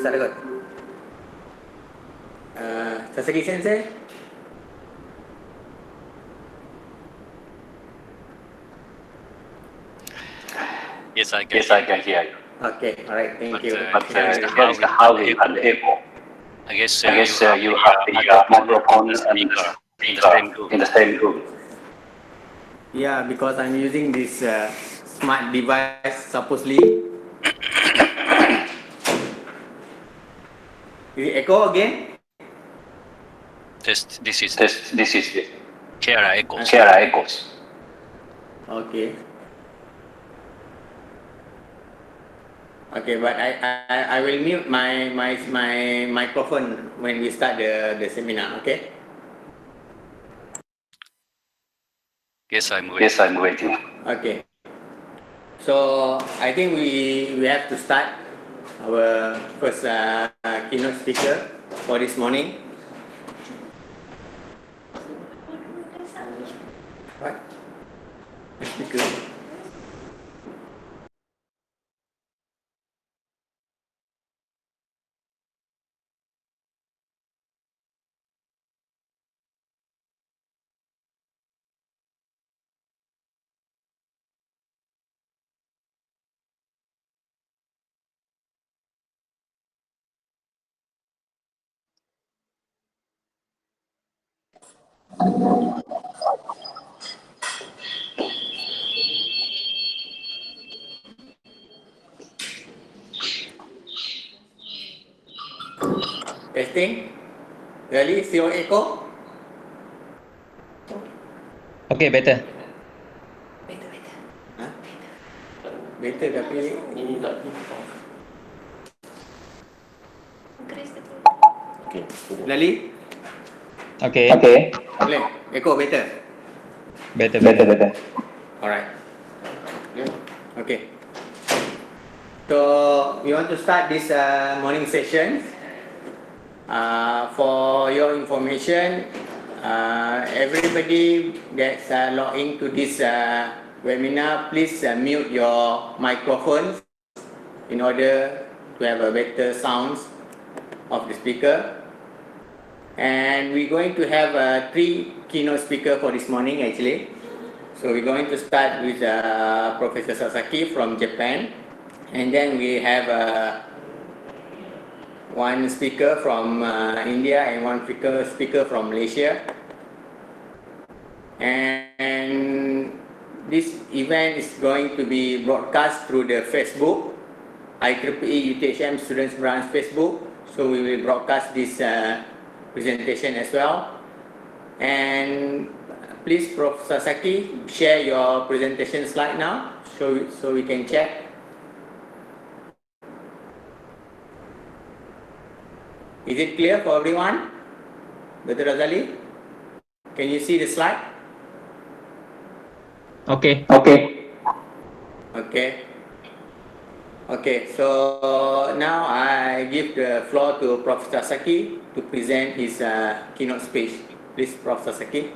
start record. Sasaki Sensei. Yes, I can hear you. Okay, all right, thank you. But here is how we can echo. I guess you have the microphone and the speaker in the same room. Yeah, because I'm using this smart device supposedly. Is it echo again? This is Here are echoes. Here are echoes. Okay. Okay, but I will mute my microphone when we start the seminar. Okay. Yes, I'm waiting. Okay. So I think we have to start our first keynote speaker for this morning. What? Speaker. Testing. Really? Still echo? Okay, better. Huh? Better tapi ini tak. Okay. Lali? Okay. Boleh? Echo better? Better. Alright. Okay. So we want to start this morning session. For your information, everybody that's logged into this webinar, please mute your microphones in order to have a better sound of the speaker. And we're going to have 3 keynote speakers for this morning actually. So we're going to start with Professor Sasaki from Japan, and then we have one speaker from India and one speaker from Malaysia. And this event is going to be broadcast through the Facebook, IEEE UTHM Students Branch Facebook. So we will broadcast this presentation as well. And please, Prof. Sasaki, share your presentation slide now so we can check. Is it clear for everyone? Dr. Razali, can you see the slide? Okay. Okay, so now I give the floor to Prof. Sasaki to present his keynote speech. Please, Prof. Sasaki.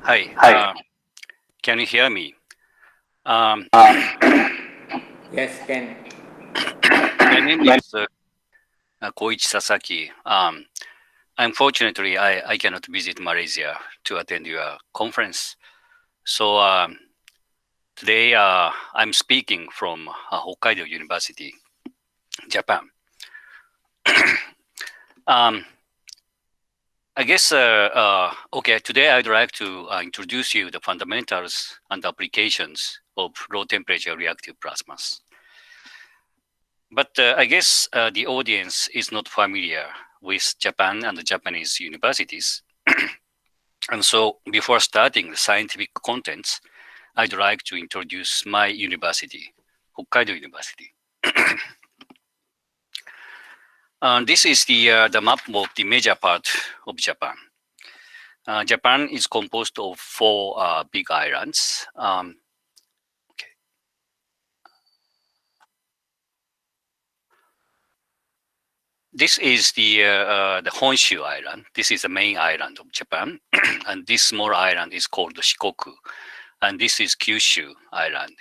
Hi. Can you hear me? Yes, can. My name is Koichi Sasaki. Unfortunately, I cannot visit Malaysia to attend your conference. So today I'm speaking from Hokkaido University, Japan. I guess, okay, today I'd like to introduce you the fundamentals and applications of low temperature reactive plasmas. But I guess the audience is not familiar with Japan and the Japanese universities. And so before starting the scientific contents, I'd like to introduce my university, Hokkaido University. This is the map of the major part of Japan. Japan is composed of 4 big islands. This is the Honshu Island. This is the main island of Japan. And this small island is called Shikoku. And this is Kyushu Island.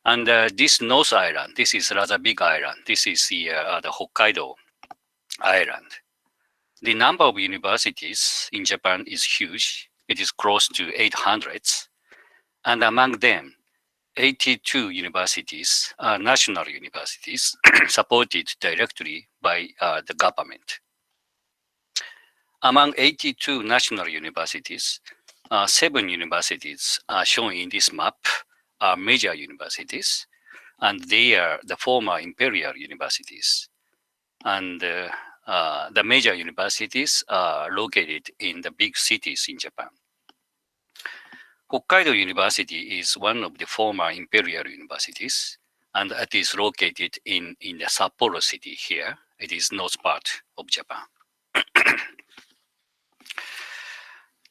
And this North Island, this is rather big island. This is the Hokkaido Island. The number of universities in Japan is huge. It is close to 800. And among them, 82 universities are national universities supported directly by the government. Among 82 national universities, 7 universities are shown in this map are major universities, and they are the former imperial universities. And the major universities are located in the big cities in Japan. Hokkaido University is one of the former imperial universities, and it is located in the Sapporo city here. It is north part of Japan.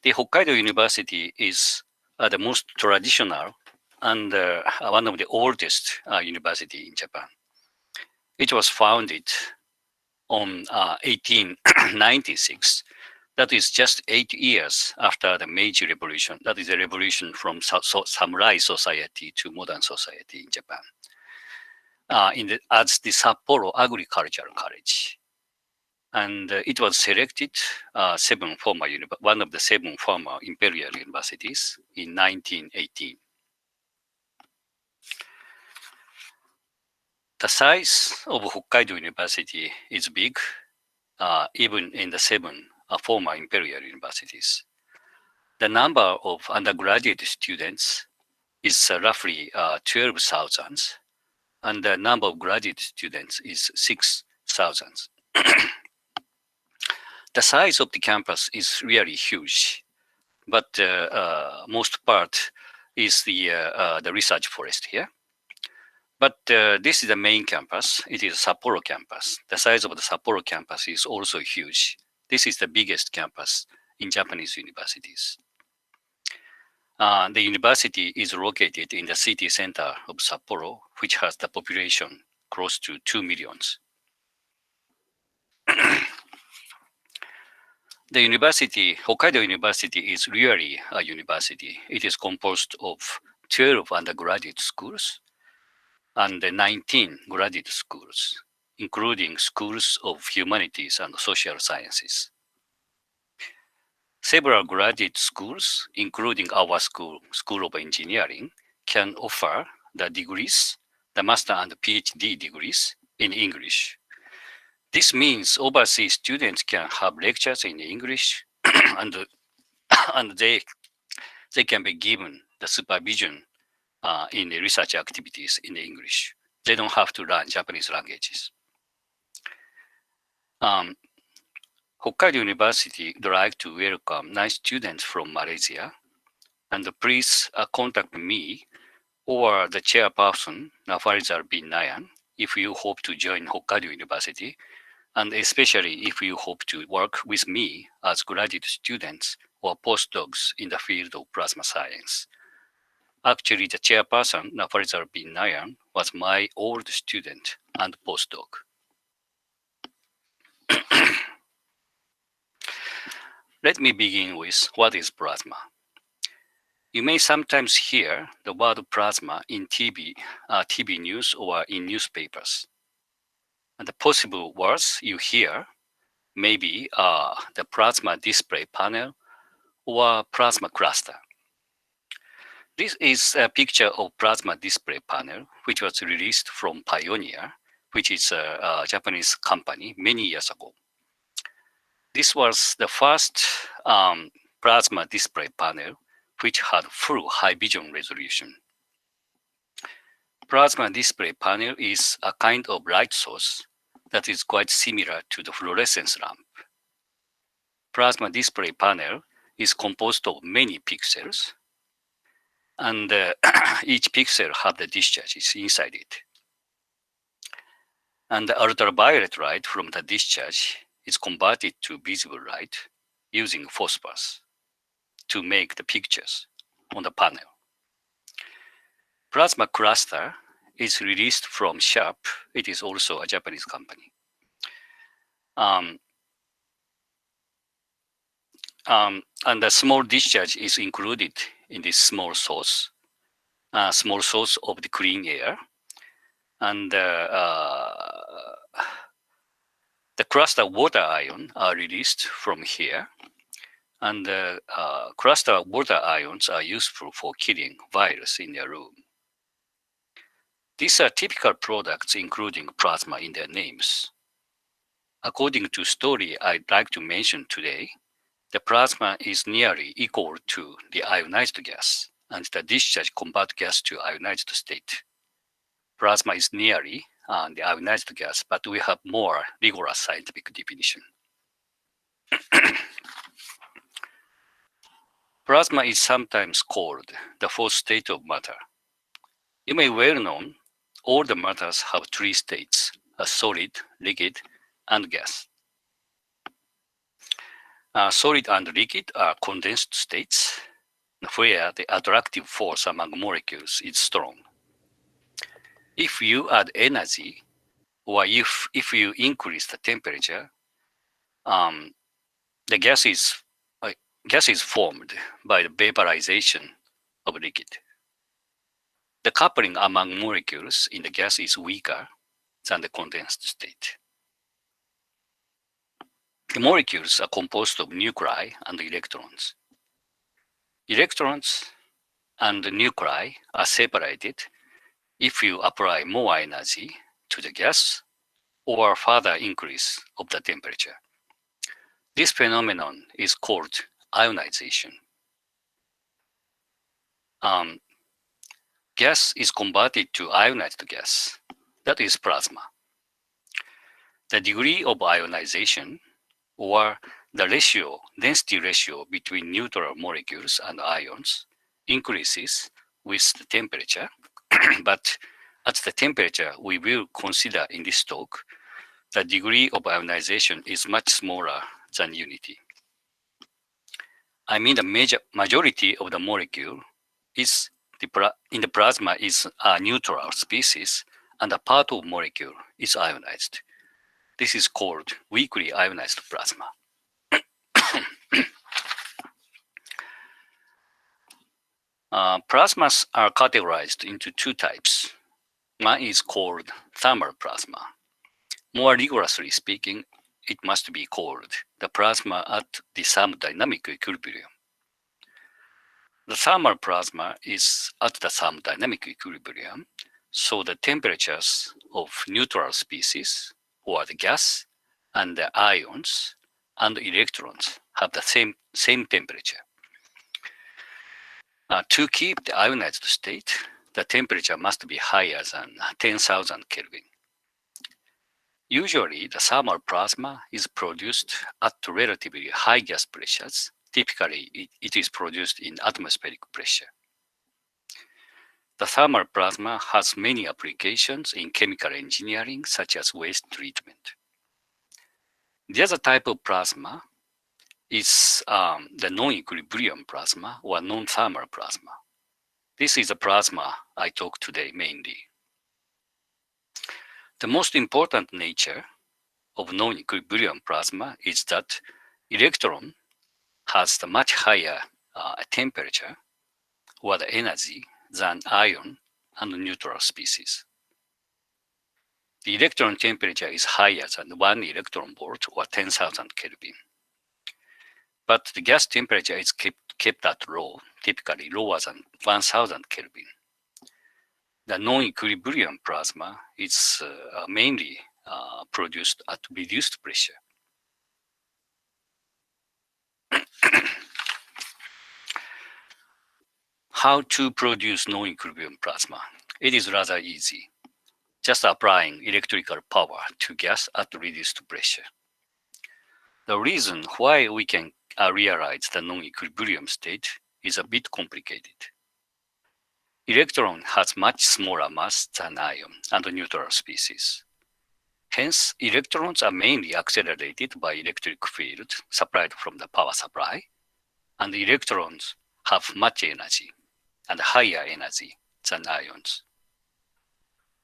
The Hokkaido University is the most traditional and one of the oldest university in Japan. It was founded on 1896. That is just 8 years after the Meiji Revolution. That is a revolution from samurai society to modern society in Japan. As the Sapporo Agricultural College. And it was selected one of the 7 former imperial universities in 1918. The size of Hokkaido University is big, even in the 7 former imperial universities. The number of undergraduate students is roughly 12,000, and the number of graduate students is 6,000. The size of the campus is really huge, but most part is the research forest here. But this is the main campus. It is Sapporo campus. The size of the Sapporo campus is also huge. This is the biggest campus in Japanese universities. The university is located in the city center of Sapporo, which has the population close to 2 million. The university, Hokkaido University, is really a university. It is composed of 12 undergraduate schools and 19 graduate schools, including schools of humanities and social sciences. Several graduate schools, including our school, School of Engineering, can offer the degrees, the master and PhD degrees in English. This means overseas students can have lectures in English and they can be given the supervision in the research activities in English. They don't have to learn Japanese languages. Hokkaido University would like to welcome 9 students from Malaysia, and please contact me or the chairperson, Nafarizal bin Nayan, if you hope to join Hokkaido University, and especially if you hope to work with me as graduate students or postdocs in the field of plasma science. Actually, the chairperson, Nafarizal bin Nayan, was my old student and postdoc. Let me begin with what is plasma. You may sometimes hear the word plasma in TV news or in newspapers. And the possible words you hear may be the plasma display panel or plasma cluster. This is a picture of plasma display panel, which was released from Pioneer, which is a Japanese company many years ago. This was the first plasma display panel which had full high vision resolution. Plasma display panel is a kind of light source that is quite similar to the fluorescence lamp. Plasma display panel is composed of many pixels, and each pixel have the discharges inside it. And the ultraviolet light from the discharge is converted to visible light using phosphorus to make the pictures on the panel. Plasma cluster is released from Sharp. It is also a Japanese company. And the small discharge is included in this small source. small source of the clean air. And the cluster water ion are released from here. And cluster water ions are useful for killing virus in their room. These are typical products including plasma in their names. According to story I'd like to mention today, the plasma is nearly equal to the ionized gas, and the discharge convert gas to ionized state. Plasma is nearly the ionized gas, but we have more rigorous scientific definition. Plasma is sometimes called the fourth state of matter. You may well know all the matters have three states: a solid, liquid, and gas. Solid and liquid are condensed states where the attractive force among molecules is strong. If you add energy, or if you increase the temperature, the gas is formed by the vaporization of liquid. The coupling among molecules in the gas is weaker than the condensed state. The molecules are composed of nuclei and electrons. Electrons and the nuclei are separated if you apply more energy to the gas or further increase of the temperature. This phenomenon is called ionization. Gas is converted to ionized gas, that is plasma. The degree of ionization, or the density ratio between neutral molecules and ions, increases with the temperature, but at the temperature we will consider in this talk, the degree of ionization is much smaller than unity. I mean the majority of the molecule is in the plasma is a neutral species, and a part of molecule is ionized. This is called weakly ionized plasma. Plasmas are categorized into two types. One is called thermal plasma. More rigorously speaking, it must be called the plasma at the thermodynamic equilibrium. The thermal plasma is at the thermodynamic equilibrium, so the temperatures of neutral species, or the gas, and the ions and electrons have the same temperature. To keep the ionized state, the temperature must be higher than 10,000 Kelvin. Usually, the thermal plasma is produced at relatively high gas pressures. Typically, it is produced in atmospheric pressure. The thermal plasma has many applications in chemical engineering, such as waste treatment. The other type of plasma is the non-equilibrium plasma, or non-thermal plasma. This is the plasma I talk today mainly. The most important nature of non-equilibrium plasma is that electron has the much higher temperature, or the energy, than ion and neutral species. The electron temperature is higher than 1 electron volt, or 10,000 Kelvin. But the gas temperature is kept at low, typically lower than 1,000 Kelvin. The non-equilibrium plasma is mainly produced at reduced pressure. How to produce non-equilibrium plasma? It is rather easy, just applying electrical power to gas at reduced pressure. The reason why we can realize the non-equilibrium state is a bit complicated. Electron has much smaller mass than ion and neutral species. Hence, electrons are mainly accelerated by electric field supplied from the power supply, and electrons have much energy and higher energy than ions.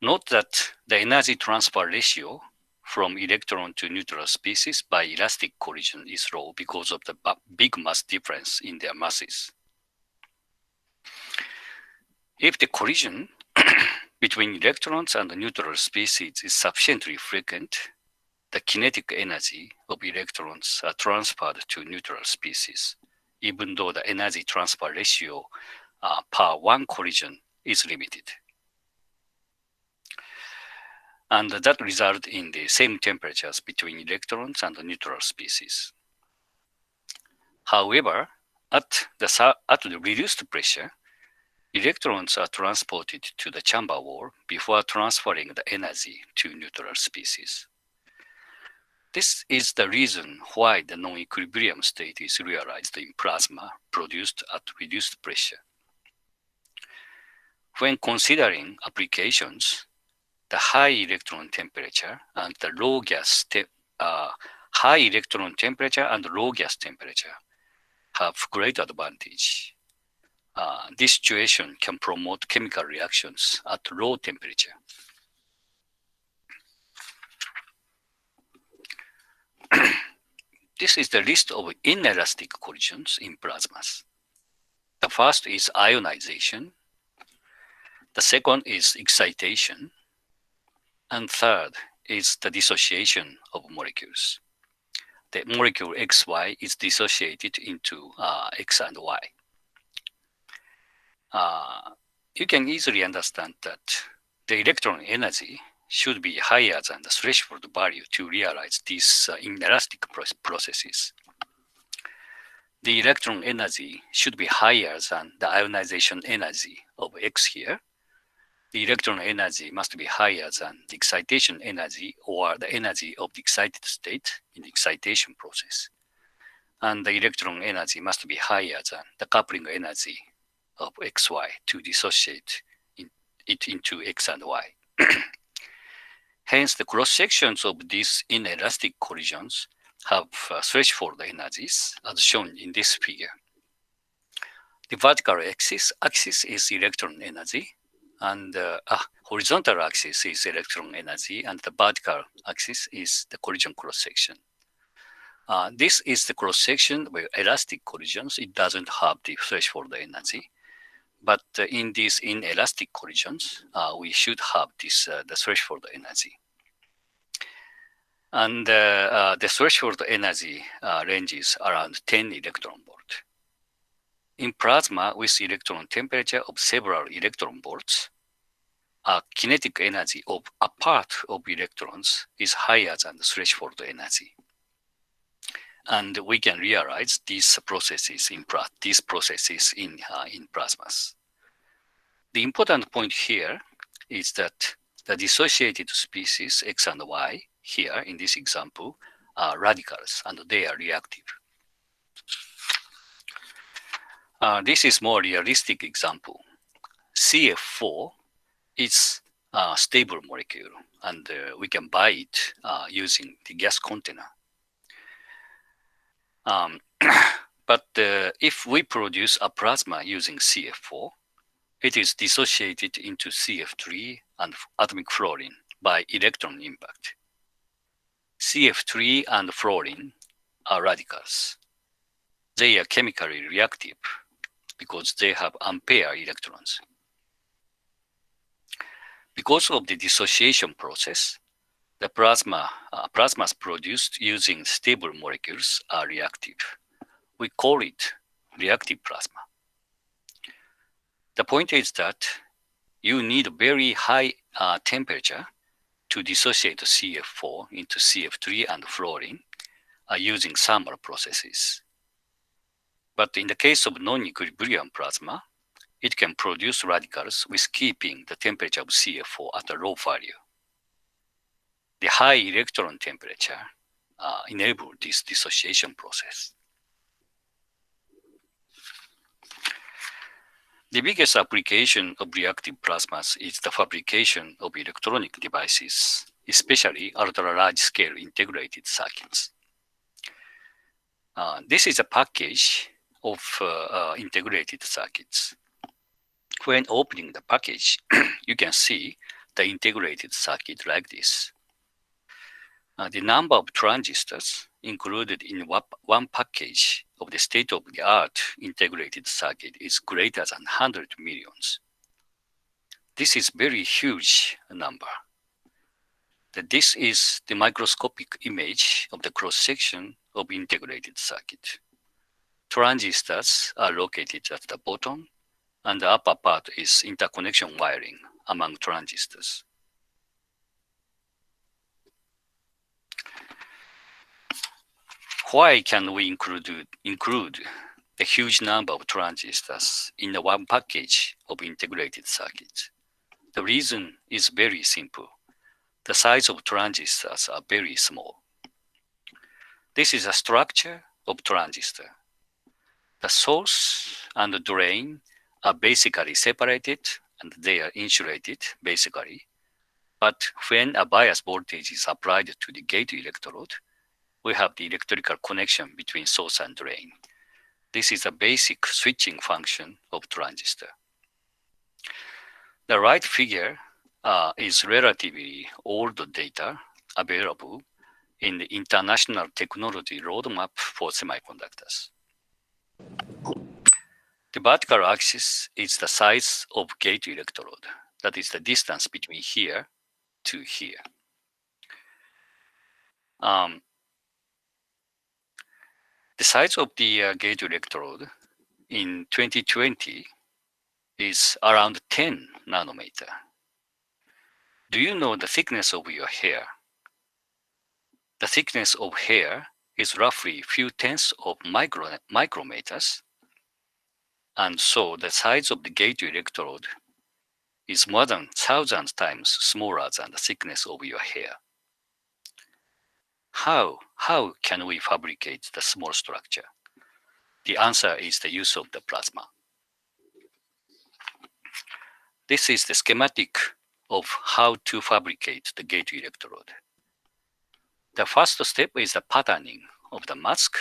Note that the energy transfer ratio from electron to neutral species by elastic collision is low because of the big mass difference in their masses. If the collision between electrons and neutral species is sufficiently frequent, the kinetic energy of electrons are transferred to neutral species, even though the energy transfer ratio per one collision is limited. And that results in the same temperatures between electrons and neutral species. However, at the reduced pressure, electrons are transported to the chamber wall before transferring the energy to neutral species. This is the reason why the non-equilibrium state is realized in plasma produced at reduced pressure. When considering applications, the high electron temperature and the low gas high electron temperature and low gas temperature have great advantage. This situation can promote chemical reactions at low temperature. This is the list of inelastic collisions in plasmas. The first is ionization. The second is excitation. And third is the dissociation of molecules. The molecule XY is dissociated into X and Y. You can easily understand that the electron energy should be higher than the threshold value to realize these inelastic processes. The electron energy should be higher than the ionization energy of X here. The electron energy must be higher than the excitation energy or the energy of the excited state in the excitation process. And the electron energy must be higher than the coupling energy of XY to dissociate it into X and Y. Hence, the cross-sections of these inelastic collisions have threshold energies as shown in this figure. The vertical axis is electron energy, and horizontal axis is electron energy, and the vertical axis is the collision cross-section. This is the cross-section with elastic collisions. It doesn't have the threshold energy. But in these inelastic collisions, we should have this the threshold energy. And the threshold energy ranges around 10 electron volt. In plasma with electron temperature of several electron volts, kinetic energy of a part of electrons is higher than the threshold energy. And we can realize these processes in plasmas. The important point here is that the dissociated species X and Y here in this example are radicals and they are reactive. This is more realistic example. CF4 is a stable molecule and we can buy it using the gas container. But if we produce a plasma using CF4, it is dissociated into CF3 and atomic fluorine by electron impact. CF3 and fluorine are radicals. They are chemically reactive because they have unpaired electrons. Because of the dissociation process, the plasmas produced using stable molecules are reactive. We call it reactive plasma. The point is that you need a very high temperature to dissociate CF4 into CF3 and fluorine using thermal processes. But in the case of non-equilibrium plasma, it can produce radicals with keeping the temperature of CF4 at a low value. The high electron temperature enables this dissociation process. The biggest application of reactive plasmas is the fabrication of electronic devices, especially ultra-large-scale integrated circuits. This is a package of integrated circuits. When opening the package, you can see the integrated circuit like this. The number of transistors included in one package of the state-of-the-art integrated circuit is greater than 100 millions. this is very huge number. This is the microscopic image of the cross-section of integrated circuit. Transistors are located at the bottom, and the upper part is interconnection wiring among transistors. Why can we include the huge number of transistors in the one package of integrated circuits? The reason is very simple. The size of transistors are very small. This is a structure of transistor. The source and the drain are basically separated and they are insulated basically. But when a bias voltage is applied to the gate electrode, we have the electrical connection between source and drain. This is a basic switching function of transistor. The right figure is relatively old data available in the International Technology Roadmap for Semiconductors. The vertical axis is the size of gate electrode. That is the distance between here to here. The size of the gate electrode in 2020 is around 10 nanometer. Do you know the thickness of your hair? The thickness of hair is roughly few tenths of micrometers. And so the size of the gate electrode is more than 1,000 times smaller than the thickness of your hair. How can we fabricate the small structure? The answer is the use of the plasma. This is the schematic of how to fabricate the gate electrode. The first step is the patterning of the mask,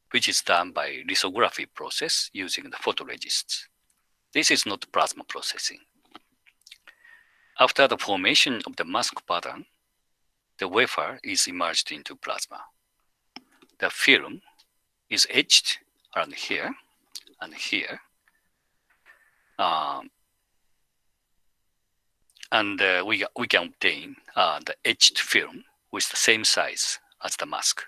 which is done by lithography process using the photoresists. This is not plasma processing. After the formation of the mask pattern, the wafer is immersed into plasma. The film is etched around here and here. We can obtain the etched film with the same size as the mask.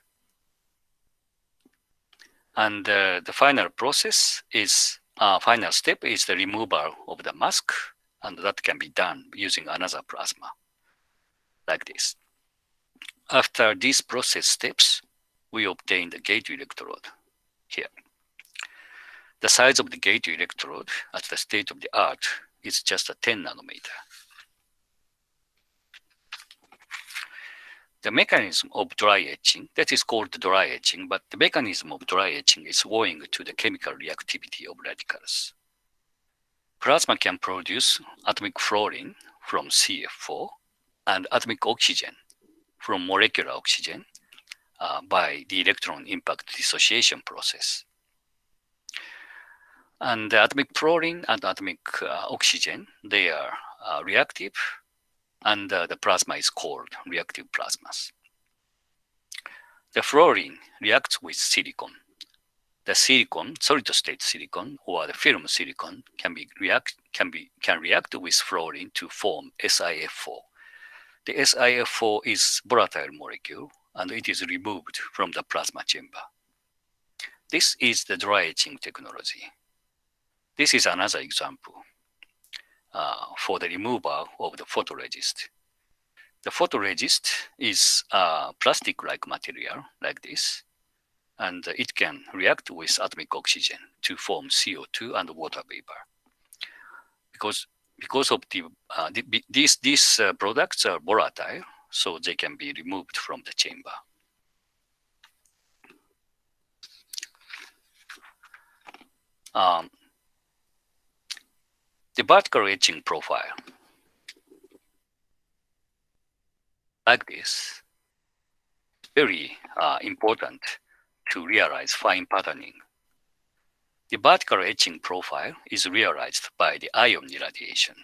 And the final process is, final step is the removal of the mask, and that can be done using another plasma, like this. After these process steps, we obtain the gate electrode here. The size of the gate electrode at the state of the art is just a 10 nanometer. The mechanism of dry etching, that is called dry etching, but the mechanism of dry etching is owing to the chemical reactivity of radicals. Plasma can produce atomic fluorine from CF4 and atomic oxygen from molecular oxygen by the electron impact dissociation process. And the atomic fluorine and atomic oxygen, they are reactive, and the plasma is called reactive plasmas. The fluorine reacts with silicon. The silicon, solid-state silicon, or the film silicon can react with fluorine to form SiF4. The SiF4 is volatile molecule, and it is removed from the plasma chamber. This is the dry etching technology. This is another example for the removal of the photoresist. The photoresist is a plastic-like material like this, and it can react with atomic oxygen to form CO2 and water vapor. Because of these products are volatile, so they can be removed from the chamber. The vertical etching profile, like this, is very important to realize fine patterning. The vertical etching profile is realized by the ion irradiation.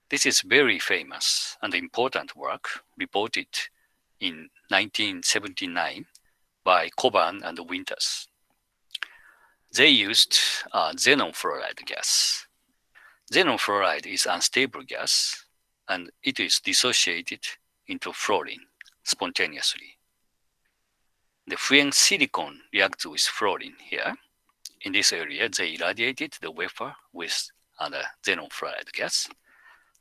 This is very famous and important work reported in 1979 by Coburn and Winters. They used xenon fluoride gas. xenon fluoride is unstable gas, and it is dissociated into fluorine spontaneously. When silicon reacts with fluorine here, in this area, they irradiated the wafer with the xenon fluoride gas.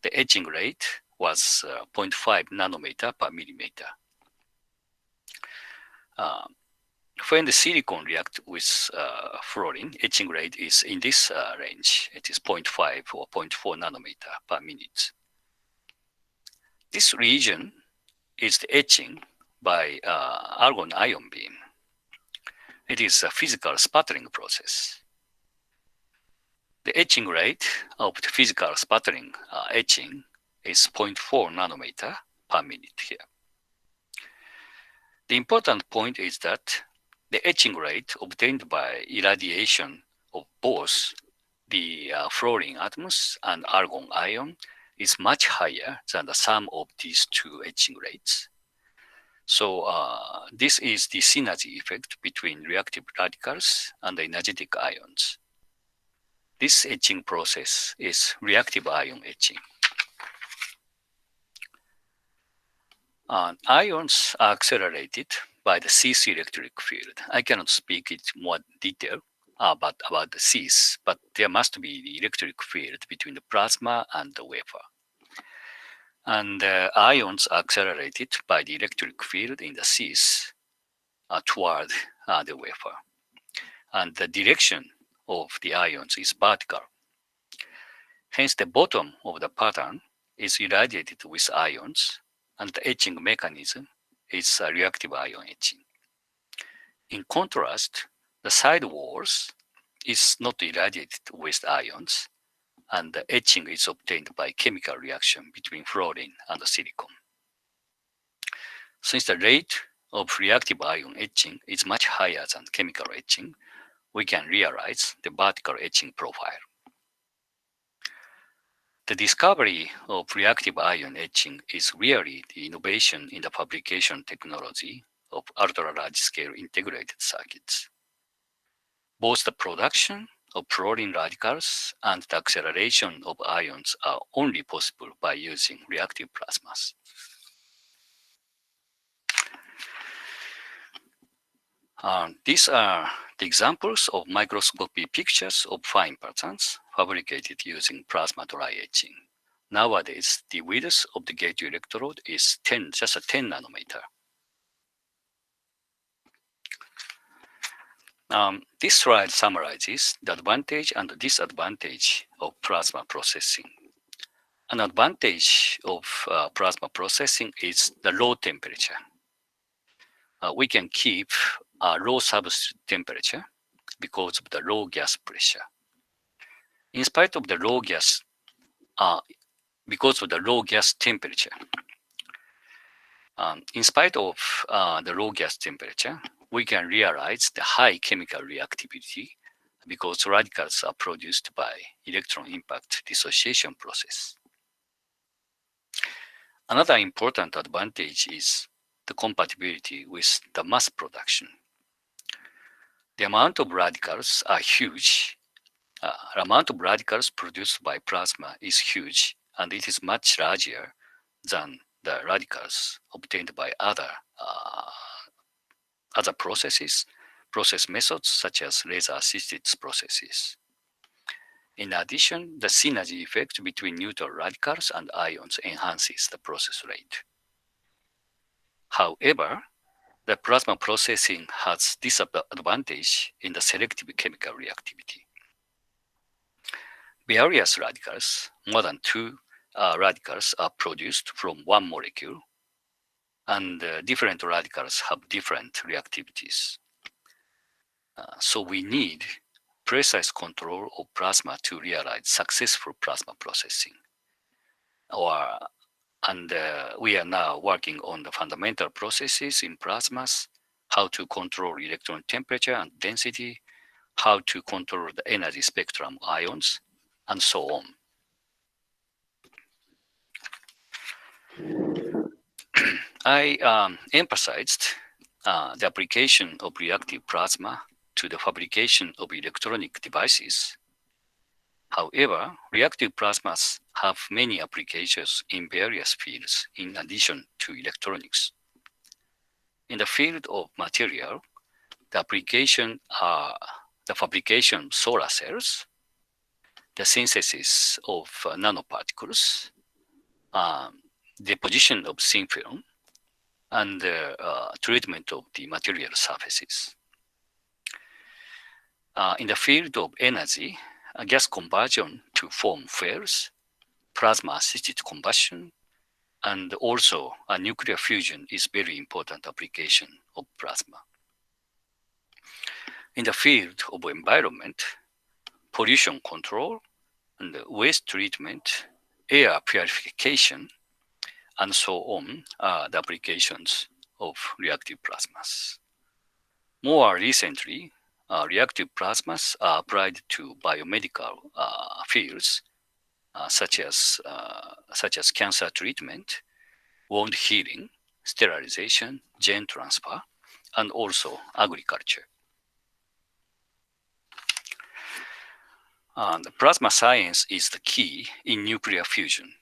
The etching rate was 0.5 nanometer per millimeter. When the silicon reacts with fluorine, etching rate is in this range. It is 0.5 or 0.4 nanometer per minute. This region is the etching by argon ion beam. It is a physical sputtering process. The etching rate of the physical sputtering etching is 0.4 nanometer per minute here. The important point is that the etching rate obtained by irradiation of both the fluorine atoms and argon ion is much higher than the sum of these two etching rates. So this is the synergy effect between reactive radicals and the energetic ions. This etching process is reactive ion etching. Ions are accelerated by the cis electric field. I cannot speak in more detail about the cis, but there must be the electric field between the plasma and the wafer. And ions are accelerated by the electric field in the cis toward the wafer. And the direction of the ions is vertical. Hence, the bottom of the pattern is irradiated with ions, and the etching mechanism is reactive ion etching. In contrast, the side walls is not irradiated with ions, and the etching is obtained by chemical reaction between fluorine and the silicon. Since the rate of reactive ion etching is much higher than chemical etching, we can realize the vertical etching profile. The discovery of reactive ion etching is really the innovation in the fabrication technology of ultra-large-scale integrated circuits. Both the production of fluorine radicals and the acceleration of ions are only possible by using reactive plasmas. These are the examples of microscopy pictures of fine patterns fabricated using plasma dry etching. Nowadays, the width of the gate electrode is just 10 nanometer. This slide summarizes the advantage and disadvantage of plasma processing. An advantage of plasma processing is the low temperature. We can keep a low substrate temperature because of the low gas pressure. In spite of the low gas, because of the low gas temperature, we can realize the high chemical reactivity because radicals are produced by electron impact dissociation process. Another important advantage is the compatibility with the mass production. The amount of radicals are huge. The amount of radicals produced by plasma is huge, and it is much larger than the radicals obtained by other process methods such as laser-assisted processes. In addition, the synergy effect between neutral radicals and ions enhances the process rate. However, the plasma processing has disadvantage in the selective chemical reactivity. Various radicals, more than 2 radicals, are produced from one molecule, and different radicals have different reactivities. So we need precise control of plasma to realize successful plasma processing. We are now working on the fundamental processes in plasmas, how to control electron temperature and density, how to control the energy spectrum ions, and so on. I emphasized the application of reactive plasma to the fabrication of electronic devices. However, reactive plasmas have many applications in various fields in addition to electronics. In the field of material, the application are the fabrication of solar cells, the synthesis of nanoparticles, deposition of thin film, and treatment of the material surfaces. In the field of energy, gas conversion to form fuels, plasma-assisted combustion, and also nuclear fusion is very important application of plasma. In the field of environment, pollution control and waste treatment, air purification, and so on are the applications of reactive plasmas. More recently, reactive plasmas are applied to biomedical fields such as cancer treatment, wound healing, sterilization, gene transfer, and also agriculture. The plasma science is the key in nuclear fusion.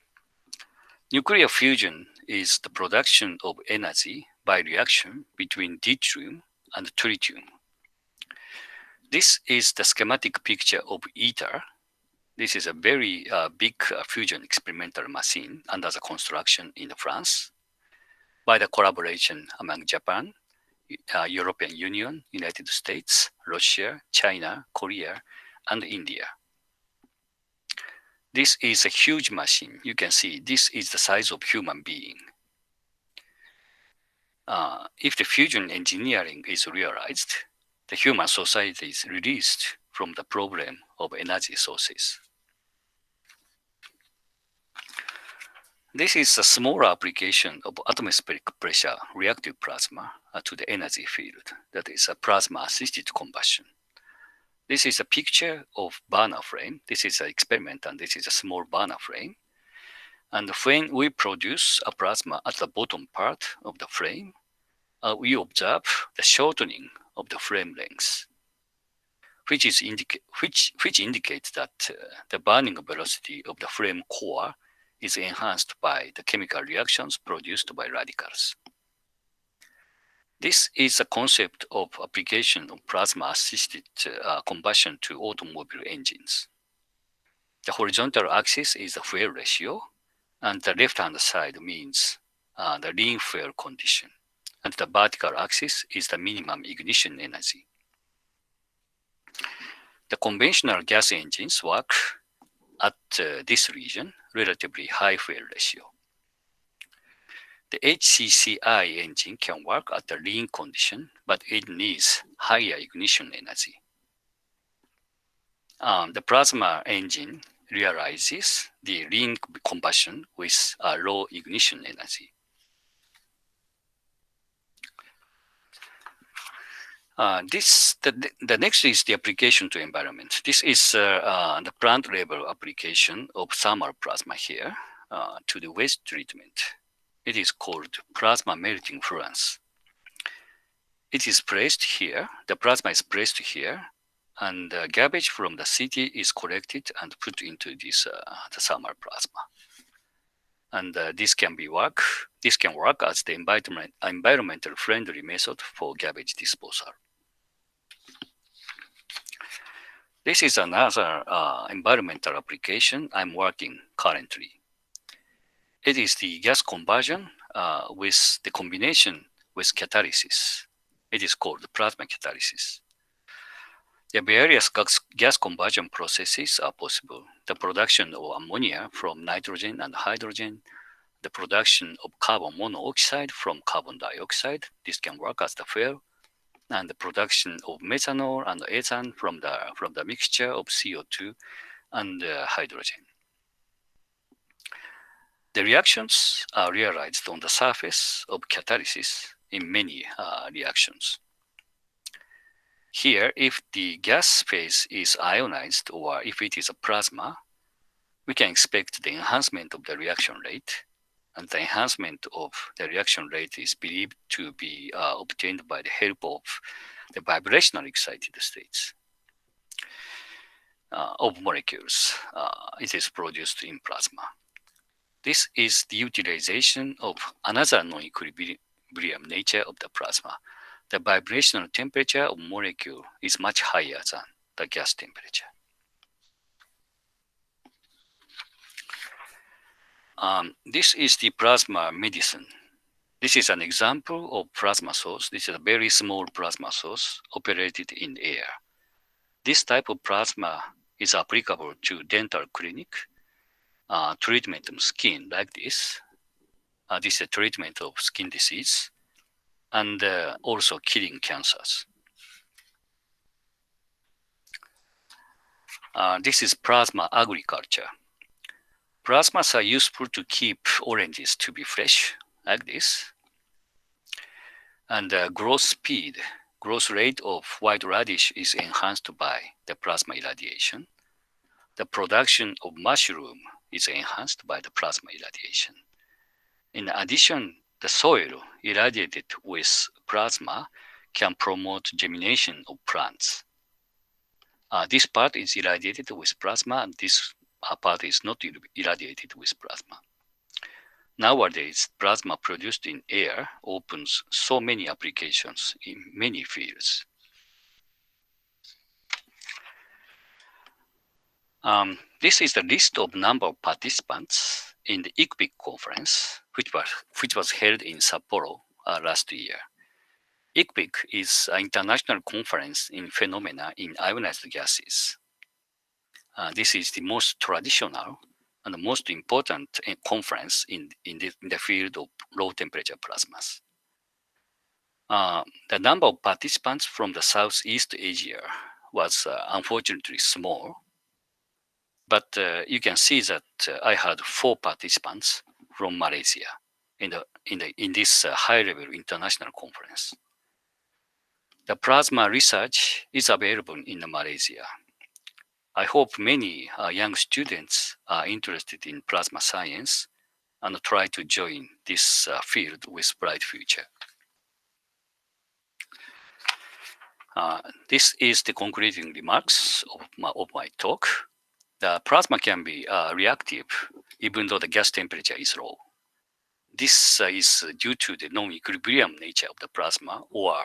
Nuclear fusion is the production of energy by reaction between deuterium and tritium. This is the schematic picture of ITER. This is a very big fusion experimental machine under the construction in France by the collaboration among Japan, European Union, United States, Russia, China, Korea, and India. This is a huge machine. You can see this is the size of human being. If the fusion engineering is realized, the human society is released from the problem of energy sources. This is a smaller application of atmospheric pressure reactive plasma to the energy field. That is a plasma-assisted combustion. This is a picture of burner frame. This is an experiment, and this is a small burner frame. And when we produce a plasma at the bottom part of the frame, we observe the shortening of the frame length, which indicates that the burning velocity of the frame core is enhanced by the chemical reactions produced by radicals. This is a concept of application of plasma-assisted combustion to automobile engines. The horizontal axis is the fuel ratio, and the left-hand side means the lean fuel condition, and the vertical axis is the minimum ignition energy. The conventional gas engines work at this region, relatively high fuel ratio. The HCCI engine can work at the lean condition, but it needs higher ignition energy. The plasma engine realizes the lean combustion with a low ignition energy. The next is the application to environment. This is the plant level application of thermal plasma here to the waste treatment. It is called plasma melting furnace. It is placed here, the plasma is placed here, and garbage from the city is collected and put into this the thermal plasma. And this can work as the environmental friendly method for garbage disposal. This is another environmental application I'm working currently. It is the gas conversion with the combination with catalysis. It is called plasma catalysis. The various gas conversion processes are possible. The production of ammonia from nitrogen and hydrogen, the production of carbon monoxide from carbon dioxide, this can work as the fuel, and the production of methanol and ethane from the mixture of CO2 and hydrogen. The reactions are realized on the surface of catalysis in many reactions. Here, if the gas phase is ionized or if it is a plasma, we can expect the enhancement of the reaction rate, and the enhancement of the reaction rate is believed to be obtained by the help of the vibrational excited states. of molecules. It is produced in plasma. This is the utilization of another non-equilibrium nature of the plasma. The vibrational temperature of molecule is much higher than the gas temperature. This is the plasma medicine. This is an example of plasma source. This is a very small plasma source operated in air. This type of plasma is applicable to dental clinic, treatment of skin like this. This is a treatment of skin disease, and also killing cancers. This is plasma agriculture. Plasmas are useful to keep oranges to be fresh, like this. And growth rate of white radish is enhanced by the plasma irradiation. The production of mushroom is enhanced by the plasma irradiation. In addition, the soil irradiated with plasma can promote germination of plants. This part is irradiated with plasma, and this part is not irradiated with plasma. Nowadays, plasma produced in air opens so many applications in many fields. This is the list of number of participants in the IEEE conference, which was held in Sapporo last year. IEEE is an international conference in phenomena in ionized gases. This is the most traditional and the most important conference in the field of low temperature plasmas. The number of participants from the Southeast Asia was unfortunately small, but you can see that I had 4 participants from Malaysia in this high-level international conference. The plasma research is available in Malaysia. I hope many young students are interested in plasma science and try to join this field with bright future. This is the concluding remarks of my talk. The plasma can be reactive even though the gas temperature is low. This is due to the non-equilibrium nature of the plasma, or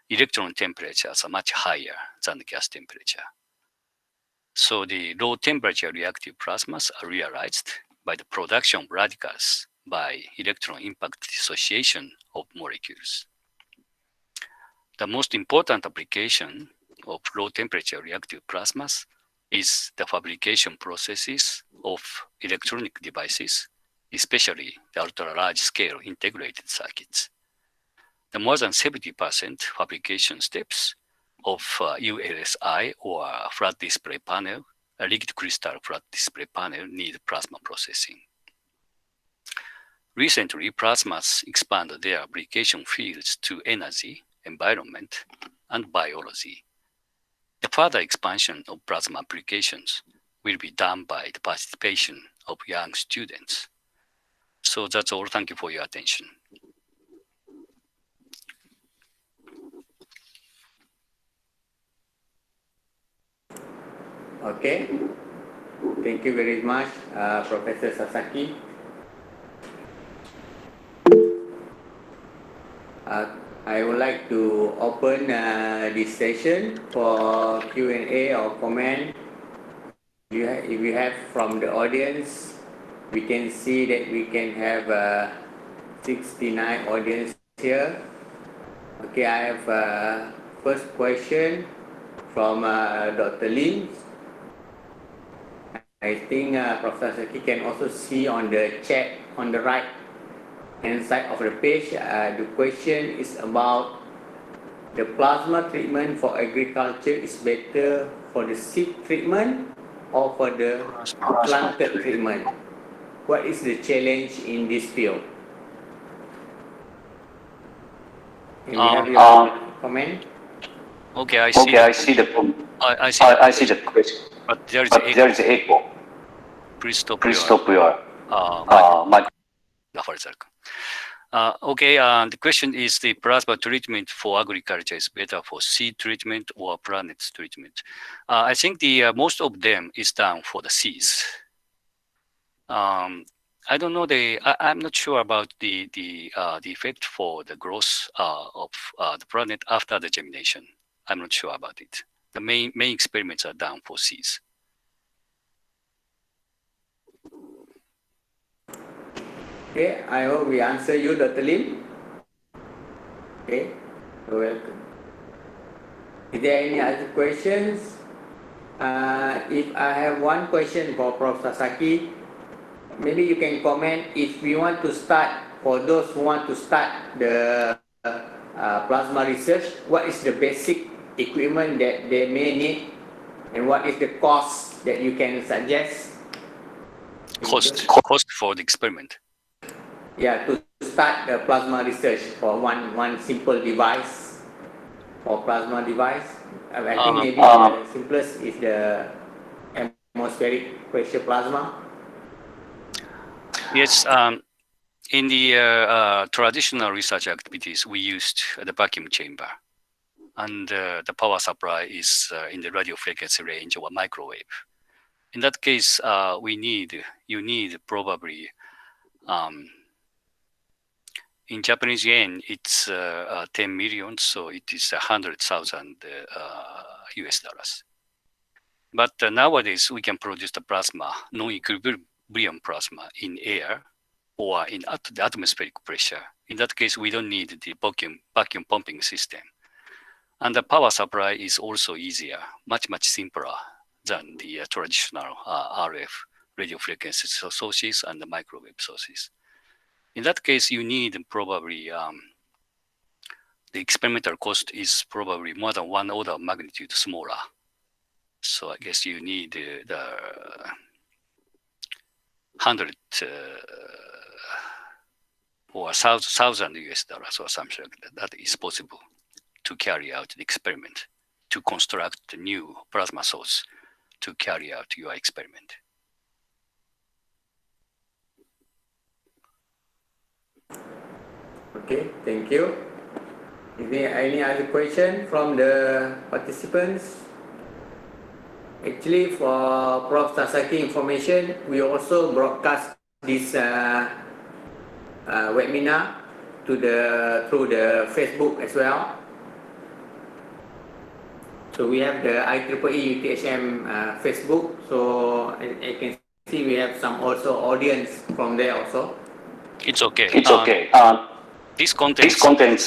electron temperatures are much higher than the gas temperature. So the low temperature reactive plasmas are realized by the production of radicals by electron impact dissociation of molecules. The most important application of low temperature reactive plasmas is the fabrication processes of electronic devices, especially the ultra-large scale integrated circuits. The more than 70% fabrication steps of ULSI, or flat display panel, a liquid crystal flat display panel, need plasma processing. Recently, plasmas expanded their application fields to energy, environment, and biology. The further expansion of plasma applications will be done by the participation of young students. So that's all. Thank you for your attention. Okay, thank you very much, Professor Sasaki. I would like to open this session for Q&A or comment. If you have from the audience, we can see that we can have 69 audience here. Okay, I have first question from Dr. Lim. I think Professor Sasaki can also see on the chat on the right hand side of the page. The question is about the plasma treatment for agriculture is better for the seed treatment or for the planted treatment. What is the challenge in this field? Can we have your comment? Okay, I see the question. But there is an echo. Please stop your mic for a second. Okay, the question is the plasma treatment for agriculture is better for seed treatment or planet treatment. I think the most of them is done for the seeds. I don't know I'm not sure about the effect for the growth of the planet after the germination. I'm not sure about it. The main experiments are done for seeds. Okay, I hope we answer you, Dr. Lim. Okay, you're welcome. Is there any other questions? If I have one question for Prof. Sasaki, maybe you can comment if we want to start, for those who want to start the plasma research, what is the basic equipment that they may need and what is the cost that you can suggest? Cost for the experiment. Yeah, to start the plasma research for one simple device or plasma device. I think maybe the simplest is the atmospheric pressure plasma. Yes, in the traditional research activities, we used the vacuum chamber, and the power supply is in the radio frequency range or microwave. In that case, you need probably in Japanese yen, it's 10 million, so it is 100,000 US dollars. But nowadays, we can produce the plasma, non-equilibrium plasma in air or in the atmospheric pressure. In that case, we don't need the vacuum pumping system. And the power supply is also easier, much simpler than the traditional RF radio frequency sources and the microwave sources. In that case, you need probably the experimental cost is probably more than one order of magnitude smaller. So I guess you need the 100 or 1,000 US dollars or something like that. That is possible to carry out the experiment, to construct the new plasma source to carry out your experiment. Okay, thank you. Is there any other question from the participants? Actually, for Prof. Sasaki information, we also broadcast this webinar through the Facebook as well. So we have the IEEE UTHM Facebook. So I can see we have some also audience from there also. It's okay. It's okay. This This content content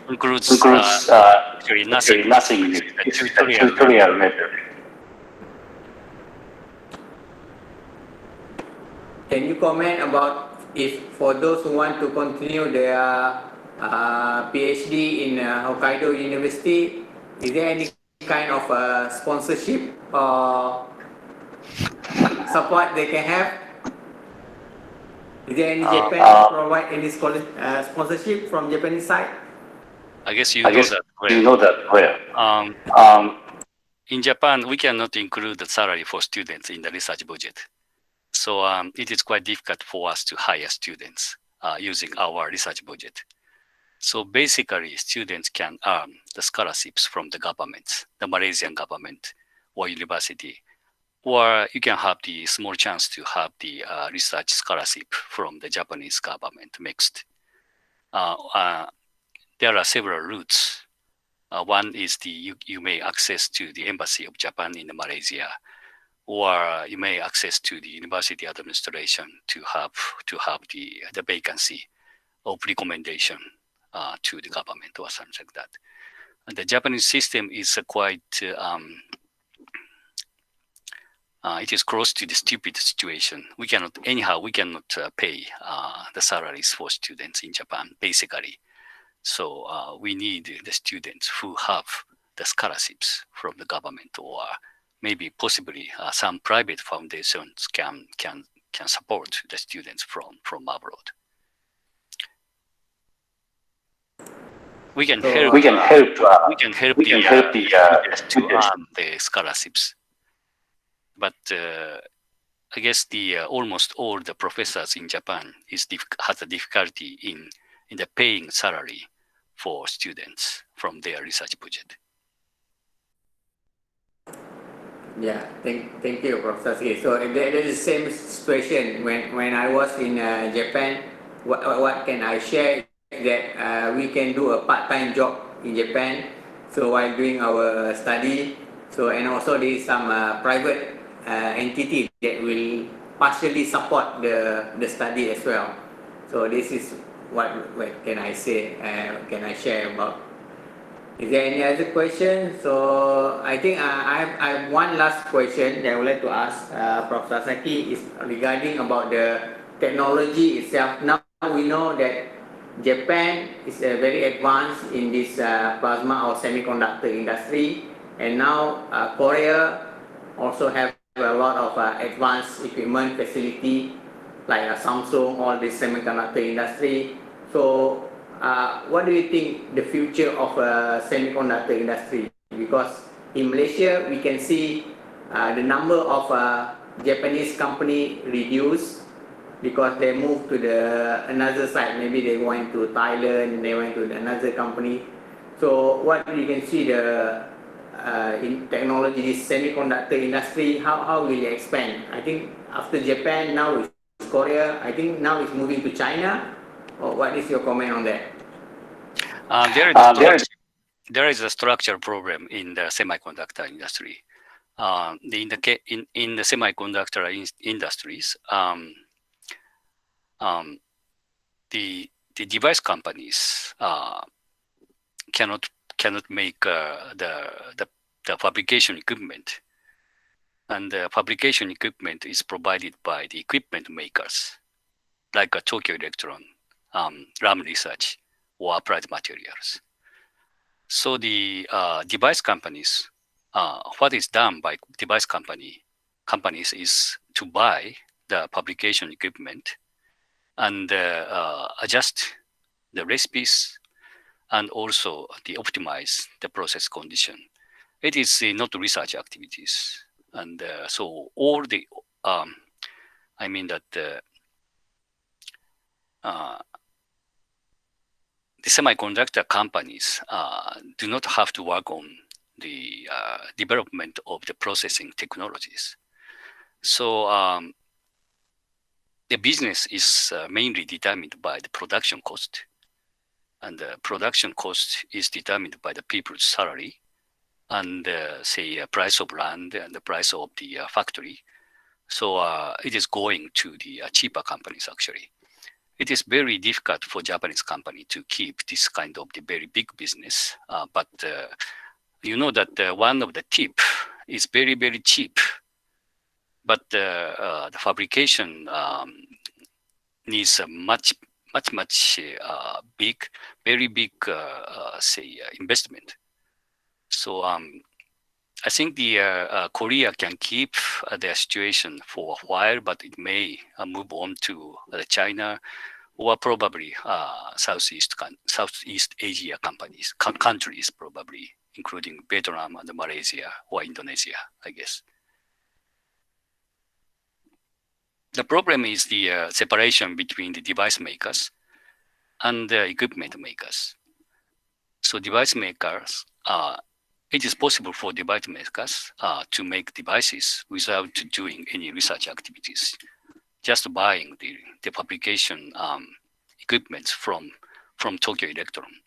includes actually nothing. nothing. It's a tutorial method. Can you comment about if for those who want to continue their PhD in Hokkaido University, is there any kind of sponsorship or support they can have? Is there any Japan provide any sponsorship from Japanese side? I guess you You know that well. In Japan, we cannot include the salary for students in the research budget. So it is quite difficult for us to hire students using our research budget. So basically, students can earn the scholarships from the government, the Malaysian government or university, or you can have the small chance to have the research scholarship from the Japanese government mixed. There are several routes. One is you may access to the Embassy of Japan in Malaysia, or you may access to the university administration to have the vacancy of recommendation to the government or something like that. And the Japanese system is quite it is close to the stupid situation. We cannot pay the salaries for students in Japan, basically. So we need the students who have the scholarships from the government, or maybe possibly some private foundations can support the students from abroad. We can help the students to earn the scholarships. But I guess almost all the professors in Japan has a difficulty in in the paying salary for students from their research budget. Yeah, thank you, Professor Saki. So there is the same situation when I was in Japan. What can I share that we can do a part-time job in Japan. So while doing our study, so and also there is some private entity that will partially support the study as well. So this is what can I say? Can I share about? Is there any other question? So I think I have one last question that I would like to ask Prof. Sasaki is regarding about the technology itself. Now we know that Japan is very advanced in this plasma or semiconductor industry, and now Korea also have a lot of advanced equipment facility like Samsung or the semiconductor industry. So what do you think the future of semiconductor industry? Because in Malaysia we can see the number of Japanese company reduce because they move to the another side. Maybe they went to Thailand, they went to another company. So what you can see the in technology, this semiconductor industry, how will it expand? I think after Japan, now it's Korea. I think now it's moving to China. Or what is your comment on that? There is a structural problem in the semiconductor industry. In the semiconductor industries, the device companies cannot make the fabrication equipment, and the fabrication equipment is provided by the equipment makers, like Tokyo Electron, Lam Research, or Applied Materials. So the device companies, what is done by device companies is to buy the fabrication equipment and adjust the recipes and also optimize the process condition. It is not research activities, and so all the I mean that the semiconductor companies do not have to work on the development of the processing technologies. So the business is mainly determined by the production cost, and the production cost is determined by the people's salary and say price of land and the price of the factory. So it is going to the cheaper companies actually. It is very difficult for Japanese company to keep this kind of the very big business, but you know that one of the tip is very, very cheap, but the fabrication needs a much big, very big, say investment. So I think the Korea can keep their situation for a while, but it may move on to China or probably Southeast Asia countries probably, including Vietnam and Malaysia or Indonesia, I guess. The problem is the separation between the device makers and the equipment makers. So device makers, it is possible for device makers to make devices without doing any research activities, just buying the fabrication equipment from Tokyo Electron.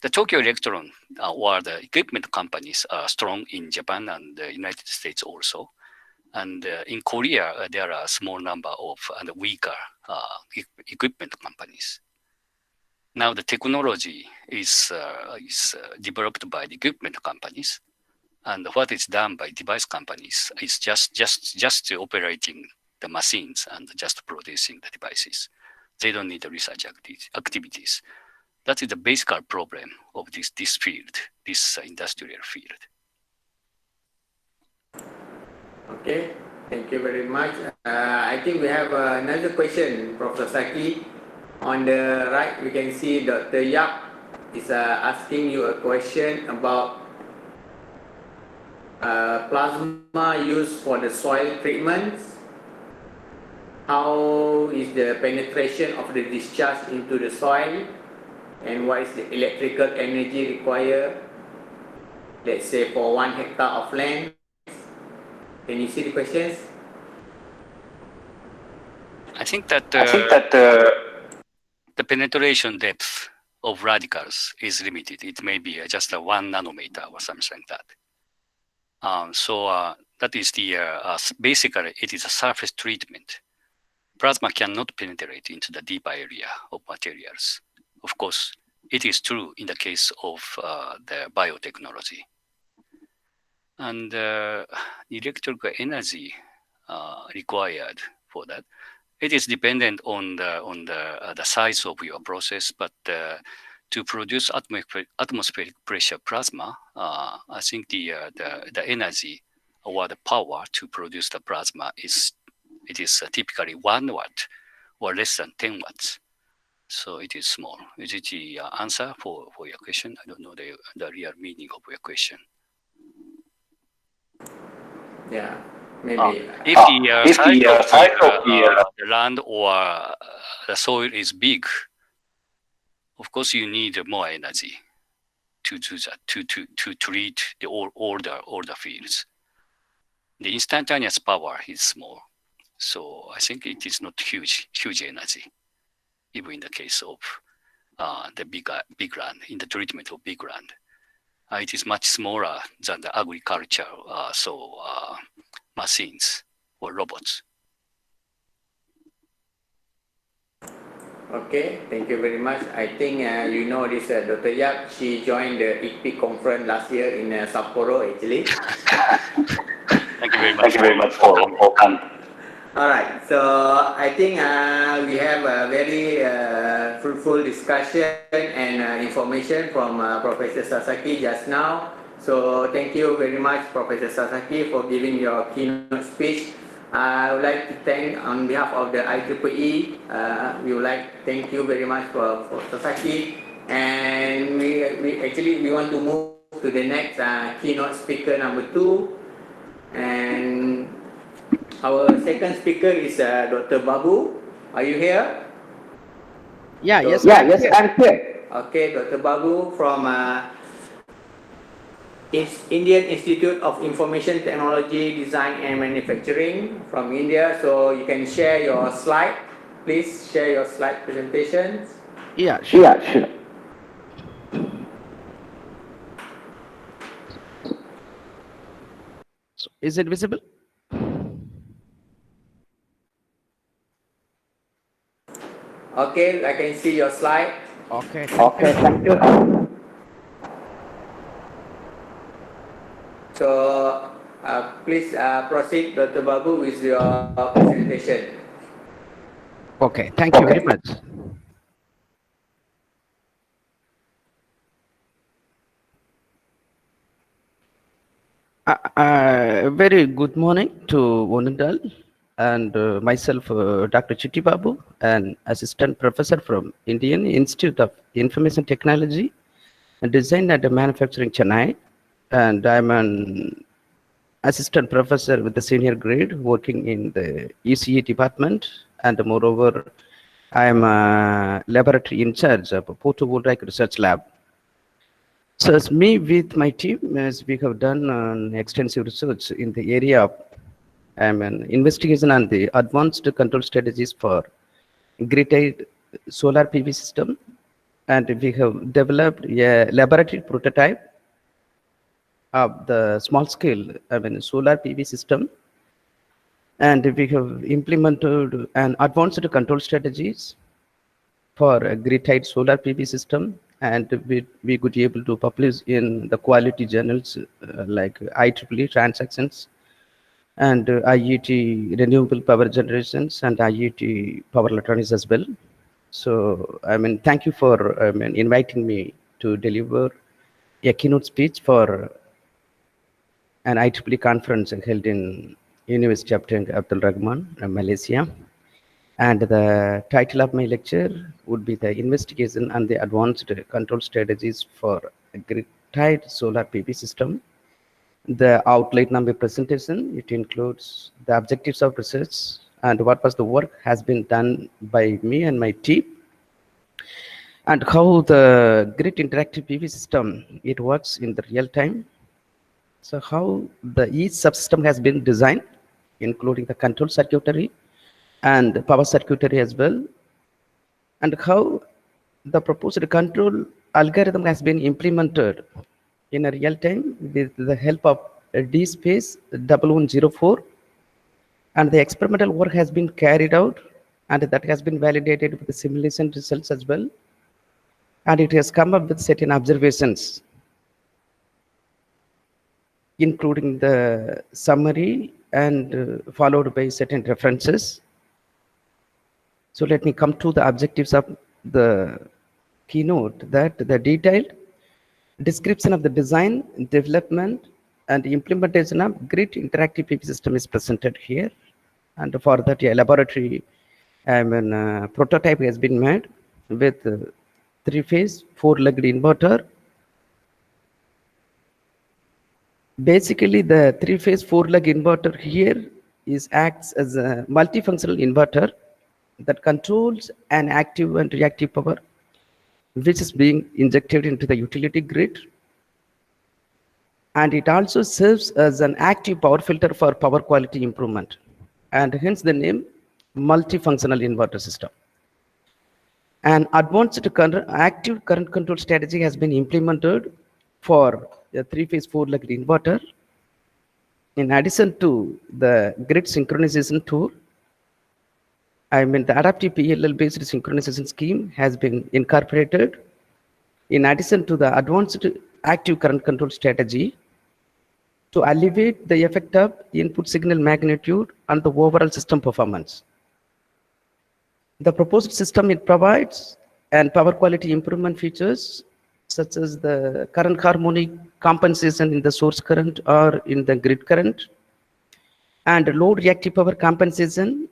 The Tokyo Electron or the equipment companies are strong in Japan and the United States also. And in Korea, there are a small number of weaker equipment companies. Now the technology is developed by the equipment companies, and what is done by device companies is just operating the machines and just producing the devices. They don't need the research activities. That is the basic problem of this field, this industrial field. Okay, thank you very much. I think we have another question, Professor Saki. On the right, we can see Dr. Yap is asking you a question about plasma used for the soil treatments. How is the penetration of the discharge into the soil? And what is the electrical energy required? Let's say for 1 hectare of land. Can you see the questions? I think that the penetration depth of radicals is limited. It may be just 1 nanometer or something like that. That is the basically it is a surface treatment. Plasma cannot penetrate into the deeper area of materials. Of course, it is true in the case of the biotechnology. And electrical energy required for that, it is dependent on the size of your process, but to produce atmospheric pressure plasma, I think the energy or the power to produce the plasma is typically 1 watt or less than 10 watts. So it is small. Is it the answer for your question? I don't know the real meaning of your question. Yeah, maybe. If the size of the land or the soil is big, of course you need more energy to do that, to treat all the fields. The instantaneous power is small, so I think it is not huge energy, even in the case of the big land, in the treatment of big land. It is much smaller than the agriculture, machines or robots. Okay, thank you very much. I think you know this Dr. Yap. She joined the IEEE conference last year in Sapporo, actually. Thank you very much. Thank you very much for coming. All right, so I think we have a very fruitful discussion and information from Professor Sasaki just now. So thank you very much, Professor Sasaki, for giving your keynote speech. I would like to thank, on behalf of the IEEE, we would like to thank you very much for Sasaki. And we want to move to the next keynote speaker number 2. And our second speaker is Dr. Babu. Are you here? Yes, I'm here. Okay, Dr. Babu from Indian Institute of Information Technology, Design and Manufacturing from India. So you can share your slide. Please share your slide presentations. Yeah, sure. So, is it visible? Okay, I can see your slide. Okay, thank you. So please proceed, Dr. Babu, with your presentation. Okay, thank you very much. Very good morning to one and all, and myself, Dr. Chitti Babu, an assistant professor from Indian Institute of Information Technology and Design and Manufacturing, Chennai, and I'm an assistant professor with the senior grade working in the ECE department, and moreover, I'm a laboratory in charge of a photovoltaic research lab. So as me with my team, as we have done extensive research in the area of an investigation on the advanced control strategies for grid-tied solar PV system, and we have developed a laboratory prototype of the small-scale solar PV system, and we have implemented an advanced control strategies for a grid-tied solar PV system, and we could be able to publish in the quality journals like IEEE Transactions and IET Renewable Power Generations and IET Power Electronics as well. So thank you for inviting me to deliver a keynote speech for an IEEE conference held in University Chapter Abdul Rahman, Malaysia. And the title of my lecture would be the investigation on the advanced control strategies for a grid-tied solar PV system. The outline of my presentation, it includes the objectives of research and what was the work has been done by me and my team. and how the grid interactive PV system, it works in the real time. So how each subsystem has been designed, including the control circuitry and power circuitry as well, and how the proposed control algorithm has been implemented in a real time with the help of DSpace 1104, and the experimental work has been carried out, and that has been validated with the simulation results as well, and it has come up with certain observations, including the summary and followed by certain references. So let me come to the objectives of the keynote, that the detailed description of the design, development, and implementation of grid interactive PV system is presented here. And for that, a laboratory prototype has been made with three-phase, four-legged inverter. Basically, the three-phase, four-leg inverter here acts as a multifunctional inverter that controls an active and reactive power, which is being injected into the utility grid. And it also serves as an active power filter for power quality improvement, and hence the name multifunctional inverter system. An advanced active current control strategy has been implemented for a three-phase, four-legged inverter. In addition to the grid synchronization tool, the adaptive PLL-based synchronization scheme has been incorporated. In addition to the advanced active current control strategy, to alleviate the effect of input signal magnitude on the overall system performance. The proposed system, it provides and power quality improvement features such as the current harmonic compensation in the source current or in the grid current, and load reactive power compensation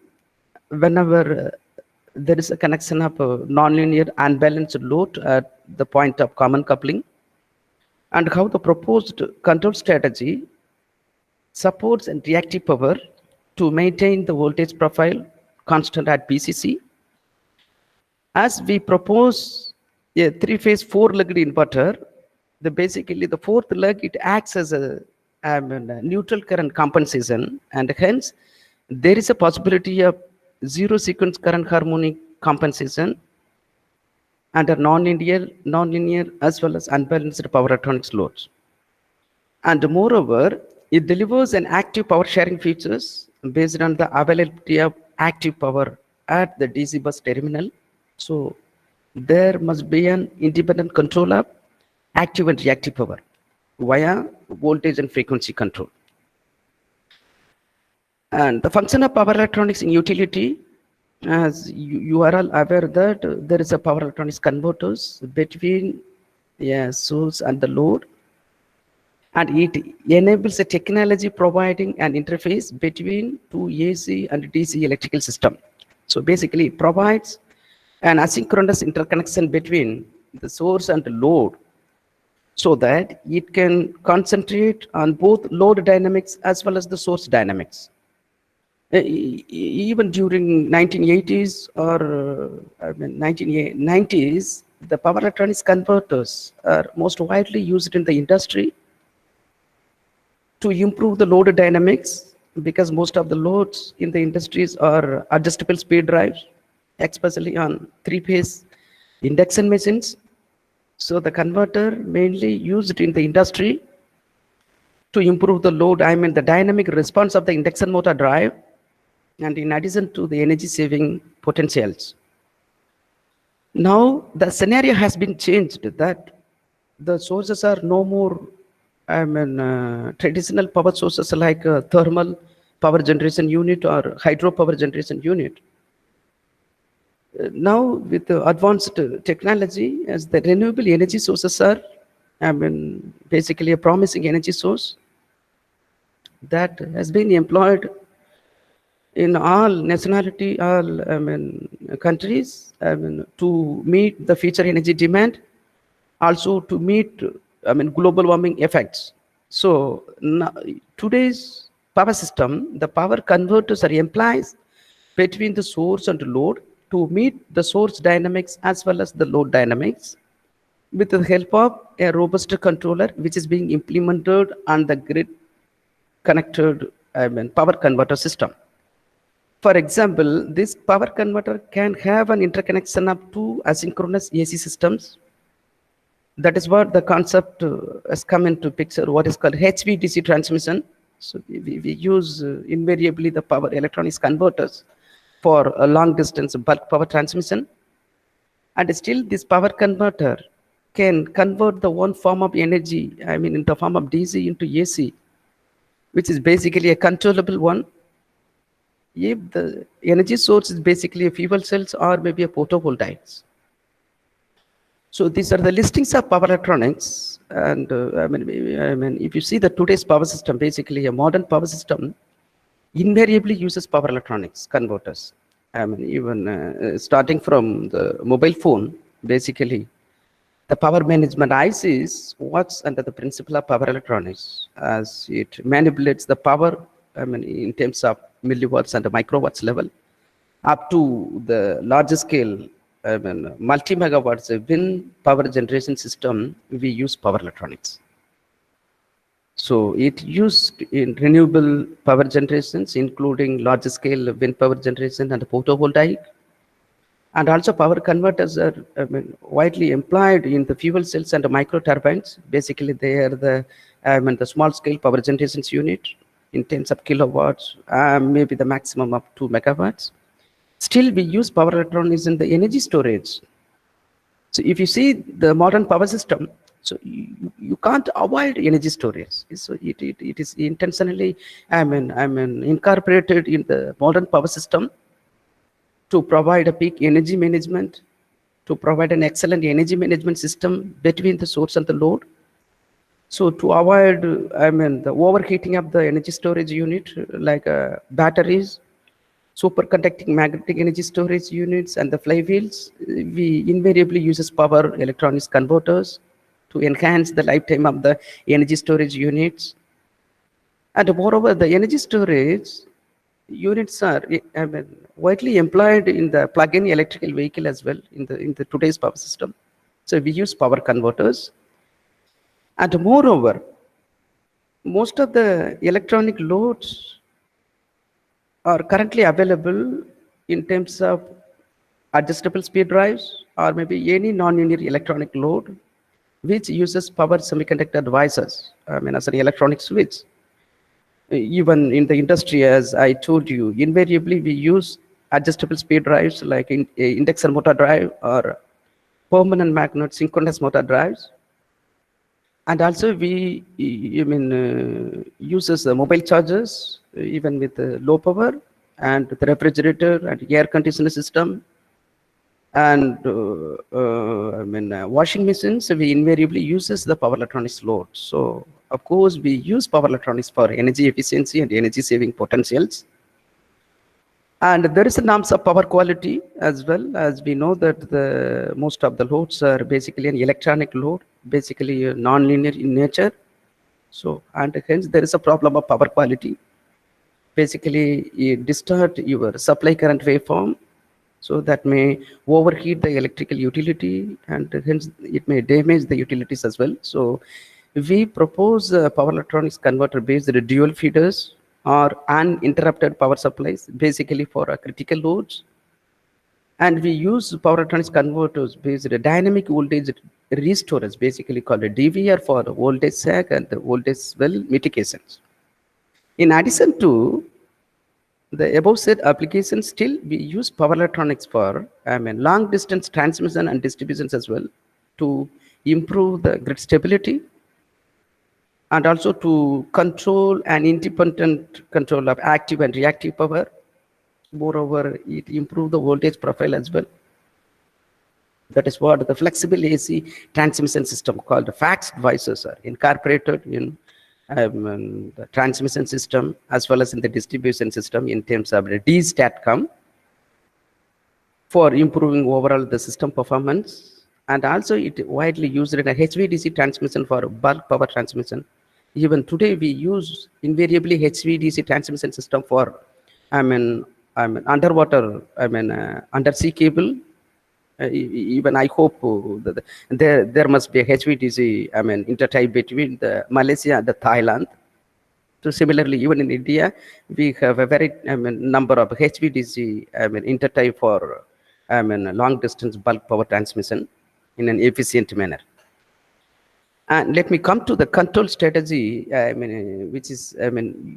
whenever there is a connection of a nonlinear unbalanced load at the point of common coupling, and how the proposed control strategy supports and reactive power to maintain the voltage profile constant at BCC. As we propose a three-phase, four-legged inverter, basically the fourth leg, it acts as a neutral current compensation, and hence there is a possibility of zero sequence current harmonic compensation under nonlinear as well as unbalanced power electronics loads. And moreover, it delivers an active power sharing features based on the availability of active power at the DC bus terminal. So there must be an independent control of active and reactive power via voltage and frequency control. And the function of power electronics in utility, as you are all aware that there is a power electronics converters between source and the load, and it enables a technology providing an interface between two AC and DC electrical system. So basically it provides an asynchronous interconnection between the source and the load, so that it can concentrate on both load dynamics as well as the source dynamics. Even during 1980s or 1990s, the power electronics converters are most widely used in the industry to improve the load dynamics, because most of the loads in the industries are adjustable speed drives, especially on three-phase induction machines. So the converter mainly used in the industry to improve the load, the dynamic response of the induction motor drive, and in addition to the energy saving potentials. Now the scenario has been changed, that the sources are no more traditional power sources like thermal power generation unit or hydro power generation unit. Now with the advanced technology, as the renewable energy sources are basically a promising energy source that has been employed in all nationality, all countries, to meet the future energy demand, also to meet global warming effects. So now, today's power system, the power converters are implies between the source and load, to meet the source dynamics as well as the load dynamics with the help of a robust controller which is being implemented on the grid connected power converter system. For example, this power converter can have an interconnection of two asynchronous AC systems. That is what the concept has come into picture, what is called HVDC transmission. So we use invariably the power electronics converters for a long distance bulk power transmission. And still this power converter can convert the one form of energy, in the form of DC into AC, which is basically a controllable one. If the energy source is basically a fuel cells or maybe a photovoltaics. So these are the listings of power electronics. And if you see the today's power system, basically a modern power system invariably uses power electronics converters. Even starting from the mobile phone, basically the power management ICs works under the principle of power electronics as it manipulates the power in terms of milliwatts and microwatts level up to the larger scale multi-megawatts wind power generation system. We use power electronics. So it used in renewable power generations, including large scale wind power generation and photovoltaic. And also power converters are widely employed in the fuel cells and the micro turbines. Basically, they are the small scale power generations unit in terms of kilowatts, maybe the maximum of 2 megawatts. Still, we use power electronics in the energy storage. So if you see the modern power system, so you can't avoid energy storage. So it is intentionally incorporated in the modern power system to provide a peak energy management, to provide an excellent energy management system between the source and the load. So to avoid the overheating of the energy storage unit, like batteries, superconducting magnetic energy storage units, and the flywheels, we invariably uses power electronics converters to enhance the lifetime of the energy storage units. And moreover, the energy storage units are widely employed in the plug-in electrical vehicle as well in the today's power system. So we use power converters. And moreover, most of the electronic loads are currently available in terms of adjustable speed drives or maybe any nonlinear electronic load which uses power semiconductor devices, as an electronic switch. Even in the industry, as I told you, invariably we use adjustable speed drives like induction motor drive or permanent magnet synchronous motor drives. And also we uses the mobile chargers even with low power, and the refrigerator and air conditioner system, and washing machines. We invariably uses the power electronics load. So of course we use power electronics for energy efficiency and energy saving potentials. And there is a norms of power quality as well, as we know that most of the loads are basically an electronic load, basically non-linear in nature. So, and hence there is a problem of power quality. Basically, you distort your supply current waveform, so that may overheat the electrical utility, and hence it may damage the utilities as well. So we propose power electronics converter based dual feeders or uninterrupted power supplies, basically for critical loads. And we use power electronics converters based dynamic voltage restorers, basically called a DVR, for the voltage sag and the voltage swell mitigations. In addition to the above said applications, still we use power electronics for long distance transmission and distributions as well, to improve the grid stability and also to control an independent control of active and reactive power. Moreover, it improves the voltage profile as well. That is what the flexible AC transmission system called the FAX devices are incorporated in the transmission system as well as in the distribution system in terms of the D-STATCOM for improving overall the system performance. And also it widely used in a HVDC transmission for bulk power transmission. Even today we use invariably HVDC transmission system for underwater, undersea cable. Even I hope that there must be a HVDC, intertie between the Malaysia and the Thailand. So similarly, even in India, we have a very number of HVDC, intertie for long distance bulk power transmission in an efficient manner. And let me come to the control strategy, which is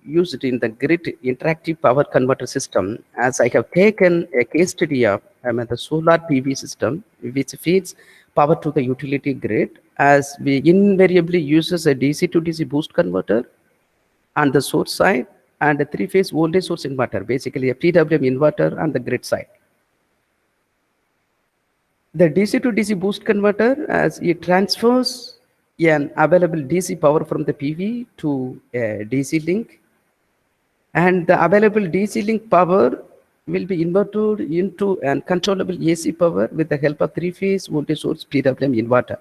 used in the grid interactive power converter system. As I have taken a case study of the solar PV system, which feeds power to the utility grid, as we invariably uses a DC to DC boost converter on the source side and a three-phase voltage source inverter, basically a PWM inverter on the grid side. The DC to DC boost converter, as it transfers an available DC power from the PV to a DC link, and the available DC link power will be inverted into an controllable AC power with the help of three-phase voltage source PWM inverter.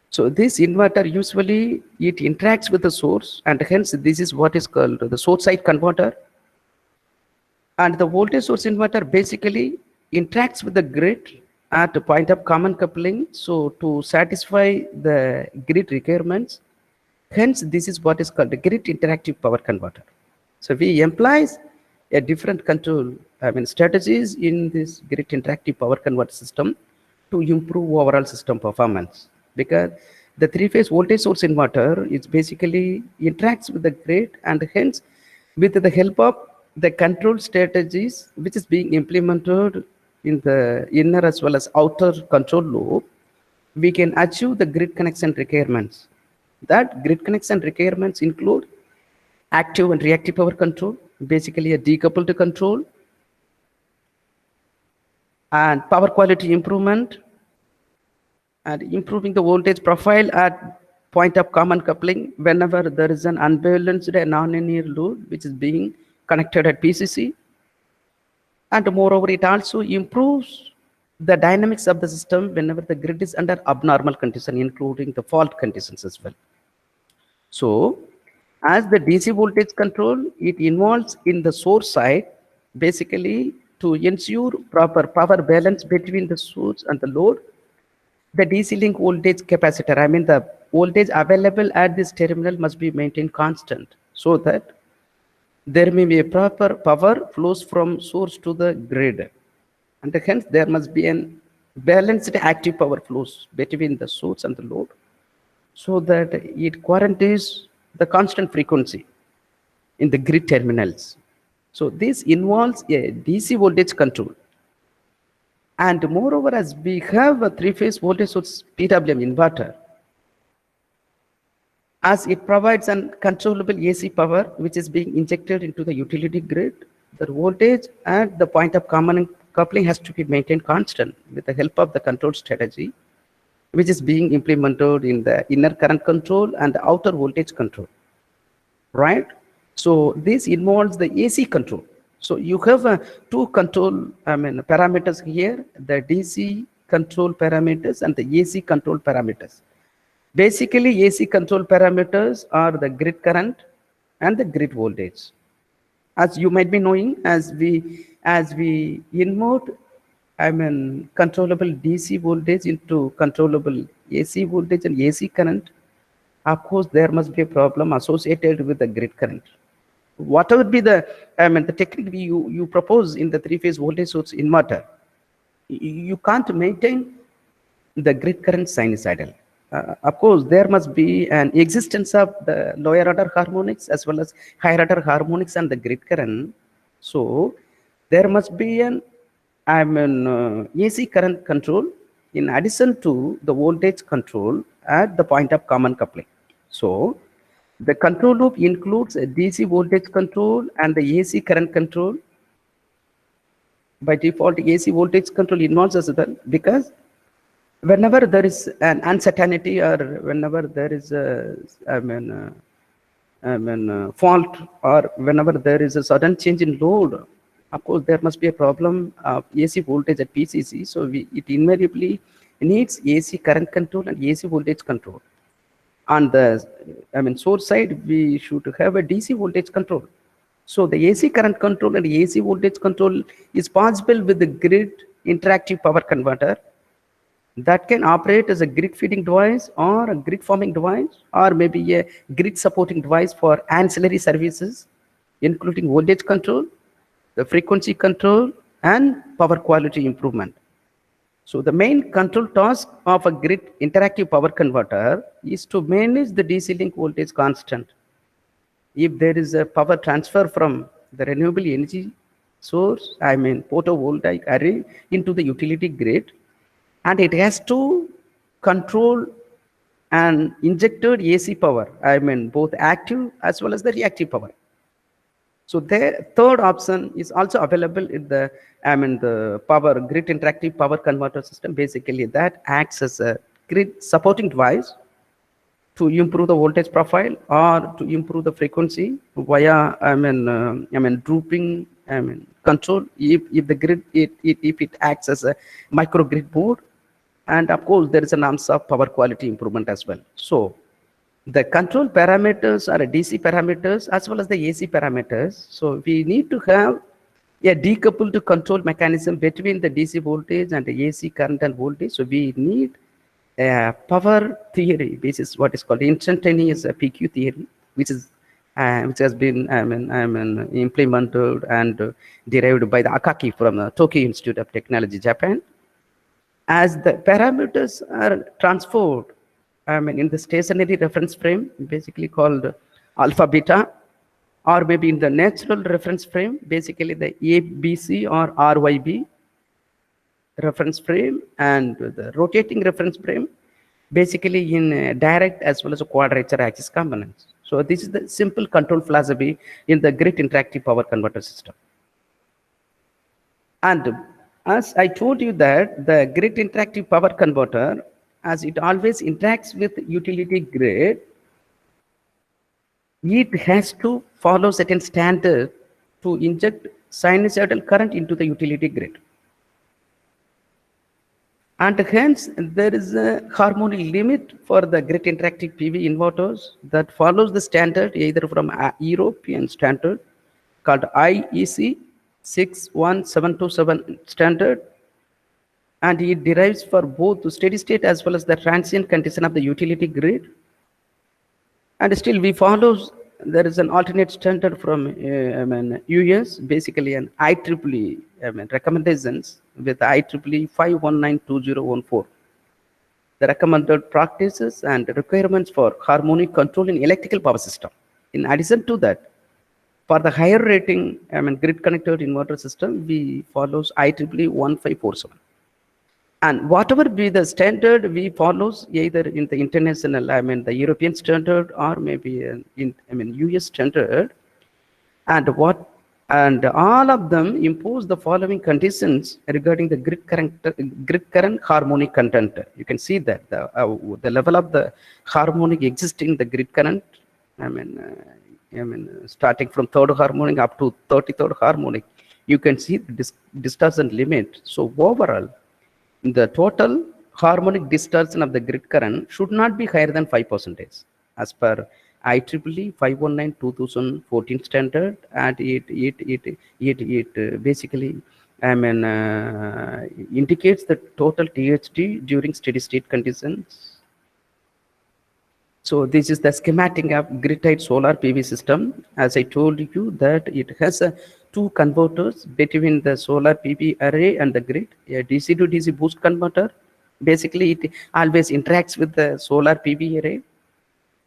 So this inverter usually it interacts with the source, and hence this is what is called the source side converter. And the voltage source inverter basically interacts with the grid at a point of common coupling, so to satisfy the grid requirements. Hence, this is what is called the grid interactive power converter. So we employs a different control strategies in this grid interactive power converter system to improve overall system performance, because the three-phase voltage source inverter is basically interacts with the grid, and hence with the help of the control strategies which is being implemented in the inner as well as outer control loop, we can achieve the grid connection requirements. That grid connection requirements include active and reactive power control, basically a decoupled control, and power quality improvement, and improving the voltage profile at point of common coupling whenever there is an unbalanced and non-linear load which is being connected at PCC. And moreover, it also improves the dynamics of the system whenever the grid is under abnormal condition, including the fault conditions as well. So as the DC voltage control, it involves in the source side, basically to ensure proper power balance between the source and the load. The DC link voltage capacitor, the voltage available at this terminal must be maintained constant, so that there may be a proper power flows from source to the grid, and hence there must be an balanced active power flows between the source and the load, so that it guarantees the constant frequency in the grid terminals. So this involves a DC voltage control. And moreover, as we have a three-phase voltage source PWM inverter, as it provides an controllable AC power which is being injected into the utility grid, the voltage at the point of common coupling has to be maintained constant with the help of the control strategy, which is being implemented in the inner current control and the outer voltage control, right? So this involves the AC control. So you have two control parameters here, the DC control parameters and the AC control parameters. Basically, AC control parameters are the grid current and the grid voltage. As you might be knowing, as we input controllable DC voltage into controllable AC voltage and AC current, of course there must be a problem associated with the grid current. Whatever be the the technique you propose in the three-phase voltage source inverter, you can't maintain the grid current sinusoidal. Of course, there must be an existence of the lower order harmonics as well as higher order harmonics and the grid current. So there must be an AC current control in addition to the voltage control at the point of common coupling. So the control loop includes a DC voltage control and the AC current control. By default, AC voltage control involves as well, because whenever there is an uncertainty or whenever there is a fault, or whenever there is a sudden change in load, of course there must be a problem of AC voltage at PCC. So it invariably needs AC current control and AC voltage control. On the source side, we should have a DC voltage control. So the AC current control and AC voltage control is possible with the grid interactive power converter that can operate as a grid feeding device or a grid forming device or maybe a grid supporting device for ancillary services, including voltage control, the frequency control, and power quality improvement. So the main control task of a grid interactive power converter is to manage the DC link voltage constant. If there is a power transfer from the renewable energy source, photovoltaic array, into the utility grid, and it has to control and injected AC power, both active as well as the reactive power. So the third option is also available in the the power grid interactive power converter system. Basically, that acts as a grid supporting device to improve the voltage profile or to improve the frequency via drooping control if the grid if it acts as a microgrid board, and of course there is an arms of power quality improvement as well. So the control parameters are DC parameters as well as the AC parameters. So we need to have a decoupled control mechanism between the DC voltage and the AC current and voltage. So we need a power theory. This is what is called instantaneous PQ theory, which has been implemented and derived by the Akaki from the Tokyo Institute of Technology, Japan. As the parameters are transferred in the stationary reference frame, basically called alpha beta, or maybe in the natural reference frame, basically the ABC or RYB reference frame, and the rotating reference frame, basically in direct as well as a quadrature axis components. So this is the simple control philosophy in the grid interactive power converter system. And as I told you that the grid interactive power converter, as it always interacts with utility grid, it has to follow certain standard to inject sinusoidal current into the utility grid. And hence, there is a harmonic limit for the grid interactive PV inverters that follows the standard either from a European standard called IEEE 61727 standard, and it derives for both the steady state as well as the transient condition of the utility grid. And still we follow, there is an alternate standard from US, basically an IEEE recommendations with IEEE 5192014. The recommended practices and requirements for harmonic control in electrical power system. In addition to that, for the higher rating grid connected inverter system, we follows IEEE 1547. And whatever be the standard we follows, either in the international, the European standard, or maybe in US standard, and all of them impose the following conditions regarding the grid current harmonic content. You can see that the level of the harmonic existing the grid current, starting from third harmonic up to 33rd harmonic, you can see the distortion limit. So overall, the total harmonic distortion of the grid current should not be higher than 5% as per IEEE 519/2014 standard, and it basically indicates the total THD during steady state conditions. So this is the schematic of grid-tied solar PV system. As I told you that it has two converters between the solar PV array and the grid, a DC to DC boost converter. Basically, it always interacts with the solar PV array.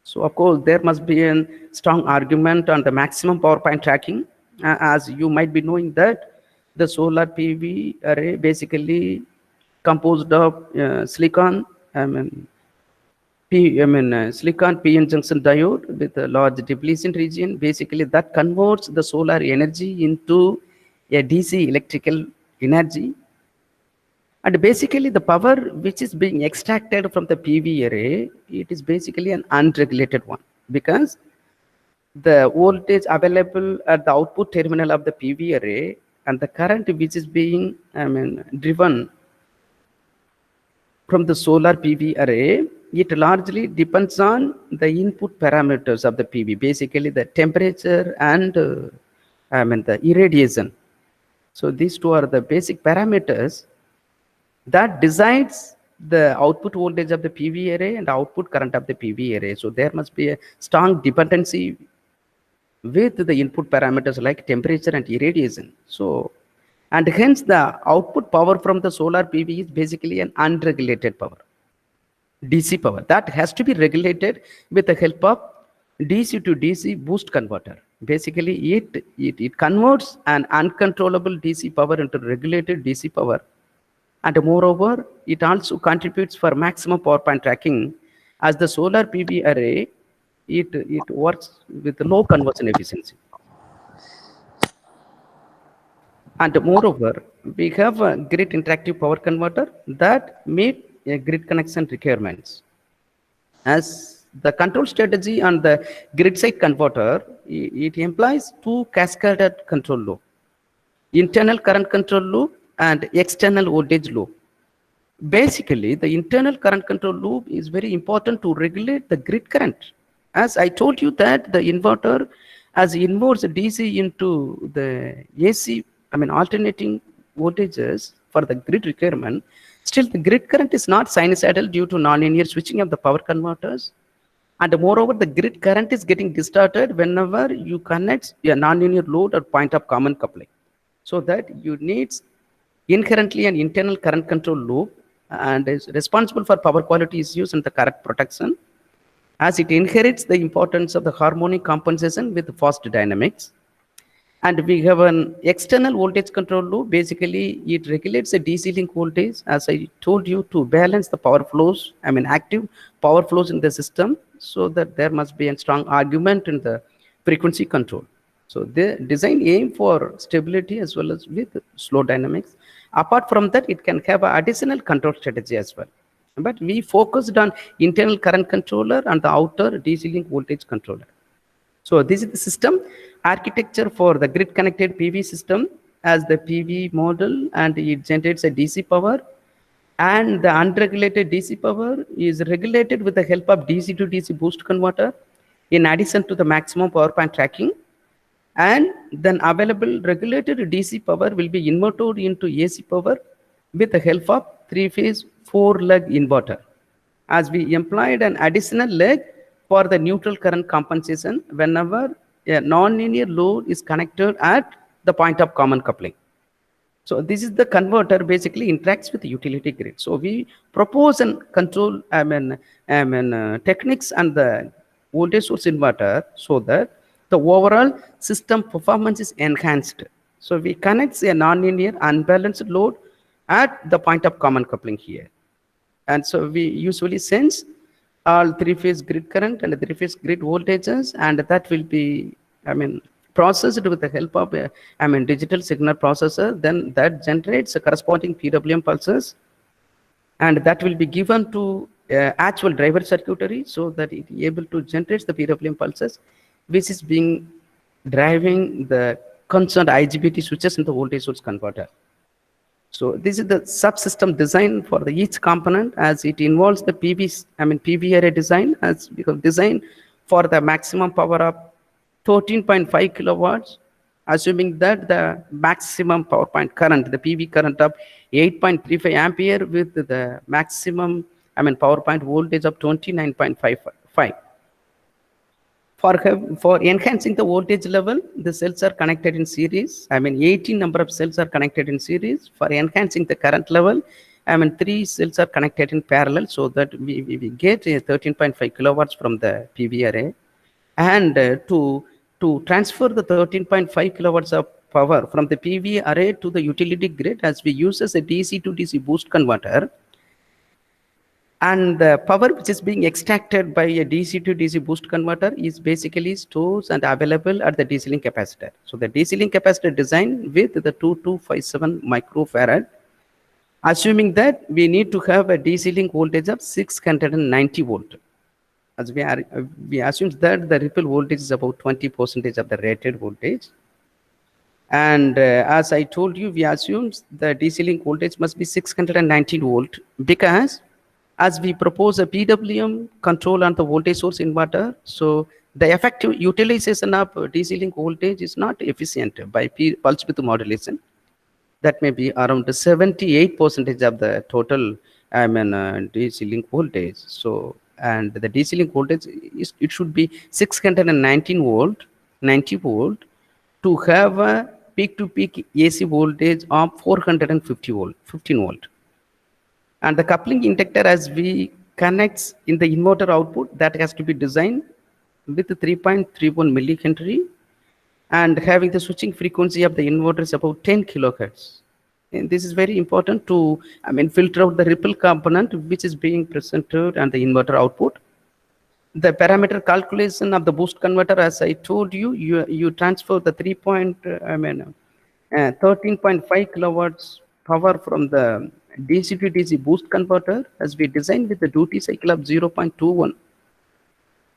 So of course, there must be a strong argument on the maximum power point tracking. As you might be knowing that the solar PV array basically composed of silicon, silicon PN junction diode with a large depletion region. Basically, that converts the solar energy into a DC electrical energy. And basically, the power which is being extracted from the PV array, it is basically an unregulated one, because the voltage available at the output terminal of the PV array and the current which is being driven from the solar PV array, it largely depends on the input parameters of the PV, basically the temperature and the irradiation. So these two are the basic parameters that decides the output voltage of the PV array and output current of the PV array. So there must be a strong dependency with the input parameters like temperature and irradiation. So, and hence the output power from the solar PV is basically an unregulated power, DC power. That has to be regulated with the help of DC to DC boost converter. Basically, it converts an uncontrollable DC power into regulated DC power. And moreover, it also contributes for maximum power point tracking. As the solar PV array, it works with low conversion efficiency. And moreover, we have a grid interactive power converter that meet grid connection requirements. As the control strategy on the grid side converter, it implies two cascaded control loop: internal current control loop and external voltage loop. Basically, the internal current control loop is very important to regulate the grid current. As I told you that the inverter, as inverts DC into the AC, alternating voltages for the grid requirement, still the grid current is not sinusoidal due to nonlinear switching of the power converters. And moreover, the grid current is getting distorted whenever you connect a nonlinear load or point of common coupling. So that you need inherently an internal current control loop and is responsible for power quality issues and the current protection, as it inherits the importance of the harmonic compensation with fast dynamics. And we have an external voltage control loop. Basically, it regulates the DC link voltage, as I told you, to balance the power flows, active power flows in the system, so that there must be a strong argument in the frequency control. So the design aim for stability as well as with slow dynamics. Apart from that, it can have an additional control strategy as well. But we focused on internal current controller and the outer DC link voltage controller. So this is the system architecture for the grid connected PV system, as the PV model, and it generates a DC power, and the unregulated DC power is regulated with the help of DC to DC boost converter in addition to the maximum power point tracking. And then available regulated DC power will be inverted into AC power with the help of three-phase 4-leg inverter, as we employed an additional leg for the neutral current compensation whenever a non-linear load is connected at the point of common coupling. So this is the converter basically interacts with the utility grid. So we propose and control techniques and the voltage source inverter so that the overall system performance is enhanced. So we connect a non-linear unbalanced load at the point of common coupling here. And so we usually sense all three-phase grid current and three-phase grid voltages, and that will be, processed with the help of a digital signal processor. Then that generates a corresponding PWM pulses, and that will be given to actual driver circuitry so that it is able to generate the PWM pulses, which is being driving the concerned IGBT switches in the voltage source converter. So this is the subsystem design for the each component, as it involves the PV array design, as because design for the maximum power of 13.5 kilowatts, assuming that the maximum power point current, the PV current of 8.35 ampere with the maximum power point voltage of 29.55. For enhancing the voltage level, the cells are connected in series. 18 number of cells are connected in series. For enhancing the current level, 3 cells are connected in parallel, so that we get a 13.5 kilowatts from the PV array. And to transfer the 13.5 kilowatts of power from the PV array to the utility grid, as we use as a DC to DC boost converter, and the power which is being extracted by a DC to DC boost converter is basically stored and available at the DC link capacitor. So the DC link capacitor design with the 2257 microfarad, assuming that we need to have a DC link voltage of 690 volt. As we assume that the ripple voltage is about 20% of the rated voltage. And as I told you, we assume the DC link voltage must be 619 volt, because as we propose a PWM control on the voltage source inverter, so The effective utilization of DC link voltage is not efficient by pulse width modulation. That may be around 78% of the total DC link voltage. So, and the DC link voltage it should be 619 volt, 90 volt to have a peak to peak AC voltage of 450 volt, 15 volt. And the coupling inductor as we connects in the inverter output, that has to be designed with 3.31 millihenry and having the switching frequency of the inverter is about 10 kilohertz. And this is very important to filter out the ripple component which is being presented and the inverter output. The parameter calculation of the boost converter, as I told you, you transfer the 13.5 kilowatts power from the DC to DC boost converter as we designed with the duty cycle of 0.21.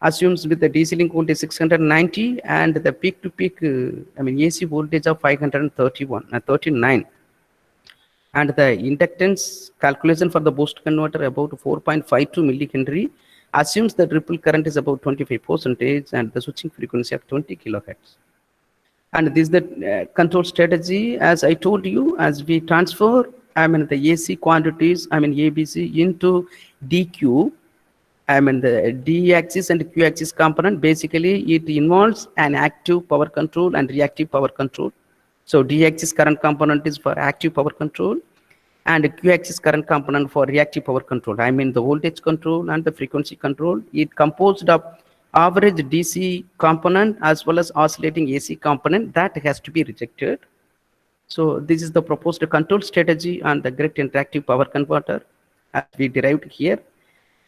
Assumes with the DC link voltage 690 and the peak to peak AC voltage of 39. And the inductance calculation for the boost converter about 4.52 millihenry assumes that ripple current is about 25% and the switching frequency of 20 kilohertz. And this is the control strategy, as I told you, as we transfer the AC quantities, ABC into DQ, the D axis and Q axis component, basically it involves an active power control and reactive power control. So D axis current component is for active power control and Q axis current component for reactive power control. The voltage control and the frequency control. It composed of average DC component as well as oscillating AC component that has to be rejected. So this is the proposed control strategy on the grid interactive power converter as we derived here,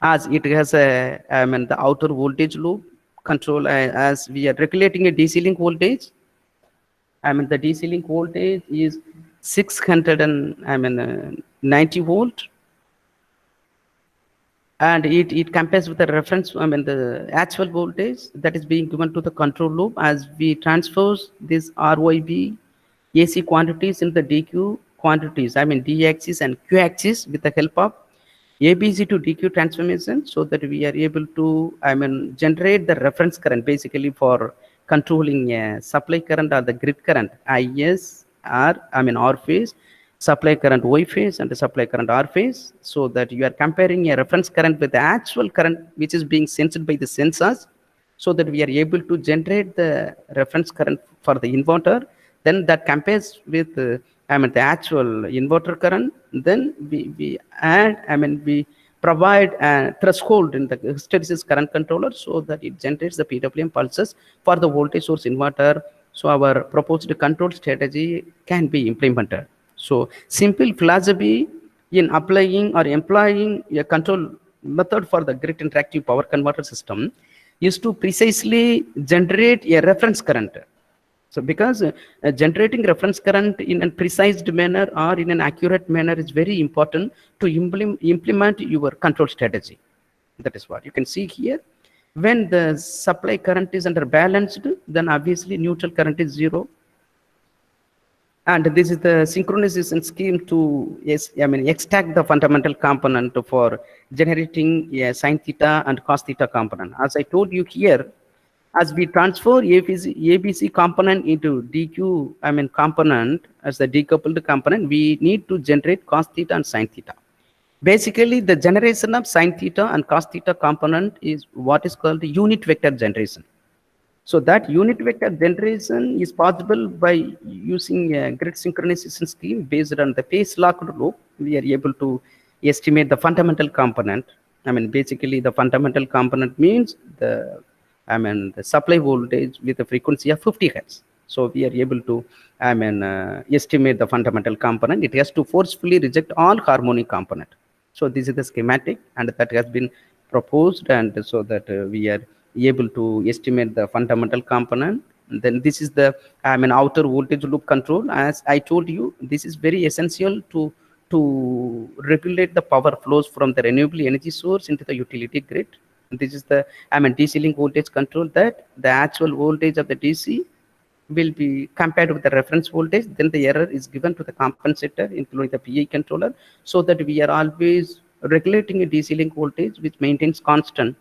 as it has a the outer voltage loop control as we are regulating a DC link voltage. The DC link voltage is 690 volt, and it compares with the reference, the actual voltage that is being given to the control loop as we transpose this RYB AC quantities in the DQ quantities, D axis and Q axis with the help of ABC to DQ transformation, so that we are able to generate the reference current basically for controlling supply current or the grid current IS R phase, supply current Y phase and the supply current R phase, so that you are comparing a reference current with the actual current which is being sensed by the sensors, so that we are able to generate the reference current for the inverter. Then that compares with the actual inverter current. Then we add, we provide a threshold in the hysteresis current controller so that it generates the PWM pulses for the voltage source inverter. So our proposed control strategy can be implemented. So simple philosophy in applying or employing a control method for the grid interactive power converter system is to precisely generate a reference current. So because generating reference current in a precise manner or in an accurate manner is very important to implement your control strategy. That is what you can see here. When the supply current is under balanced, then obviously neutral current is 0. And this is the synchronization scheme to extract the fundamental component for generating a sin theta and cos theta component. As I told you here, as we transfer ABC component into DQ component as the decoupled component, we need to generate cos theta and sin theta. Basically, the generation of sin theta and cos theta component is what is called the unit vector generation. So that unit vector generation is possible by using a grid synchronization scheme based on the phase locked loop. We are able to estimate the fundamental component. Basically the fundamental component means the supply voltage with a frequency of 50 hertz. So we are able to estimate the fundamental component. It has to forcefully reject all harmonic component. So this is the schematic, and that has been proposed, and so that we are able to estimate the fundamental component. And then this is the outer voltage loop control. As I told you, this is very essential to regulate the power flows from the renewable energy source into the utility grid. And this is the DC link voltage control, that the actual voltage of the DC will be compared with the reference voltage. Then the error is given to the compensator, including the PI controller, so that we are always regulating a DC link voltage which maintains constant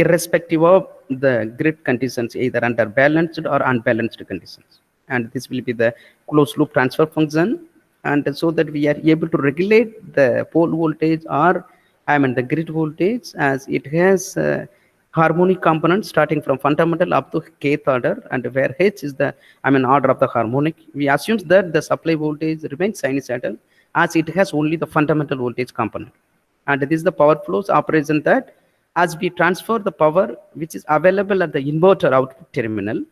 irrespective of the grid conditions, either under balanced or unbalanced conditions. And this will be the closed loop transfer function. And so that we are able to regulate the pole voltage or the grid voltage, as it has harmonic components starting from fundamental up to kth order, and where H is the order of the harmonic. We assume that the supply voltage remains sinusoidal, as it has only the fundamental voltage component. And this is the power flows operation, that as we transfer the power which is available at the inverter output terminal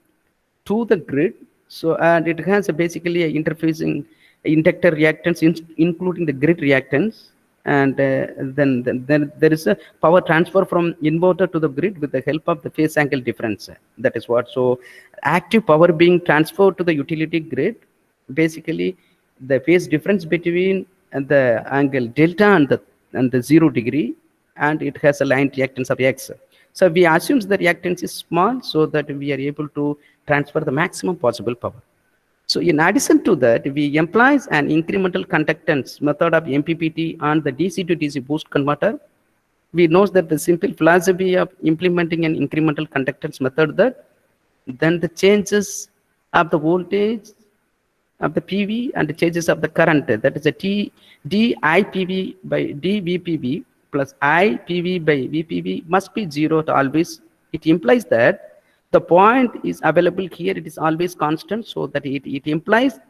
to the grid, so and it has basically a interfacing inductor reactance including the grid reactance, and then there is a power transfer from inverter to the grid with the help of the phase angle difference. That is what. So active power being transferred to the utility grid, basically the phase difference between the angle delta and the 0 degree, and it has a line reactance of X. So we assume the reactance is small, so that we are able to transfer the maximum possible power. So in addition to that, we employ an incremental conductance method of Mppt on the DC to DC boost converter. We know that the simple philosophy of implementing an incremental conductance method, that then the changes of the voltage of the PV and the changes of the current, that is a dIPV by dVPV plus IPV by VPV must be 0 to always. It implies that the point is available here, it is always constant, so that it implies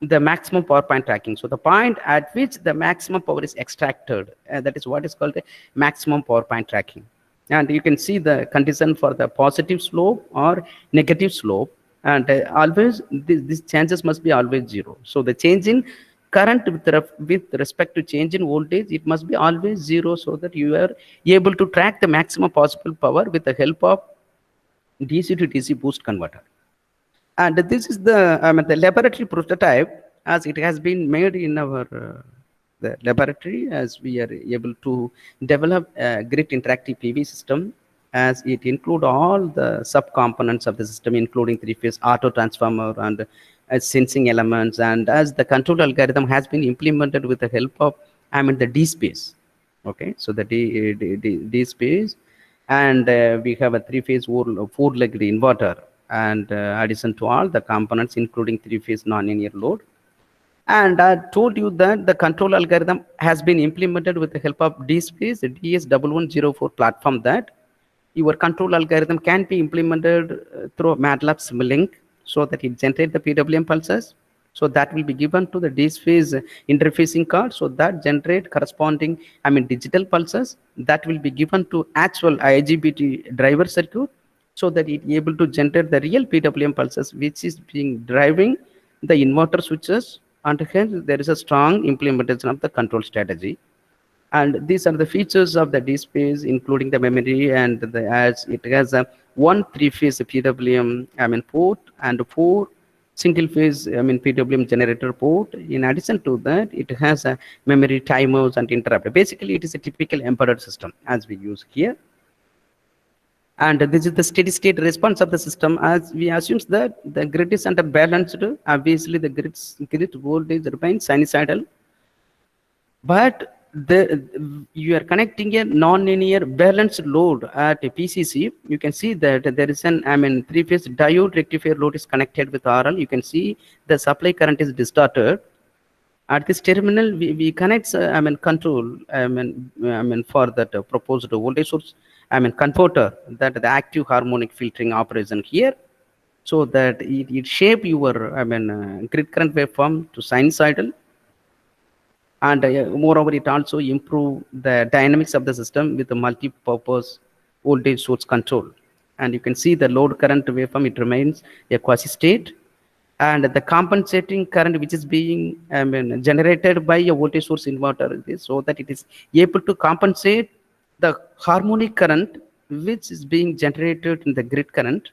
the maximum power point tracking. So the point at which the maximum power is extracted, that is what is called the maximum power point tracking. And you can see the condition for the positive slope or negative slope, and always these changes must be always 0. So the change in current with respect to change in voltage, it must be always 0, so that you are able to track the maximum possible power with the help of DC to DC boost converter. And this is the the laboratory prototype, as it has been made in our the laboratory, as we are able to develop a grid interactive PV system, as it include all the sub-components of the system, including three-phase auto transformer and sensing elements, and as the control algorithm has been implemented with the help of the D space. Okay, so the D space, and we have a three-phase four-legged inverter, and addition to all the components, including three-phase non-linear load. And I told you that the control algorithm has been implemented with the help of D-Space, the DS1104 platform, that your control algorithm can be implemented through MATLAB Simulink, so that it generates the PWM pulses. So that will be given to the D-Space interfacing card, so that generate corresponding digital pulses that will be given to actual IGBT driver circuit, so that it is able to generate the real PWM pulses which is being driving the inverter switches, and hence there is a strong implementation of the control strategy. And these are the features of the D-Space, including the memory, and as it has a one three-phase PWM port and 4 single-phase PWM generator port. In addition to that, it has a memory, timers, and interrupt. Basically, it is a typical embedded system as we use here. And this is the steady state response of the system, as we assume that the grid is under balanced. Obviously, the grid voltage remains sinusoidal, but you are connecting a non-linear balanced load at a PCC. You can see that there is an three-phase diode rectifier load is connected with RL. You can see the supply current is distorted. At this terminal, we connect control for that proposed voltage source converter, that the active harmonic filtering operation here, so that it shape your grid current waveform to sinusoidal. And moreover, it also improve the dynamics of the system with the multi-purpose voltage source control. And you can see the load current waveform, it remains a quasi-state, and the compensating current which is being generated by a voltage source inverter, so that it is able to compensate the harmonic current which is being generated in the grid current,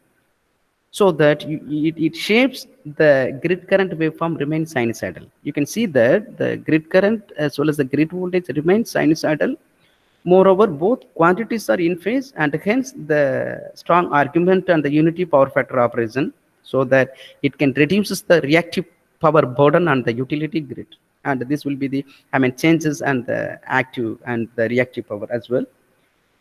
so that it shapes the grid current waveform remains sinusoidal. You can see that the grid current as well as the grid voltage remains sinusoidal. Moreover, both quantities are in phase, and hence the strong argument and the unity power factor operation, so that it can reduces the reactive power burden on the utility grid. And this will be the changes and the active and the reactive power as well.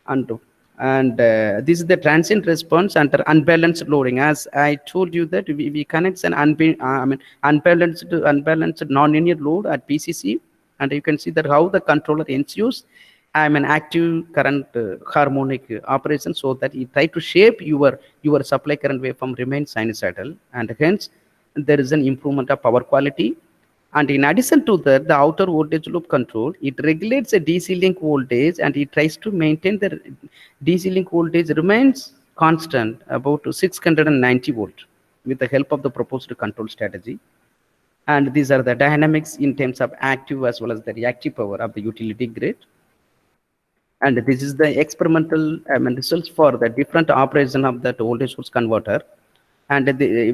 And And this is the transient response under unbalanced loading. As I told you that we connect an unbalanced nonlinear load at PCC, and you can see that how the controller ensures an active current harmonic operation, so that it try to shape your supply current waveform remain sinusoidal, and hence there is an improvement of power quality. And in addition to that, the outer voltage loop control, it regulates the DC link voltage, and it tries to maintain the DC link voltage remains constant about 690 volt with the help of the proposed control strategy. And these are the dynamics in terms of active as well as the reactive power of the utility grid. And this is the experimental results for the different operation of that voltage source converter. And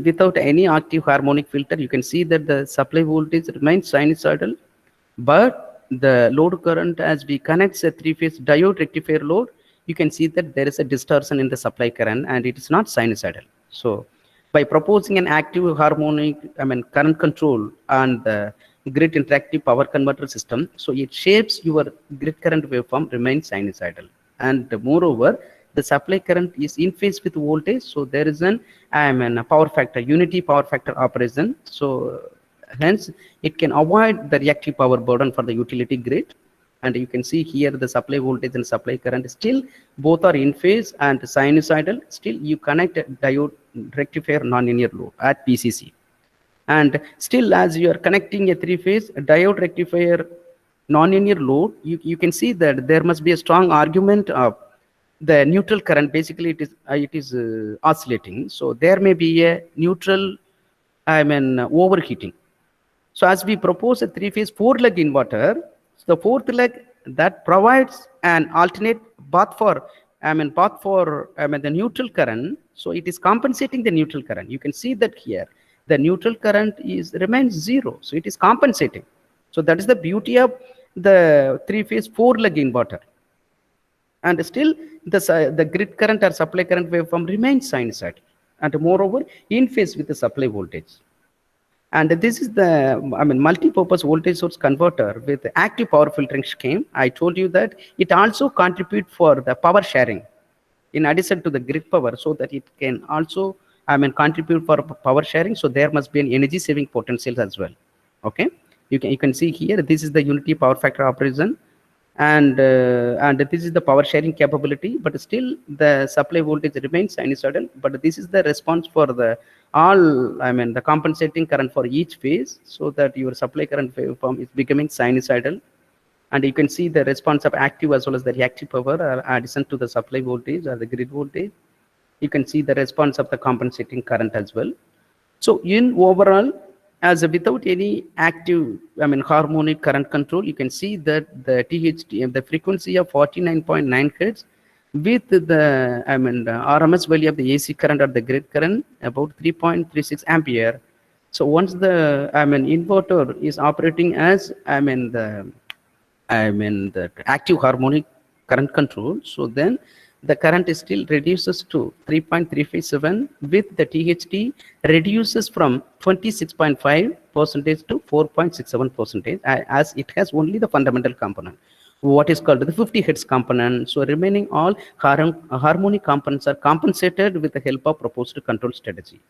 without any active harmonic filter, you can see that the supply voltage remains sinusoidal, but the load current, as we connect a three-phase diode rectifier load, you can see that there is a distortion in the supply current, and it is not sinusoidal. So by proposing an active harmonic current control and the grid interactive power converter system, so it shapes your grid current waveform remains sinusoidal. And moreover, the supply current is in phase with voltage, so there is an power factor, unity power factor operation. So hence it can avoid the reactive power burden for the utility grid. And you can see here the supply voltage and supply current still both are in phase and sinusoidal. Still you connect a diode rectifier nonlinear load at PCC, and still as you are connecting a three-phase diode rectifier nonlinear load, you can see that there must be a strong argument of the neutral current. Basically it is oscillating, so there may be a neutral overheating. So as we propose a three-phase four-leg inverter, so the fourth leg that provides an alternate path for the neutral current, so it is compensating the neutral current. You can see that here the neutral current remains zero, so it is compensating. So that is the beauty of the three-phase four-leg inverter. And still the grid current or supply current waveform remains sinusoidal, and moreover in phase with the supply voltage. And this is the multi-purpose voltage source converter with active power filtering scheme. I told you that it also contributes for the power sharing in addition to the grid power, so that it can also contribute for power sharing. So there must be an energy saving potential as well. Okay, you can see here this is the unity power factor operation, and this is the power sharing capability, but still the supply voltage remains sinusoidal. But this is the response for the the compensating current for each phase, so that your supply current waveform is becoming sinusoidal. And you can see the response of active as well as the reactive power addition to the supply voltage or the grid voltage. You can see the response of the compensating current as well. So in overall, as without any active harmonic current control, you can see that the THD, the frequency of 49.9 hertz with the the RMS value of the AC current or the grid current about 3.36 ampere. So once the inverter is operating as the active harmonic current control, so then the current is still reduces to 3.357 with the THD reduces from 26.5% to 4.67%, as it has only the fundamental component, what is called the 50 hertz component. So remaining all harmonic components are compensated with the help of proposed control strategy.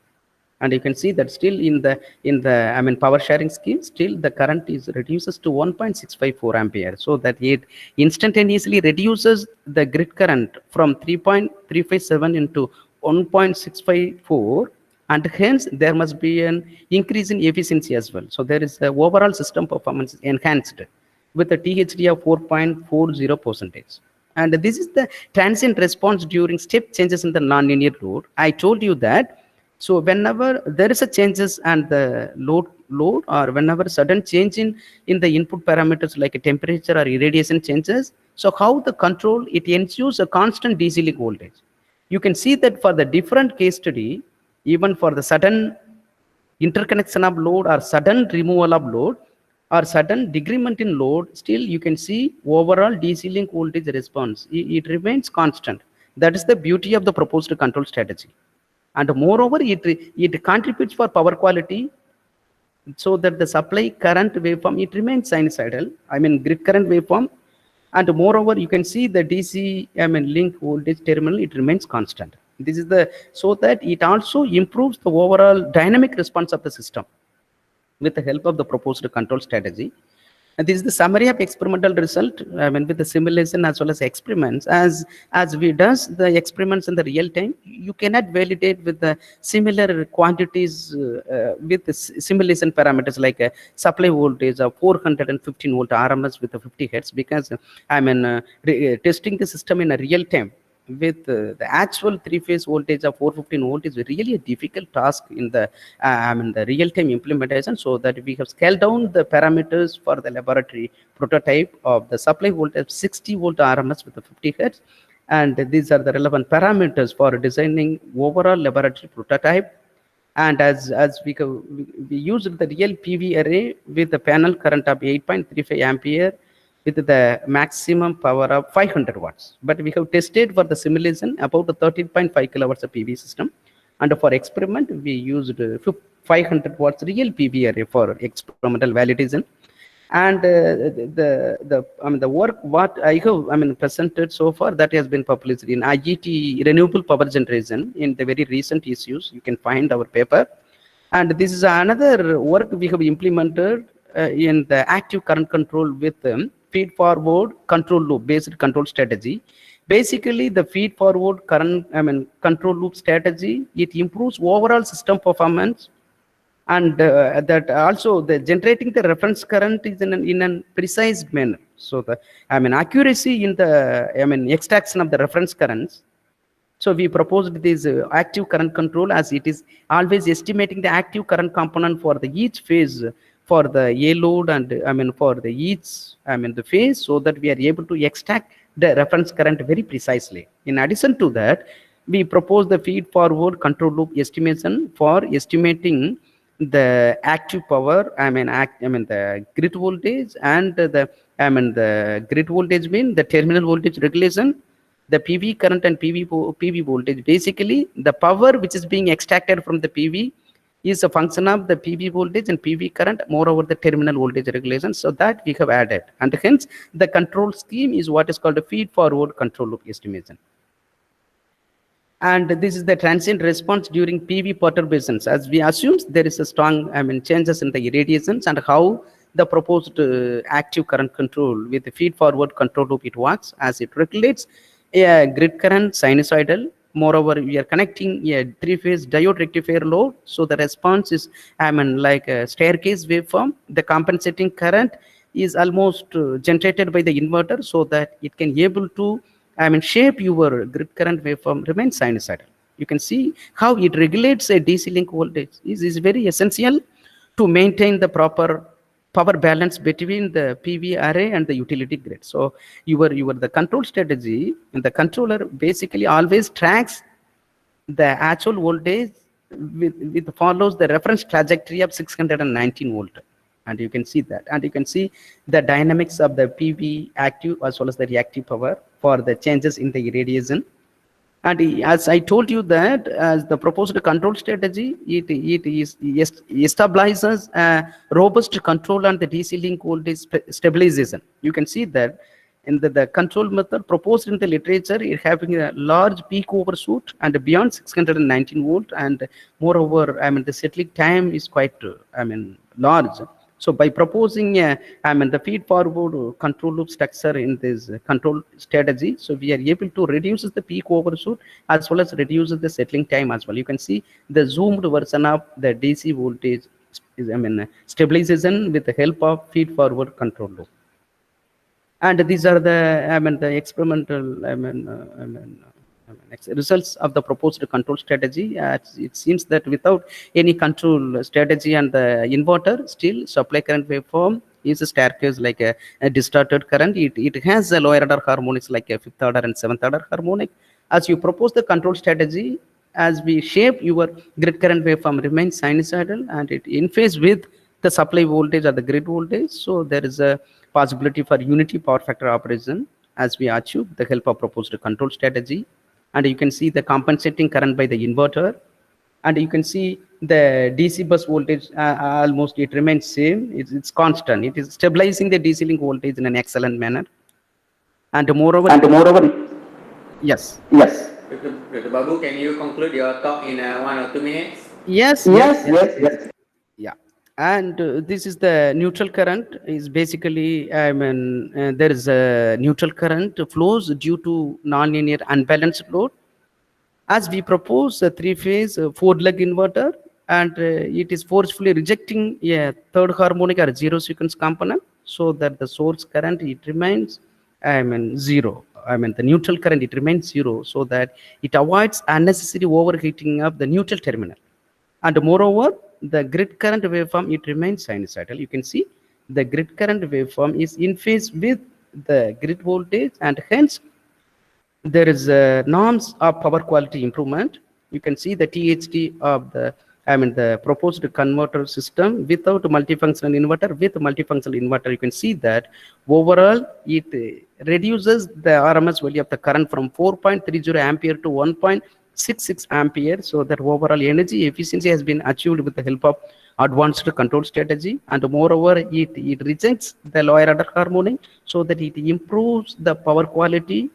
And you can see that still in the power sharing scheme, still the current is reduces to 1.654 ampere, so that it instantaneously reduces the grid current from 3.357 into 1.654, and hence there must be an increase in efficiency as well. So there is the overall system performance enhanced with a THD of 4.40%. And this is the transient response during step changes in the nonlinear load. I told you that. So whenever there is a changes and the load or whenever sudden change in the input parameters like a temperature or irradiation changes, so how the control, it ensures a constant DC link voltage. You can see that for the different case study, even for the sudden interconnection of load or sudden removal of load or sudden decrement in load, still you can see overall DC link voltage response, it remains constant. That is the beauty of the proposed control strategy. And moreover, it contributes for power quality, so that the supply current waveform, it remains sinusoidal. Grid current waveform And moreover, you can see the DC, link voltage terminal, it remains constant. This is so that it also improves the overall dynamic response of the system with the help of the proposed control strategy. And this is the summary of experimental result, with the simulation as well as experiments. As we does the experiments in the real time, you cannot validate with the similar quantities with the simulation parameters like a supply voltage of 415 volt RMS with the 50 hertz, because testing the system in a real time with the actual three-phase voltage of 415 volt is really a difficult task in the the real-time implementation. So that we have scaled down the parameters for the laboratory prototype of the supply voltage 60 volt RMS with the 50 hertz, and these are the relevant parameters for designing overall laboratory prototype. And as we used the real PV array with the panel current of 8.35 ampere with the maximum power of 500 watts. But we have tested for the simulation about 13.5 kilowatts of PV system. And for experiment, we used 500 watts real PV array for experimental validation. And the work what I have presented so far, that has been published in IEEE renewable power generation in the very recent issues. You can find our paper. And this is another work we have implemented in the active current control with feed forward control loop based control strategy. Basically, the feed forward current control loop strategy, it improves overall system performance, and that also the generating the reference current is in a precise manner. So the accuracy in the extraction of the reference currents. So we proposed this active current control, as it is always estimating the active current component for the each phase for the A load and for the each the phase, so that we are able to extract the reference current very precisely. In addition to that, we propose the feed forward control loop estimation for estimating the active power, the grid voltage, and the grid voltage mean the terminal voltage regulation, the PV current and PV voltage. Basically, the power which is being extracted from the PV is a function of the PV voltage and PV current, moreover the terminal voltage regulation. So that we have added, and hence the control scheme is what is called a feed forward control loop estimation. And this is the transient response during PV perturbations, as we assume there is a strong changes in the irradiations, and how the proposed active current control with the feed forward control loop it works, as it regulates a grid current sinusoidal. Moreover, we are connecting a three-phase diode rectifier load, so the response is like a staircase waveform. The compensating current is almost generated by the inverter, so that it can able to shape your grid current waveform remain sinusoidal. You can see how it regulates a DC link voltage. Is very essential to maintain the proper power balance between the PV array and the utility grid. So the control strategy, and the controller basically always tracks the actual voltage with follows the reference trajectory of 619 volt. And you can see that, and you can see the dynamics of the PV active as well as the reactive power for the changes in the irradiation. And as I told you that, as the proposed control strategy, it establishes a robust control on the DC link voltage stabilization. You can see that in the control method proposed in the literature, it having a large peak overshoot and beyond 619 volt, and moreover, the settling time is quite large. So by proposing the feed forward control loop structure in this control strategy, so we are able to reduce the peak overshoot as well as reduce the settling time as well. You can see the zoomed version of the DC voltage is stabilization with the help of feed forward control loop. And these are the the experimental results of the proposed control strategy. It seems that without any control strategy and the inverter, still supply current waveform is a staircase like a distorted current. It has a lower order harmonics like a fifth order and seventh order harmonic. As you propose the control strategy, as we shape your grid current waveform remains sinusoidal, and it in phase with the supply voltage or the grid voltage. So there is a possibility for unity power factor operation as we achieve the help of proposed control strategy. And you can see the compensating current by the inverter, and you can see the DC bus voltage almost it remains same. It's constant. It is stabilizing the DC link voltage in an excellent manner. And moreover, yes. Dr. Babu, can you conclude your talk in 1 or 2 minutes? Yes. Yeah, and this is the neutral current. Is basically, there is a neutral current flows due to nonlinear unbalanced load. As we propose a three-phase four-leg inverter, and it is forcefully rejecting a third harmonic or zero sequence component, so that the source current it remains, zero. The neutral current it remains zero, so that it avoids unnecessary overheating of the neutral terminal. And moreover, the grid current waveform it remains sinusoidal. You can see the grid current waveform is in phase with the grid voltage, and hence there is norms of power quality improvement. You can see the THD of the proposed converter system without multifunctional inverter. With multifunctional inverter, you can see that overall it reduces the RMS value of the current from 4.30 ampere to 1.66 ampere. So that overall energy efficiency has been achieved with the help of advanced control strategy. And moreover, it rejects the lower order harmonic, so that it improves the power quality,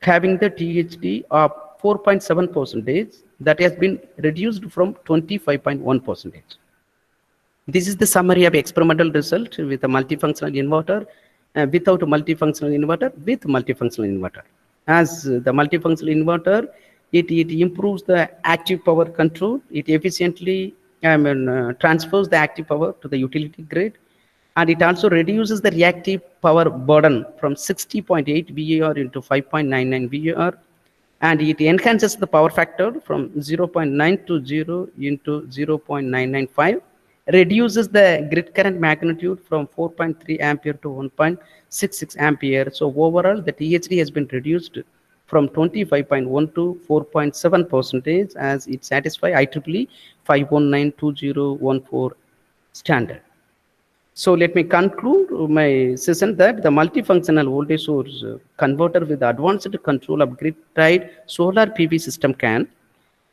having the THD of 4.7%, that has been reduced from 25.1%. This is the summary of experimental result with a multifunctional inverter, without a multifunctional inverter, with multifunctional inverter. As the multifunctional inverter, it improves the active power control. It efficiently transfers the active power to the utility grid. And it also reduces the reactive power burden from 60.8 VAR into 5.99 VAR, and it enhances the power factor from 0.920 into 0.995, reduces the grid current magnitude from 4.3 ampere to 1.66 ampere. So overall, the THD has been reduced from 25.1 to 4.7%, as it satisfies IEEE 5192014 standard. So let me conclude my session that the multifunctional voltage source converter with advanced control of grid-tied solar PV system can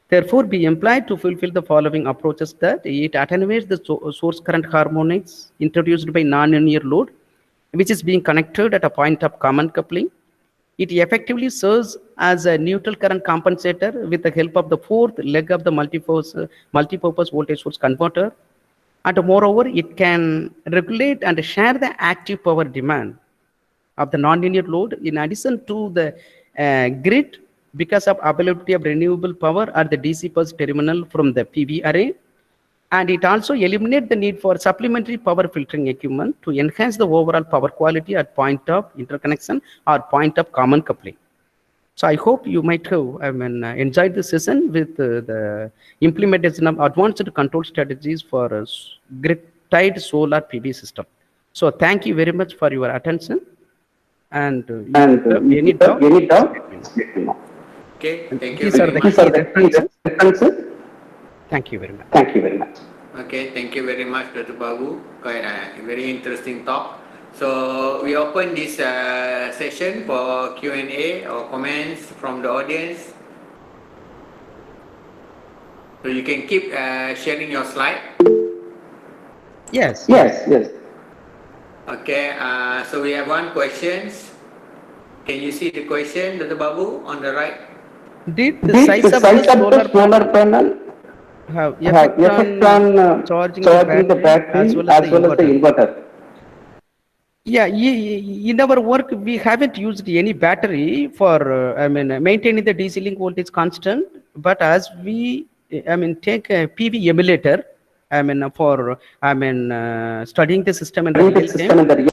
therefore be employed to fulfill the following approaches: that it attenuates the source current harmonics introduced by nonlinear load, which is being connected at a point of common coupling. It effectively serves as a neutral current compensator with the help of the fourth leg of the multipurpose voltage source converter. And moreover, it can regulate and share the active power demand of the nonlinear load in addition to the grid, because of availability of renewable power at the DC bus terminal from the PV array. And it also eliminates the need for supplementary power filtering equipment to enhance the overall power quality at point of interconnection or point of common coupling. So I hope you might have enjoyed the session with the implementation of advanced control strategies for grid-tied solar PV system. So thank you very much for your attention. And any doubt? Okay, thank you These are very the much. key references. Thank you very much. Okay, thank you very much, Dr. Babu. Quite a very interesting talk. So we open this session for Q&A or comments from the audience. So you can keep sharing your slide. Yes. Okay, so we have one question. Can you see the question, Dr. Babu, on the right? Did the size of the solar panel have effect on charging the battery as well as the inverter? Yeah, in our work, we haven't used any battery for maintaining the DC link voltage constant. But as we take a PV emulator, for studying the system in the real time,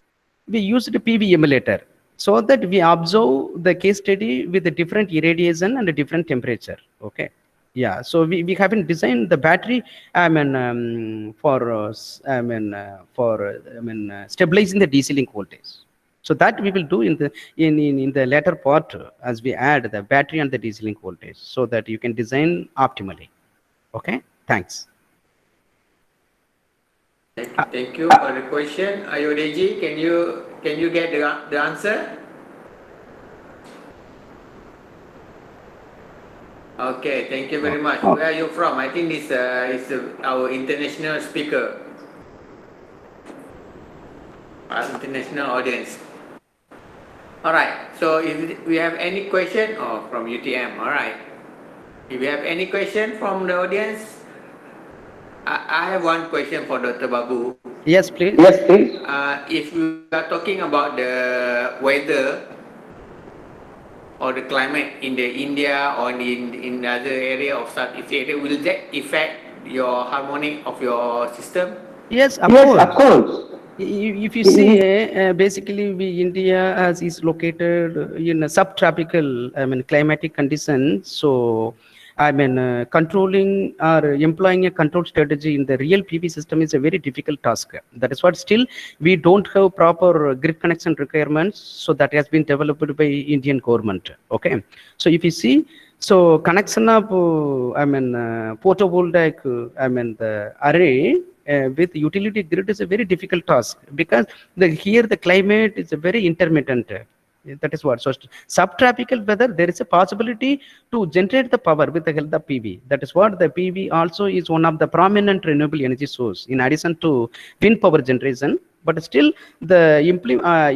we used a PV emulator, so that we observe the case study with a different irradiation and a different temperature. Okay. Yeah, so we haven't designed the battery for stabilizing the DC link voltage. So that we will do in the latter part, as we add the battery and the DC link voltage, so that you can design optimally. Okay, thanks. Thank you for the question. Ayodeji, can you get the answer? Okay, thank you very much. Where are you from? I think this is our international speaker, our international audience. All right. So if we have any question, from UTM. All right. If you have any question from the audience, I have one question for Dr. Babu. Yes, please. Yes, please. If we are talking about the weather or the climate in the India or in other area of Southeast Asia, will that affect your harmonic of your system? Yes, of Yes, course. of course. If you see, basically, India as is located in a subtropical, climatic conditions. So, controlling or employing a control strategy in the real PV system is a very difficult task. That is what still we don't have proper grid connection requirements. So that has been developed by Indian government. Okay. So if you see, so connection of, photovoltaic, the array with utility grid is a very difficult task because here the climate is a very intermittent. That is what. So subtropical weather, there is a possibility to generate the power with the help of PV. That is what the PV also is one of the prominent renewable energy source in addition to wind power generation. But still, the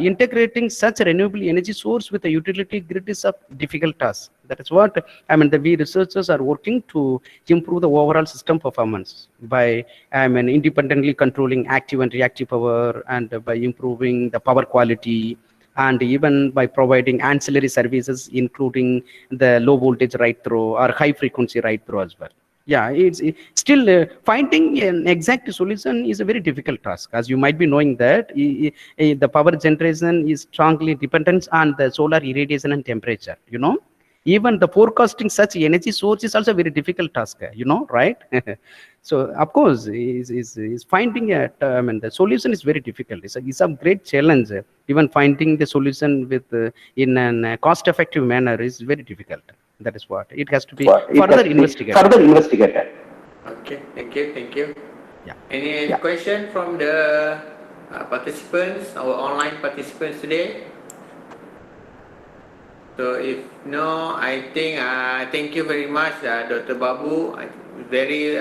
integrating such renewable energy source with the utility grid is a difficult task. That is what we researchers are working to improve the overall system performance by independently controlling active and reactive power, and by improving the power quality, and even by providing ancillary services, including the low voltage right through or high frequency right through as well. Yeah, it's still finding an exact solution is a very difficult task, as you might be knowing that the power generation is strongly dependent on the solar irradiation and temperature. Even the forecasting such energy source is also a very difficult task. Right? So of course, is finding the solution is very difficult. It's a great challenge. Even finding the solution with in a cost-effective manner is very difficult. That is what it has to be further investigated. Okay, thank you. Yeah. Any question from the participants, our online participants today? So if no, I think thank you very much, Dr. Babu. Very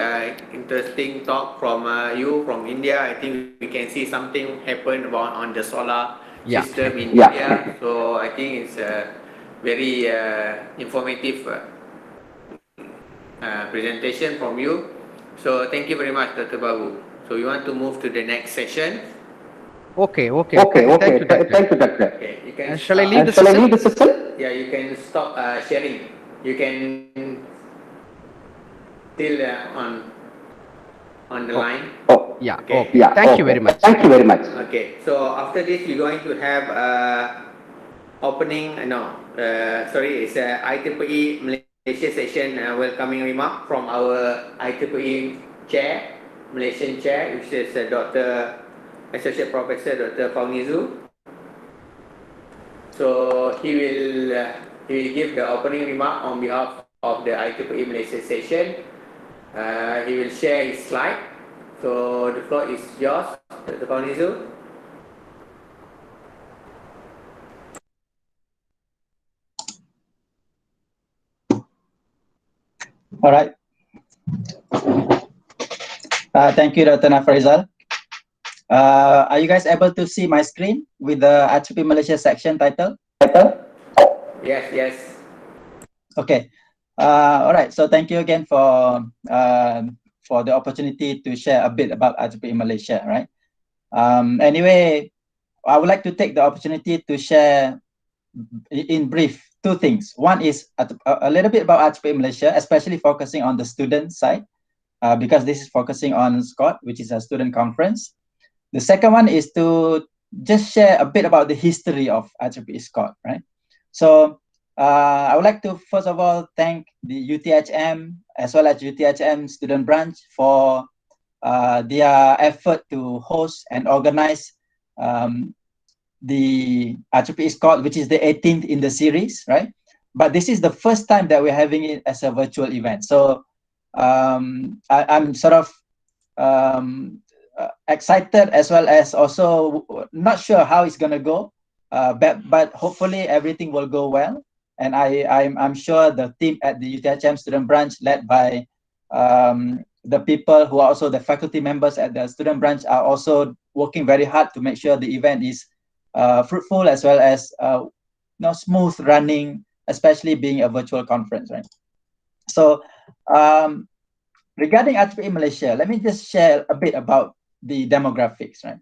interesting talk from you from India. I think we can see something happen on the solar system in India. So I think it's a very informative presentation from you. So thank you very much, Dr. Babu. So we want to move to the next session. Okay. Thank you, Doctor. Okay, you can Shall I leave the system? Yeah, you can stop sharing. You can still on the line. Yeah. Okay. Okay. Thank you very much. Okay. So after this, we're going to have opening. It's IEEE Malaysia session welcoming remark from our IEEE chair, Malaysian chair, which is Associate Professor Dr. Faunizu. So he will give the opening remark on behalf of the IEEE Malaysia session. He will share his slide. So the floor is yours, Dr. Faunizu. All right. Thank you, Dr. Nafarizal. Are you guys able to see my screen with the IEEE Malaysia section title? Yes. Okay. All right. So thank you again for the opportunity to share a bit about IEEE Malaysia. Right. Anyway, I would like to take the opportunity to share in brief two things. One is a little bit about IEEE Malaysia, especially focusing on the student side, because this is focusing on SCORED, which is a student conference. The second one is to just share a bit about the history of IEEE SCORED, right? So I would like to first of all thank the UTHM as well as UTHM student branch for their effort to host and organize the IEEE SCORED, which is the 18th in the series, right? But this is the first time that we're having it as a virtual event. So I'm sort of excited as well as also not sure how it's going to go, but hopefully everything will go well. And I'm sure the team at the UTHM student branch, led by the people who are also the faculty members at the student branch, are also working very hard to make sure the event is fruitful as well as smooth running, especially being a virtual conference, right? So regarding IEEE Malaysia, let me just share a bit about the demographics, right?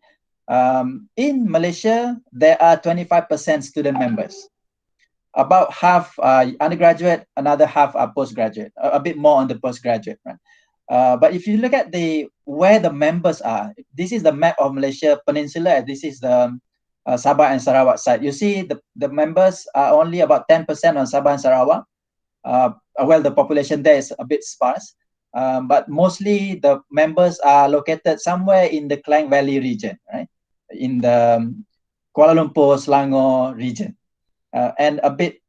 In Malaysia, there are 25% student members. About half undergraduate, another half are postgraduate, a bit more on the postgraduate, right? But if you look at where the members are, this is the map of Malaysia Peninsula, and this is the Sabah and Sarawak side. You see the members are only about 10% on Sabah and Sarawak. Well, the population there is a bit sparse, but mostly the members are located somewhere in the Klang Valley region, right? In the Kuala Lumpur, Selangor region, and a bit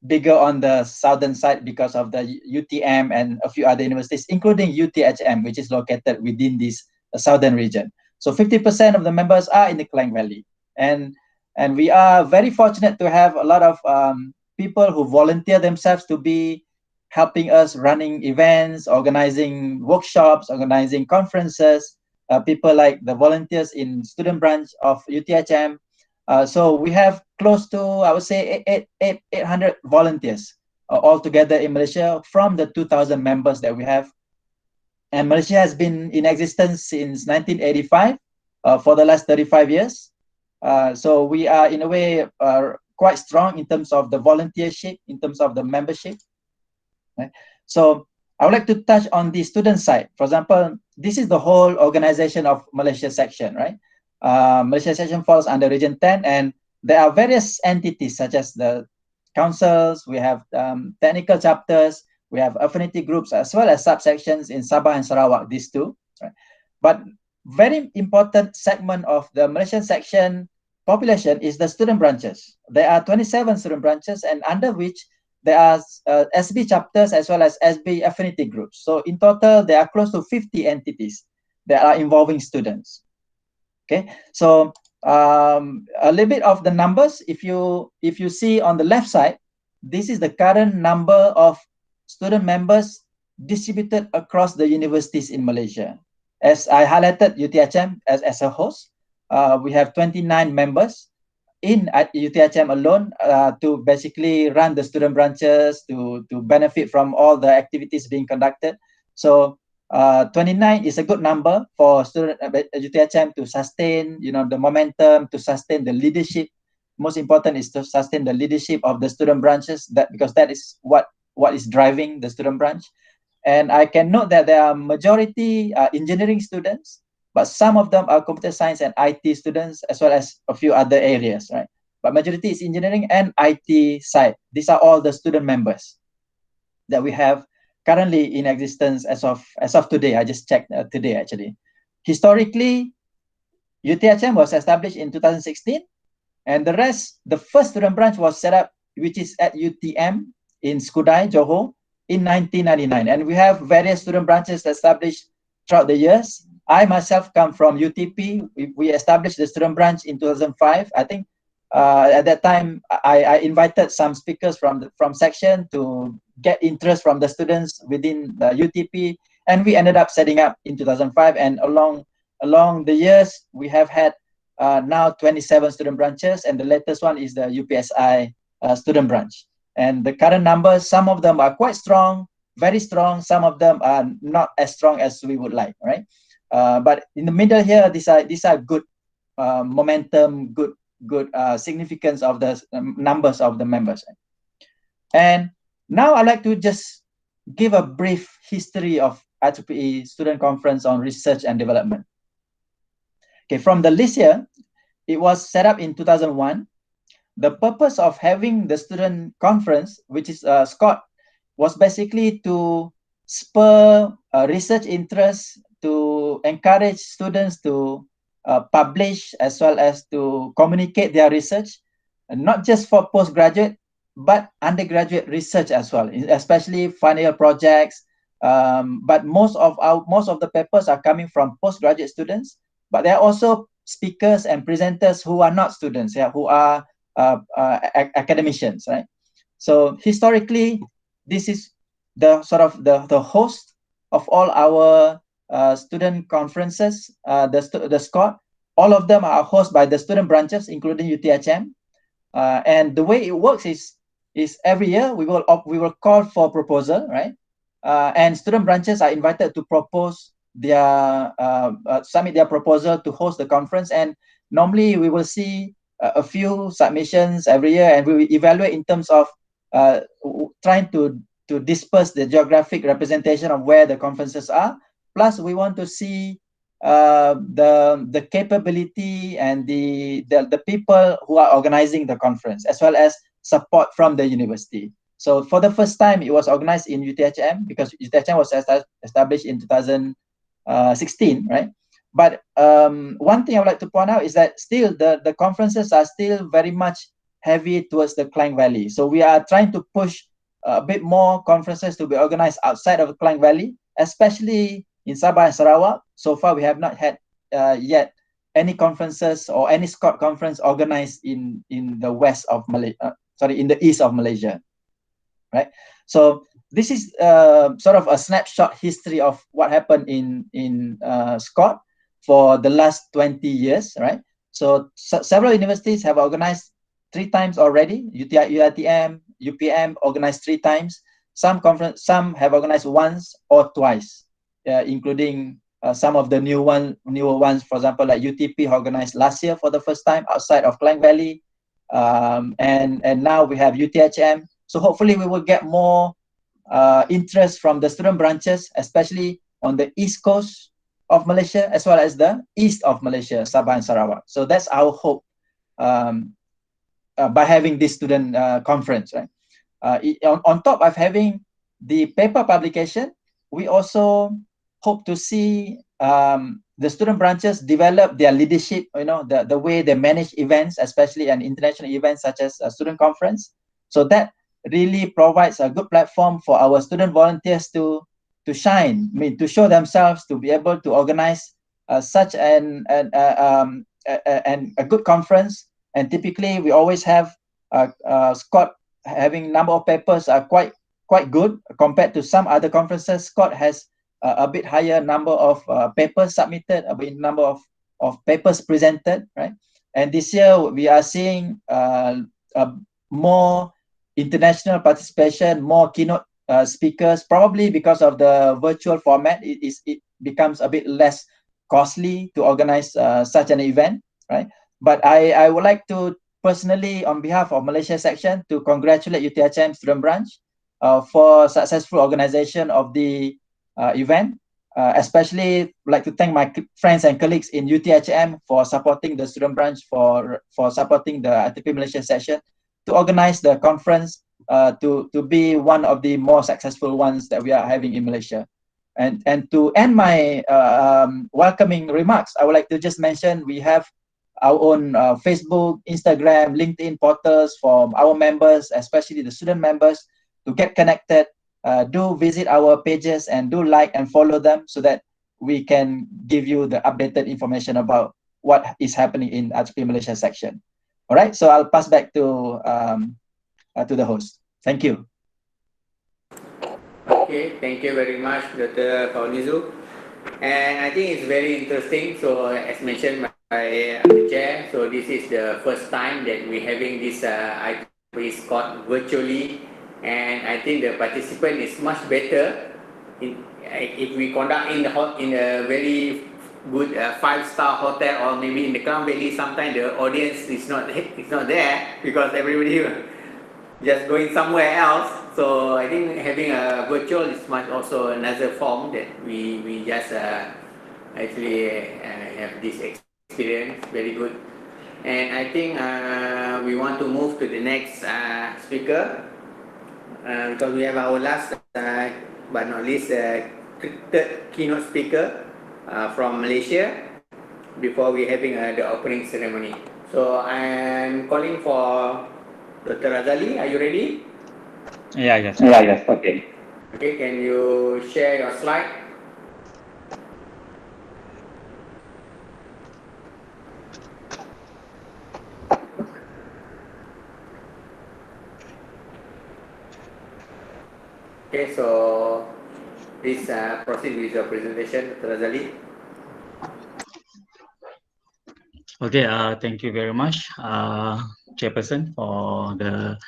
bigger on the southern side because of the UTM and a few other universities, including UTHM, which is located within this southern region. So 50% of the members are in the Klang Valley. And we are very fortunate to have a lot of people who volunteer themselves to be helping us running events, organizing workshops, organizing conferences, people like the volunteers in student branch of UTHM. So we have close to, I would say, 800 volunteers altogether in Malaysia from the 2,000 members that we have. And Malaysia has been in existence since 1985 for the last 35 years. So we are, in a way, quite strong in terms of the volunteership, in terms of the membership. Right? So I would like to touch on the student side. For example, this is the whole organization of Malaysia section, right? Malaysia section falls under Region 10, and there are various entities such as the councils, we have technical chapters, we have affinity groups, as well as subsections in Sabah and Sarawak, these two. Right? But very important segment of the Malaysian section population is the student branches. There are 27 student branches, and under which there are SB chapters as well as SB affinity groups. So in total, there are close to 50 entities that are involving students. Okay, so a little bit of the numbers. If you see on the left side, this is the current number of student members distributed across the universities in Malaysia. As I highlighted UTHM as a host, we have 29 members in UTHM alone to basically run the student branches, to benefit from all the activities being conducted. So 29 is a good number for student UTHM to sustain, the momentum, to sustain the leadership. Most important is to sustain the leadership of the student branches, because that is what is driving the student branch. And I can note that there are majority engineering students, but some of them are computer science and IT students, as well as a few other areas, right? But majority is engineering and IT side. These are all the student members that we have currently in existence as of today. I just checked today, actually. Historically, UTHM was established in 2016, and the first student branch was set up, which is at UTM in Skudai, Johor, in 1999. And we have various student branches established throughout the years. I myself come from UTP. We established the student branch in 2005. I think at that time, I invited some speakers from section to get interest from the students within the UTP, and we ended up setting up in 2005. And along the years, we have had now 27 student branches, and the latest one is the UPSI student branch. And the current numbers, some of them are quite strong, very strong. Some of them are not as strong as we would like, right? But in the middle here, these are good momentum, good significance of the numbers of the members. And now I'd like to just give a brief history of IEEE Student Conference on Research and Development. Okay, from the list here, it was set up in 2001. The purpose of having the student conference, which is SCORED, was basically to spur research interest, to encourage students to publish, as well as to communicate their research, and not just for postgraduate, but undergraduate research as well, especially final year projects. But most of the papers are coming from postgraduate students, but there are also speakers and presenters who are not students, who are academicians, right? So historically, this is the sort of the host of all our student conferences, the SCORED. All of them are hosted by the student branches, including UTHM. And the way it works is every year we will call for proposal, right? And student branches are invited to propose their submit their proposal to host the conference. And normally we will see a few submissions every year, and we will evaluate in terms of trying to disperse the geographic representation of where the conferences are. Plus, we want to see the capability and the people who are organizing the conference, as well as support from the university. So for the first time, it was organized in UTHM, because UTHM was established in 2016, right? But one thing I would like to point out is that still the conferences are still very much heavy towards the Klang Valley. So we are trying to push a bit more conferences to be organized outside of Klang Valley, especially in Sabah and Sarawak. So far, we have not had yet any conferences or any SCORED conference organized in the west of Malaysia. In the east of Malaysia, right? So this is sort of a snapshot history of what happened in SCORED for the last 20 years, right? So several universities have organized 3 times already. UiTM, UPM organized 3 times. Some have organized once or twice, including some of the newer ones. For example, like UTP organized last year for the first time outside of Klang Valley, and now we have UTHM. So hopefully we will get more interest from the student branches, especially on the east coast of Malaysia, as well as the east of Malaysia, Sabah and Sarawak. So that's our hope by having this student conference, right? On top of having the paper publication, we also hope to see the student branches develop their leadership, the way they manage events, especially an international event such as a student conference. So that really provides a good platform for our student volunteers to shine, to show themselves, to be able to organize such a good conference. And typically, we always have SCORED having number of papers are quite good compared to some other conferences. SCORED has a bit higher number of papers submitted, a bit number of papers presented, right? And this year we are seeing more international participation, more keynote speakers, probably because of the virtual format. It becomes a bit less costly to organize such an event, right? But I would like to personally, on behalf of Malaysia section, to congratulate UTHM student branch for successful organization of the event. Especially like to thank my friends and colleagues in UTHM for supporting the student branch, for supporting the IEEE Malaysia section to organize the conference to be one of the more successful ones that we are having in Malaysia. And to end my welcoming remarks, I would like to just mention we have our own Facebook, Instagram, LinkedIn portals for our members, especially the student members, to get connected. Do visit our pages and do like and follow them so that we can give you the updated information about what is happening in IEEE Malaysia section. All right, so I'll pass back to the host. Thank you. Okay, thank you very much, Dr. Faunizu. And I think it's very interesting. So as mentioned by the chair, so this is the first time that we're having this IEEE SCORED virtually. And I think the participant is much better if we conduct in a very good 5-star hotel, or maybe in the Klang Valley. Sometimes the audience is not there because everybody just going somewhere else. So I think having a virtual is much also another form that we just actually have this experience. Very good. And I think we want to move to the next speaker. Because we have our last but not least third keynote speaker from Malaysia before we having the opening ceremony. So I'm calling for Dr. Razali. Are you ready? Yes. Okay. Okay, can you share your slide? Okay, so please proceed with your presentation, Dr. Razali. Okay, thank you very much. Chairperson, for the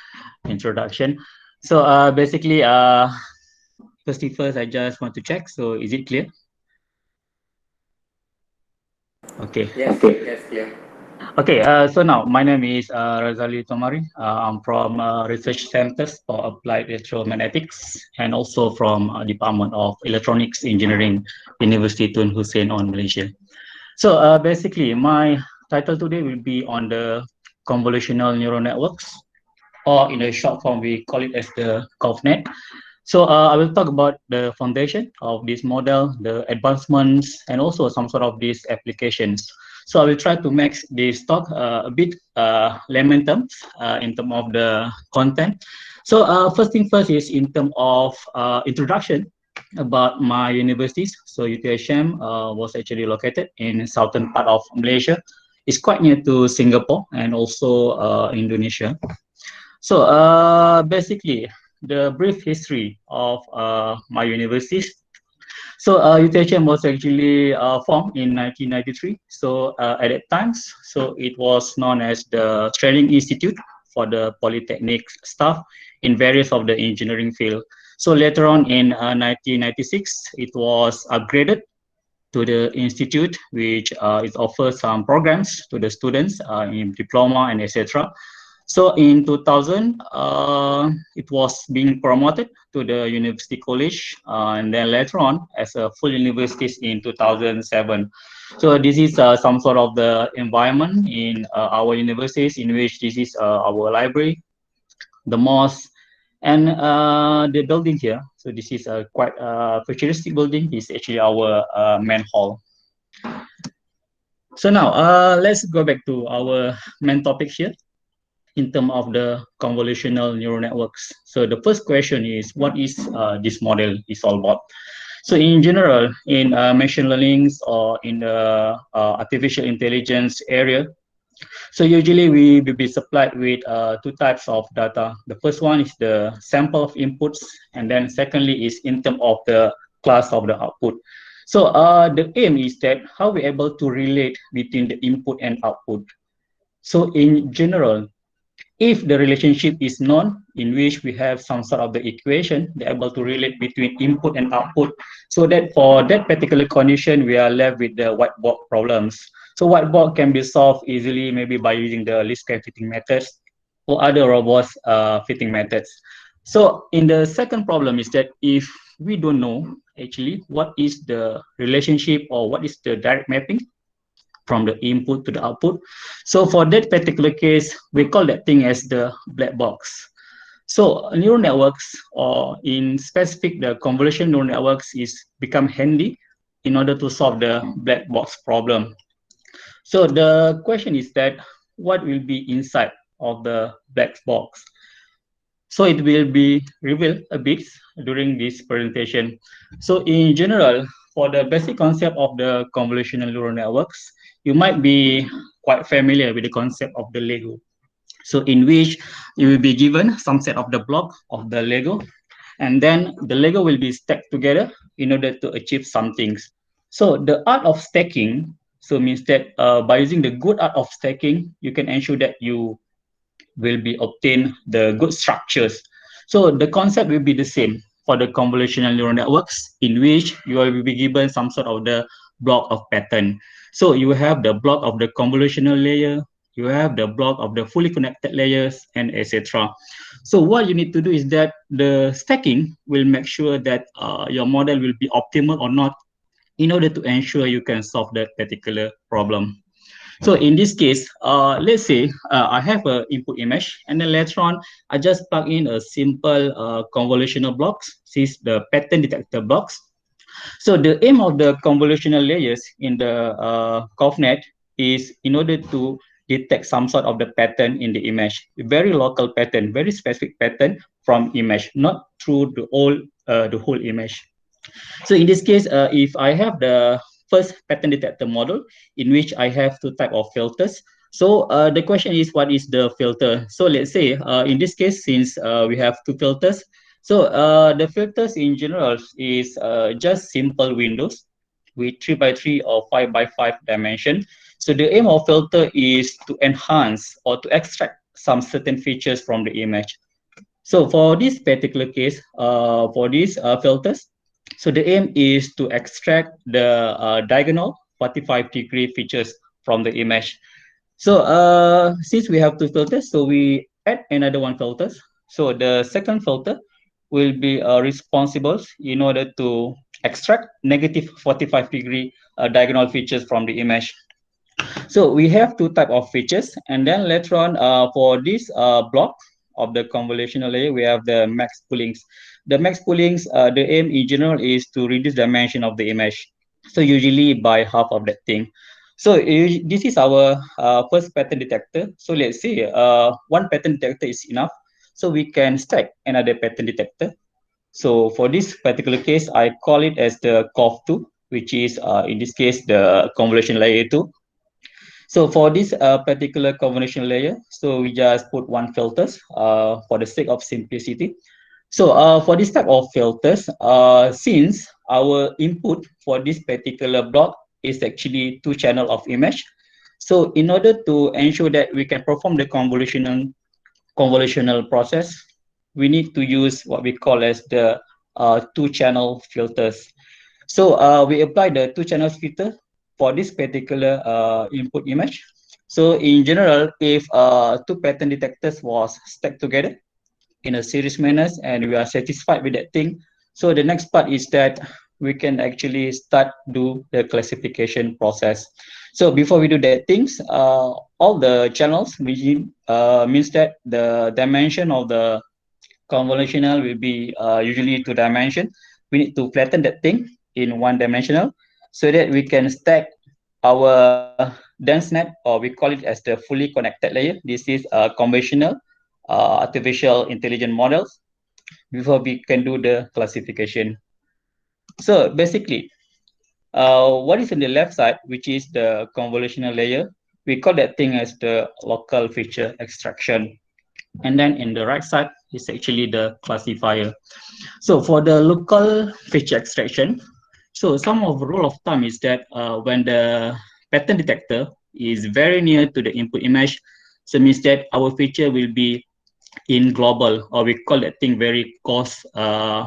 introduction. So basically, first thing first, I just want to check. So is it clear? Okay. Yes, yes, clear. Okay, so now my name is Razali Tomari. I'm from Research Centers for Applied Electromagnetics and also from Department of Electronics Engineering, University Tun Hussein on Malaysia. So basically, my title today will be on the convolutional neural networks, or in a short form, we call it as the ConvNet. So I will talk about the foundation of this model, the advancements, and also some sort of these applications. So I will try to make this talk a bit layman terms in terms of the content. So first thing first is in terms of introduction about my universities. So UTHM was actually located in southern part of Malaysia. It's quite near to Singapore and also Indonesia. So basically, the brief history of my universities. So UTHM was actually formed in 1993. So at that time, so it was known as the Training Institute for the Polytechnic staff in various of the engineering field. So later on in 1996, it was upgraded to the institute, which it offers some programs to the students in diploma and etc. So in 2000, it was being promoted to the University College, and then later on as a full university in 2007. So this is some sort of the environment in our universities, in which this is our library, the mosque, and the building here. So this is a quite futuristic building. This is actually our main hall. So now let's go back to our main topic here in terms of the convolutional neural networks. So the first question is, what is this model is all about? So in general, in machine learning or in the artificial intelligence area, so usually we will be supplied with two types of data. The first one is the sample of inputs, and then secondly is in terms of the class of the output. So the aim is that how we're able to relate between the input and output. So in general, if the relationship is known, in which we have some sort of the equation, they're able to relate between input and output, so that for that particular condition, we are left with the white box problems. So white box can be solved easily, maybe by using the least square fitting methods or other robust fitting methods. So in the second problem is that if we don't know actually what is the relationship or what is the direct mapping from the input to the output. So for that particular case, we call that thing as the black box. So neural networks, or in specific, the convolutional neural networks is become handy in order to solve the black box problem. So the question is that what will be inside of the black box? So it will be revealed a bit during this presentation. So in general, for the basic concept of the convolutional neural networks, you might be quite familiar with the concept of the Lego. So in which you will be given some set of the block of the Lego, and then the Lego will be stacked together in order to achieve some things. So the art of stacking, so means that by using the good art of stacking, you can ensure that you will be obtain the good structures. So the concept will be the same for the convolutional neural networks, in which you will be given some sort of the block of pattern. So you have the block of the convolutional layer, you have the block of the fully connected layers, and etc. So what you need to do is that the stacking will make sure that your model will be optimal or not, in order to ensure you can solve that particular problem. So in this case, let's say I have an input image, and then later on, I just plug in a simple convolutional blocks. This is the pattern detector blocks. So the aim of the convolutional layers in the ConvNet is in order to detect some sort of the pattern in the image, a very local pattern, very specific pattern from image, not through the whole image. So in this case, if I have the first pattern detector model, in which I have two type of filters. So the question is, what is the filter? So let's say in this case, since we have two filters, so the filters in general is just simple windows with 3x3 or 5x5 dimension. So the aim of filter is to enhance or to extract some certain features from the image. So for this particular case, for these filters, so the aim is to extract the diagonal 45-degree features from the image. So since we have two filters, so we add another one filters. So the second filter will be responsible in order to extract negative 45-degree diagonal features from the image. So we have two type of features, and then later on for this block of the convolutional layer, we have the max poolings. The max poolings, the aim in general is to reduce dimension of the image. So usually by half of that thing. So this is our first pattern detector. So let's say one pattern detector is enough. So we can stack another pattern detector. So for this particular case, I call it as the COV2, which is in this case the convolution layer 2. So for this particular convolution layer, so we just put one filters for the sake of simplicity. So for this type of filters, since our input for this particular block is actually two channel of image, so in order to ensure that we can perform the convolutional process, we need to use what we call as the two channel filters. So we apply the two channel filter for this particular input image. So in general, if two pattern detectors was stacked together in a series manner and we are satisfied with that thing, so the next part is that we can actually start do the classification process. So before we do that things, all the channels means that the dimension of the convolutional will be usually 2 dimension. We need to flatten that thing in 1 dimensional so that we can stack our dense net, or we call it as the fully connected layer. This is a conventional artificial intelligence models before we can do the classification. So basically, what is on the left side, which is the convolutional layer, we call that thing as the local feature extraction. And then in the right side is actually the classifier. So for the local feature extraction, so some of the rule of thumb is that when the pattern detector is very near to the input image, so means that our feature will be in global, or we call that thing very coarse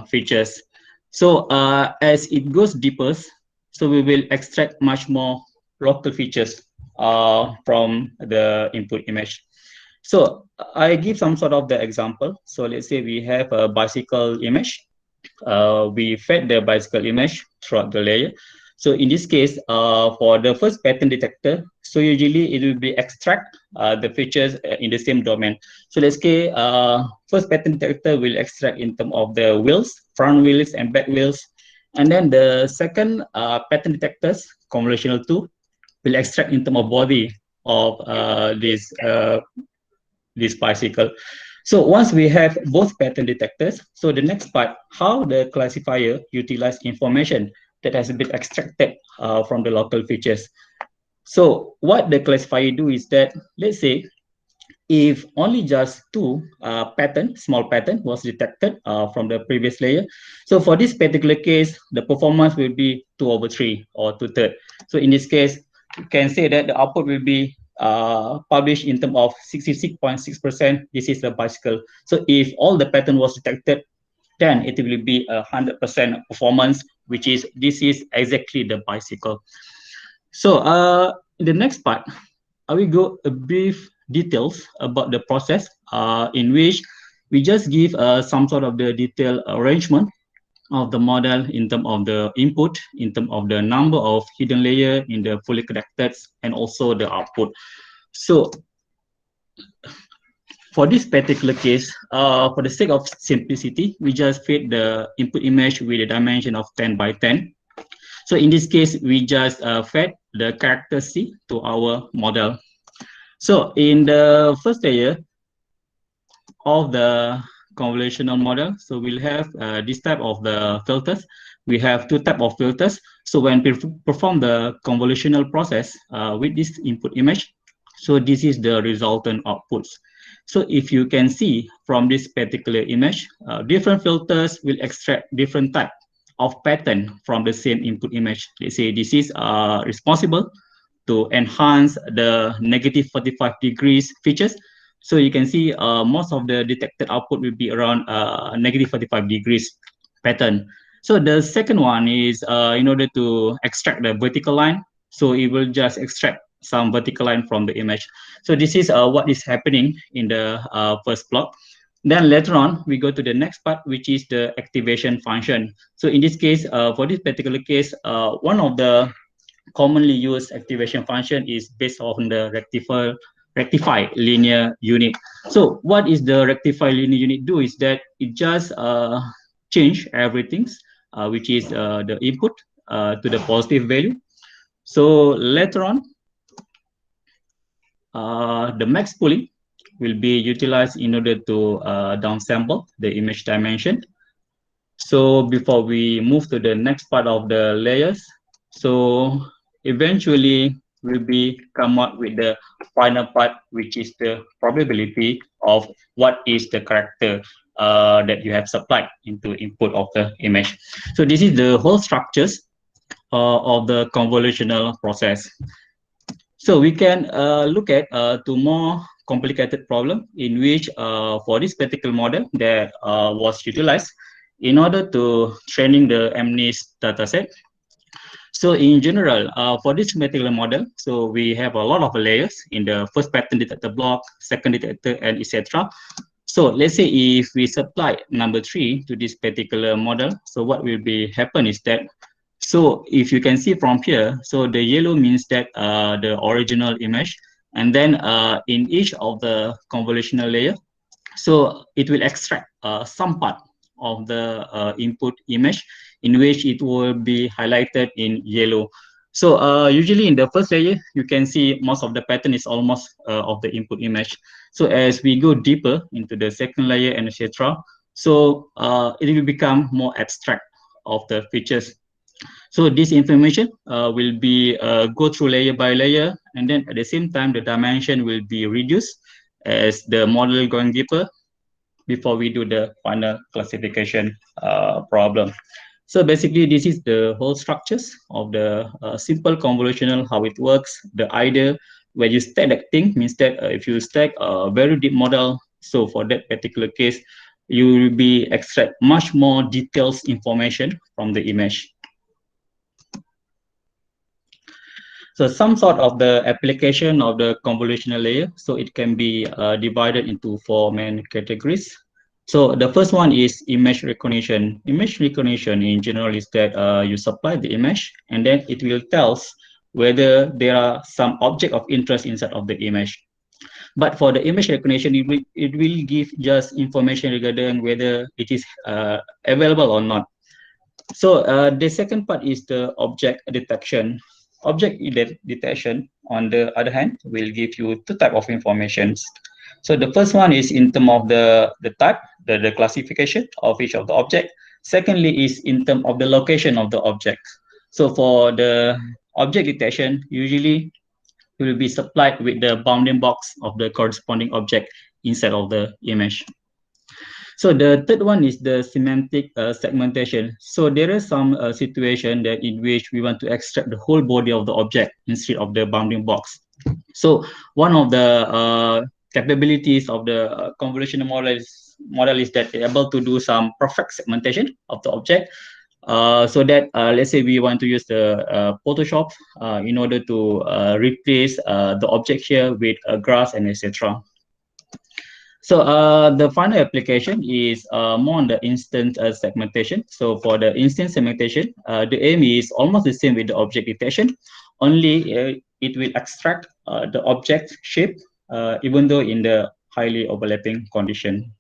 features. So as it goes deeper, so we will extract much more local features from the input image. So I give some sort of the example. So let's say we have a bicycle image. We fed the bicycle image throughout the layer. So in this case, for the first pattern detector, so usually it will be extract the features in the same domain. So let's say first pattern detector will extract in terms of the wheels, front wheels and back wheels. And then the second pattern detectors, convolutional 2, will extract in terms of body of this bicycle. So once we have both pattern detectors, so the next part, how the classifier utilize information that has been extracted from the local features. So what the classifier do is that, let's say, if only just 2 small pattern was detected from the previous layer, so for this particular case, the performance will be 2/3 or 2/3. So in this case, you can say that the output will be published in terms of 66.6%. This is the bicycle. So if all the pattern was detected, then it will be 100% performance, which is this is exactly the bicycle. So in the next part, I will go a brief details about the process in which we just give some sort of the detailed arrangement of the model in terms of the input, in terms of the number of hidden layer in the fully connected, and also the output. So for this particular case, for the sake of simplicity, we just fit the input image with a dimension of 10 by 10. So in this case, we just fed the character C to our model. So in the first layer of the convolutional model, so we'll have this type of the filters. We have 2 types of filters. So when we perform the convolutional process with this input image, so this is the resultant outputs. So if you can see from this particular image, different filters will extract different type of pattern from the same input image. Let's say this is responsible to enhance the negative 45 degrees features. So you can see most of the detected output will be around negative 45 degrees pattern. So the second one is in order to extract the vertical line, so it will just extract some vertical line from the image. So this is what is happening in the first block. Then later on, we go to the next part, which is the activation function. So in this case, for this particular case, one of the commonly used activation function is based on the rectify linear unit. So what is the rectify linear unit do is that it just change everything, which is the input to the positive value. So later on, the max pooling will be utilized in order to downsample the image dimension. So before we move to the next part of the layers, so eventually we'll be come up with the final part, which is the probability of what is the character that you have supplied into input of the image. So this is the whole structures of the convolutional process. So we can look at two more complicated problem in which for this particular model that was utilized in order to training the MNIST dataset. So in general, for this particular model, so we have a lot of layers in the first pattern detector block, second detector, and etc. So let's say if we supply number 3 to this particular model, so what will be happen is that, so if you can see from here, so the yellow means that the original image, and then in each of the convolutional layer, so it will extract some part of the input image in which it will be highlighted in yellow. So usually in the first layer, you can see most of the pattern is almost of the input image. So as we go deeper into the second layer and etc., so it will become more abstract of the features. So this information will be go through layer by layer, and then at the same time, the dimension will be reduced as the model going deeper before we do the final classification problem. So basically, this is the whole structures of the simple convolutional, how it works. The idea where you stack that thing means that if you stack a very deep model, so for that particular case, you will be extract much more details information from the image. So some sort of the application of the convolutional layer, so it can be divided into 4 main categories. So the first one is image recognition. Image recognition in general is that you supply the image, and then it will tell whether there are some object of interest inside of the image. But for the image recognition, it will give just information regarding whether it is available or not. So the second part is the object detection. Object detection, on the other hand, will give you 2 types of informations. So the first one is in terms of the type, the classification of each of the object. Secondly is in terms of the location of the object. So for the object detection, usually it will be supplied with the bounding box of the corresponding object inside of the image. So the third one is the semantic segmentation. So there is some situation that in which we want to extract the whole body of the object instead of the bounding box. So one of the capabilities of the convolutional model is that they're able to do some perfect segmentation of the object. So that let's say we want to use the Photoshop in order to replace the object here with grass and etc. So the final application is more on the instant segmentation. So for the instant segmentation, the aim is almost the same with the object detection, only it will extract the object shape even though in the highly overlapping condition.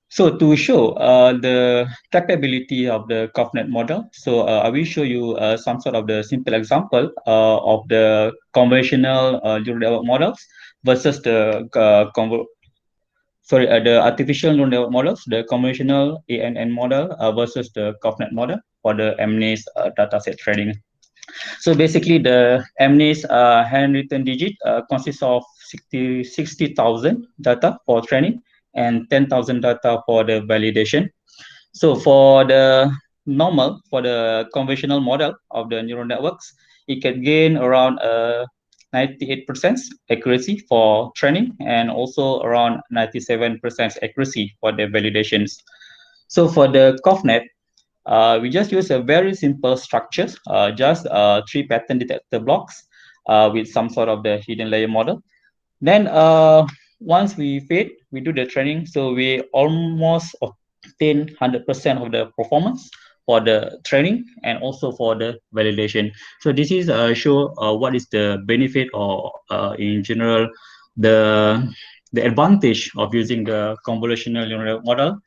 So to show the capability of the COFNET model, so I will show you some sort of the simple example of the conventional neural network models versus the the artificial neural network models, the conventional ANN model versus the COFNET model for the MNIST dataset training. So basically, the MNIST handwritten digit consists of 60,000 data for training and 10,000 data for the validation. So for the normal, for the conventional model of the neural networks, it can gain around 98% accuracy for training and also around 97% accuracy for the validations. So for the COFNET, we just use a very simple structure, just 3 pattern detector blocks with some sort of the hidden layer model. Then once we feed, we do the training, so we almost obtain 100% of the performance for the training and also for the validation. So this is show what is the benefit or in general the advantage of using the convolutional neural model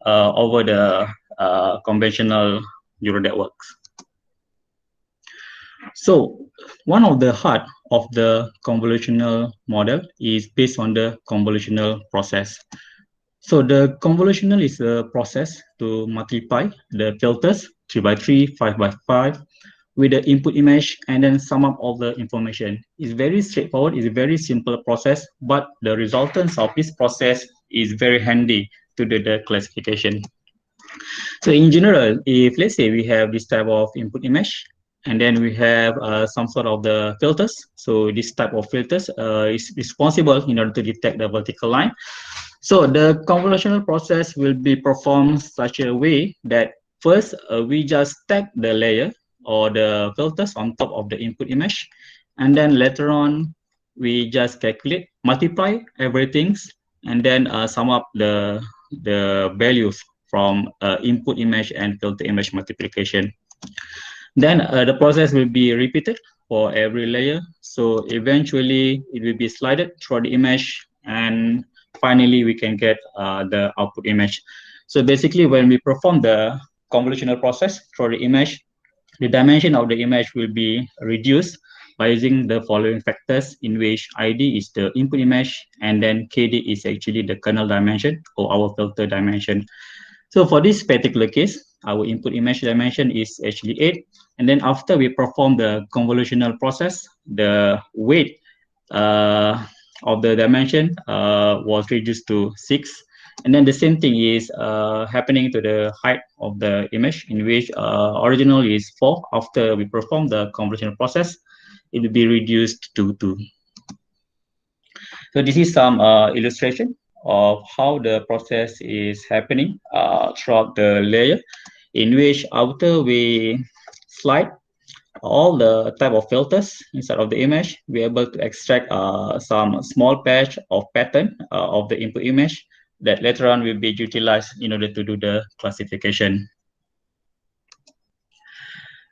over the conventional neural networks. So one of the heart of the convolutional model is based on the convolutional process. So the convolutional is a process to multiply the filters 3 by 3, 5 by 5 with the input image and then sum up all the information. It's very straightforward, it's a very simple process, but the resultants of this process is very handy to do the classification. So in general, if let's say we have this type of input image, and then we have some sort of the filters. So this type of filters is responsible in order to detect the vertical line. So the convolutional process will be performed such a way that first we just stack the layer or the filters on top of the input image, and then later on we just calculate, multiply everything, and then sum up the values from input image and filter image multiplication. Then the process will be repeated for every layer. So eventually it will be slided through the image, and finally we can get the output image. So basically when we perform the convolutional process through the image, the dimension of the image will be reduced by using the following factors, in which ID is the input image and then KD is actually the kernel dimension or our filter dimension. So for this particular case, our input image dimension is actually 8. And then after we perform the convolutional process, the weight of the dimension was reduced to 6. And then the same thing is happening to the height of the image, in which original is 4. After we perform the convolutional process, it will be reduced to 2. So this is some illustration of how the process is happening throughout the layer, in which after we slide all the type of filters inside of the image, we're able to extract some small patch of pattern of the input image that later on will be utilized in order to do the classification.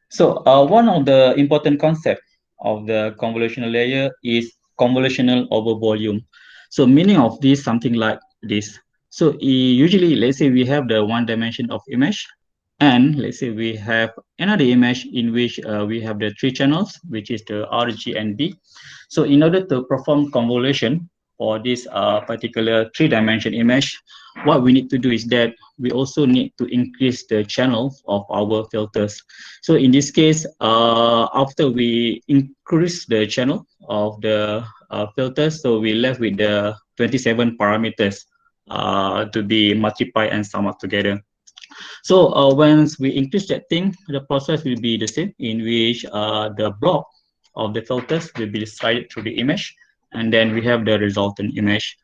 So one of the important concepts of the convolutional layer is convolutional over volume. So meaning of this something like this. So usually, let's say we have the one dimension of image, and let's say we have another image in which we have the 3 channels, which is the R, G, and B. So in order to perform convolution for this particular 3-dimension image, what we need to do is that we also need to increase the channel of our filters. So in this case, after we increase the channel of the filters, so we left with the 27 parameters to be multiplied and sum up together. So once we increase that thing, the process will be the same, in which the block of the filters will be slided through the image, and then we have the resultant image.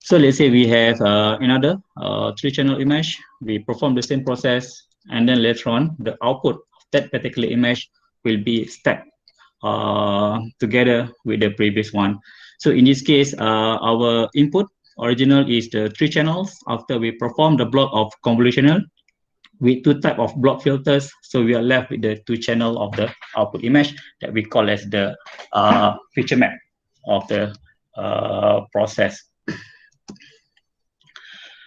So let's say we have another 3-channel image. We perform the same process, and then later on, the output of that particular image will be stacked together with the previous one. So in this case, our input original is the 3 channels. After we perform the block of convolutional with 2 type of block filters, so we are left with the 2 channel of the output image that we call as the feature map of the process.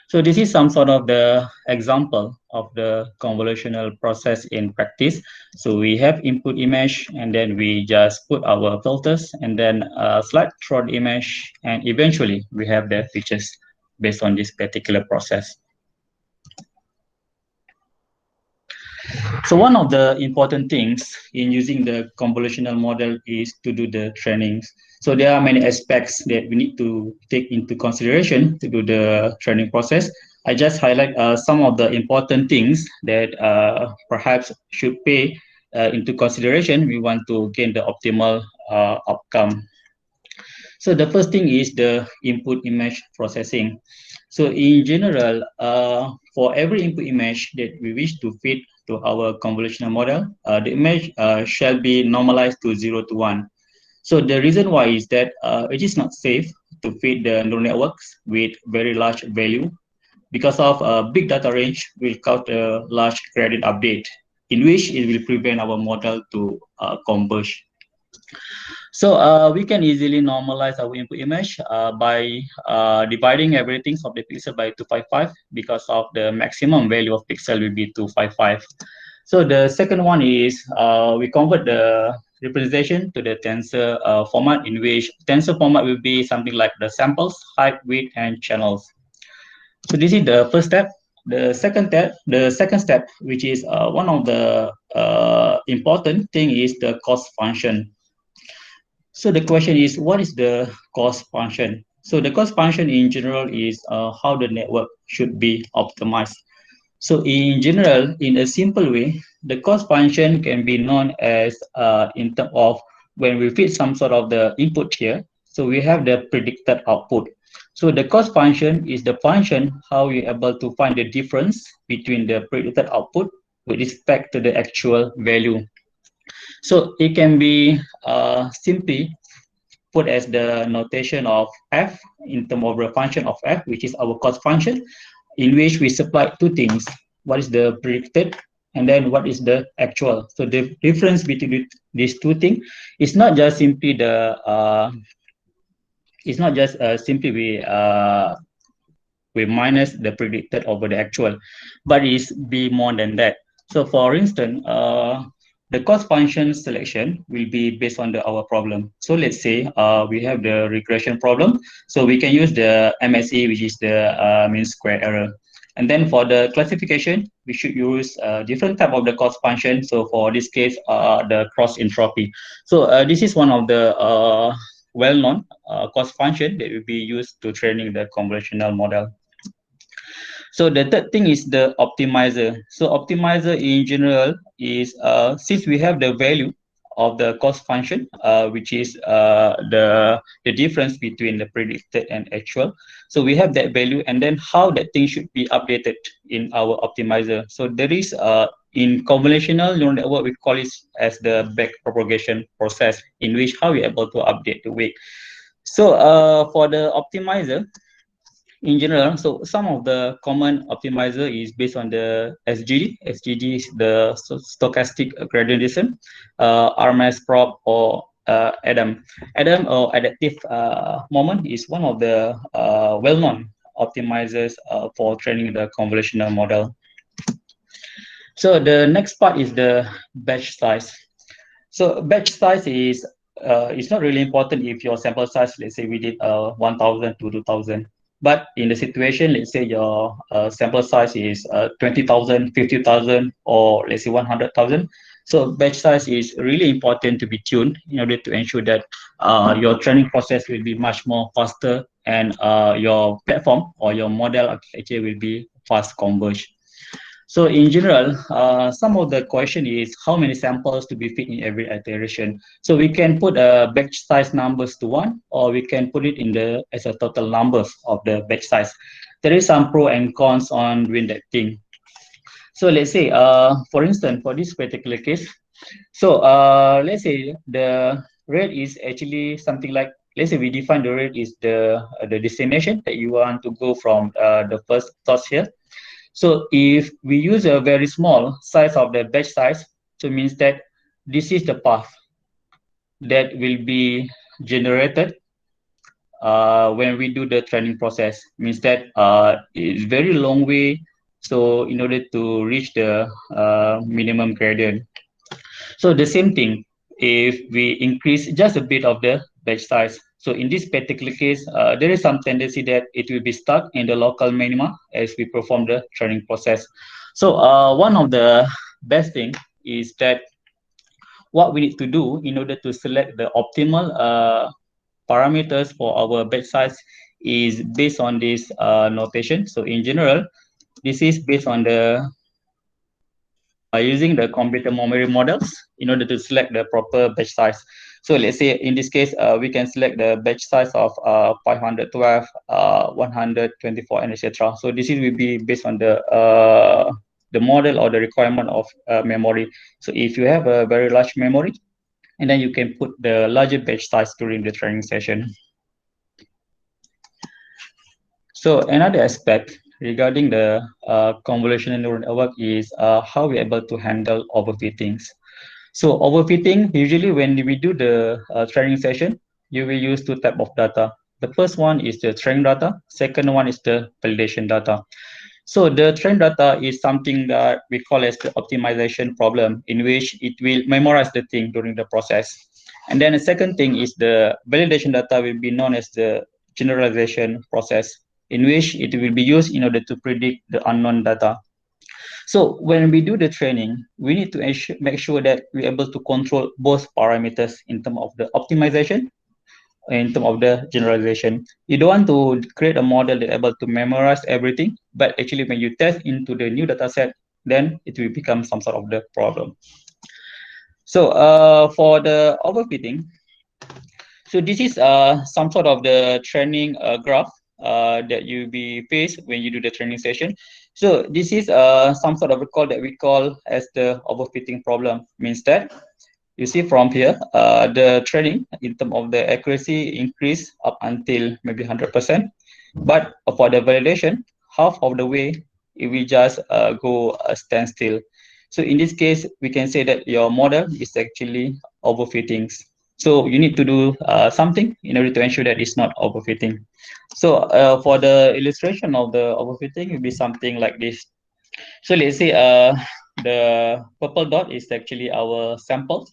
So this is some sort of the example of the convolutional process in practice. So we have input image, and then we just put our filters and then slide through the image, and eventually we have the features based on this particular process. So one of the important things in using the convolutional model is to do the trainings. So there are many aspects that we need to take into consideration to do the training process. I just highlight some of the important things that perhaps should pay into consideration. We want to gain the optimal outcome. So the first thing is the input image processing. So in general, for every input image that we wish to feed to our convolutional model, the image shall be normalized to 0 to 1. So the reason why is that it is not safe to feed the neural networks with very large value because of a big data range will cause a large gradient update, in which it will prevent our model to converge. So we can easily normalize our input image by dividing everything of the pixel by 255 because of the maximum value of pixel will be 255. So the second one is we convert the representation to the tensor format, in which tensor format will be something like the samples, height, width, and channels. So this is the first step. The second step, which is one of the important thing, is the cost function. So the question is, what is the cost function? So the cost function in general is how the network should be optimized. So in general, in a simple way, the cost function can be known as in terms of when we feed some sort of the input here, so we have the predicted output. So the cost function is the function how you're able to find the difference between the predicted output with respect to the actual value. So it can be simply put as the notation of f in terms of the function of f, which is our cost function, in which we supply two things. What is the predicted, and then what is the actual? So the difference between these two things is not just simply the we minus the predicted over the actual, but it's be more than that. So for instance, the cost function selection will be based on our problem. So let's say we have the regression problem. So we can use the MSE, which is the mean square error. And then for the classification, we should use different type of the cost function. So for this case, the cross entropy. So this is one of the well-known cost function that will be used to training the convolutional model. So the third thing is the optimizer. So optimizer in general is since we have the value of the cost function, which is the difference between the predicted and actual. So we have that value, and then how that thing should be updated in our optimizer. So there is in convolutional neural network, we call it as the back propagation process, in which how we are able to update the weight. So for the optimizer, in general, so some of the common optimizer is based on the SGD. SGD is the stochastic gradient descent, RMS prop, or ADAM. ADAM or adaptive moment is one of the well-known optimizers for training the convolutional model. So the next part is the batch size. So batch size is it's not really important if your sample size, let's say we did 1,000 to 2,000. But in the situation, let's say your sample size is 20,000, 50,000, or let's say 100,000. So batch size is really important to be tuned in order to ensure that your training process will be much more faster, and your platform or your model architecture will be fast converged. So in general, some of the question is how many samples to be fit in every iteration. So we can put batch size numbers to 1, or we can put it in the as a total numbers of the batch size. There is some pro and cons on doing that thing. So let's say, for instance, for this particular case, so let's say the rate is actually something like, let's say we define the rate is the destination that you want to go from the first source here. So if we use a very small size of the batch size, so it means that this is the path that will be generated when we do the training process. Means that it's very long way. So in order to reach the minimum gradient. So the same thing, if we increase just a bit of the batch size. So in this particular case, there is some tendency that it will be stuck in the local minima as we perform the training process. So one of the best thing is that what we need to do in order to select the optimal parameters for our batch size is based on this notation. So in general, this is based on the using the computer memory models in order to select the proper batch size. So let's say in this case, we can select the batch size of 512, 124, and etc. So this will be based on the model or the requirement of memory. So if you have a very large memory, and then you can put the larger batch size during the training session. So another aspect regarding the convolutional neural network is how we're able to handle overfittings. So overfitting, usually when we do the training session, you will use two types of data. The first one is the training data. Second one is the validation data. So the training data is something that we call as the optimization problem, in which it will memorize the thing during the process. And then the second thing is the validation data will be known as the generalization process, in which it will be used in order to predict the unknown data. So when we do the training, we need to make sure that we're able to control both parameters in terms of the optimization, in terms of the generalization. You don't want to create a model that's able to memorize everything, but actually when you test into the new data set, then it will become some sort of the problem. So for the overfitting, so this is some sort of the training graph that you'll be faced when you do the training session. So this is some sort of recall that we call as the overfitting problem. Means that you see from here, the training in terms of the accuracy increase up until maybe 100%. But for the validation, half of the way, it will just go standstill. So in this case, we can say that your model is actually overfitting. So you need to do something in order to ensure that it's not overfitting. So for the illustration of the overfitting, it will be something like this. So let's say the purple dot is actually our samples.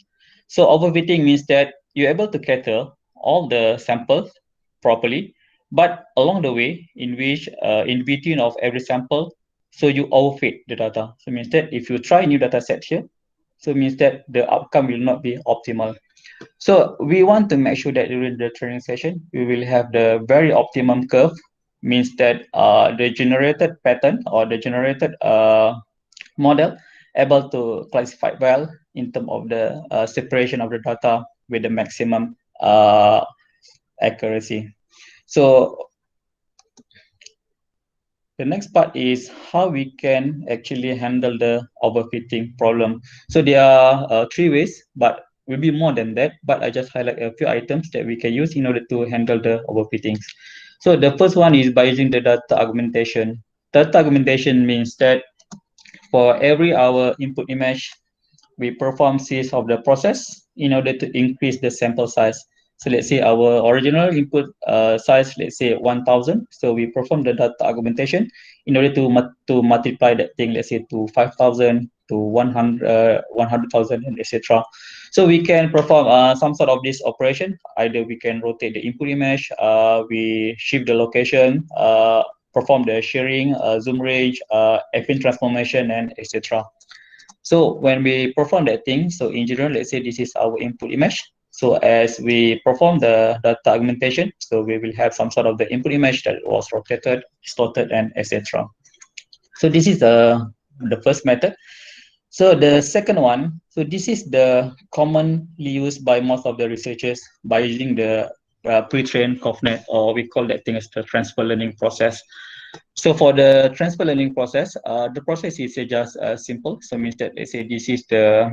So overfitting means that you're able to cater all the samples properly, but along the way, in which in between of every sample, so you overfit the data. So it means that if you try a new data set here, so it means that the outcome will not be optimal. So we want to make sure that during the training session, we will have the very optimum curve, means that the generated pattern or the generated model able to classify well in terms of the separation of the data with the maximum accuracy. So the next part is how we can actually handle the overfitting problem. So there are three ways, but will be more than that, but I just highlight a few items that we can use in order to handle the overfittings. So the first one is by using the data augmentation. Data augmentation means that for every our input image, we perform series of the process in order to increase the sample size. So let's say our original input size, let's say 1,000. So we perform the data augmentation in order to multiply that thing, let's say to 5,000, to 100,000, and etc. So we can perform some sort of this operation. Either we can rotate the input image, we shift the location, perform the sharing, zoom range, affine transformation, and etc. So when we perform that thing, so in general, let's say this is our input image. So as we perform the data augmentation, so we will have some sort of the input image that was rotated, distorted, and etc. So this is the first method. So the second one, so this is the commonly used by most of the researchers by using the pre-trained COVNET, or we call that thing as the transfer learning process. So for the transfer learning process, the process is just simple. So means that, let's say this is the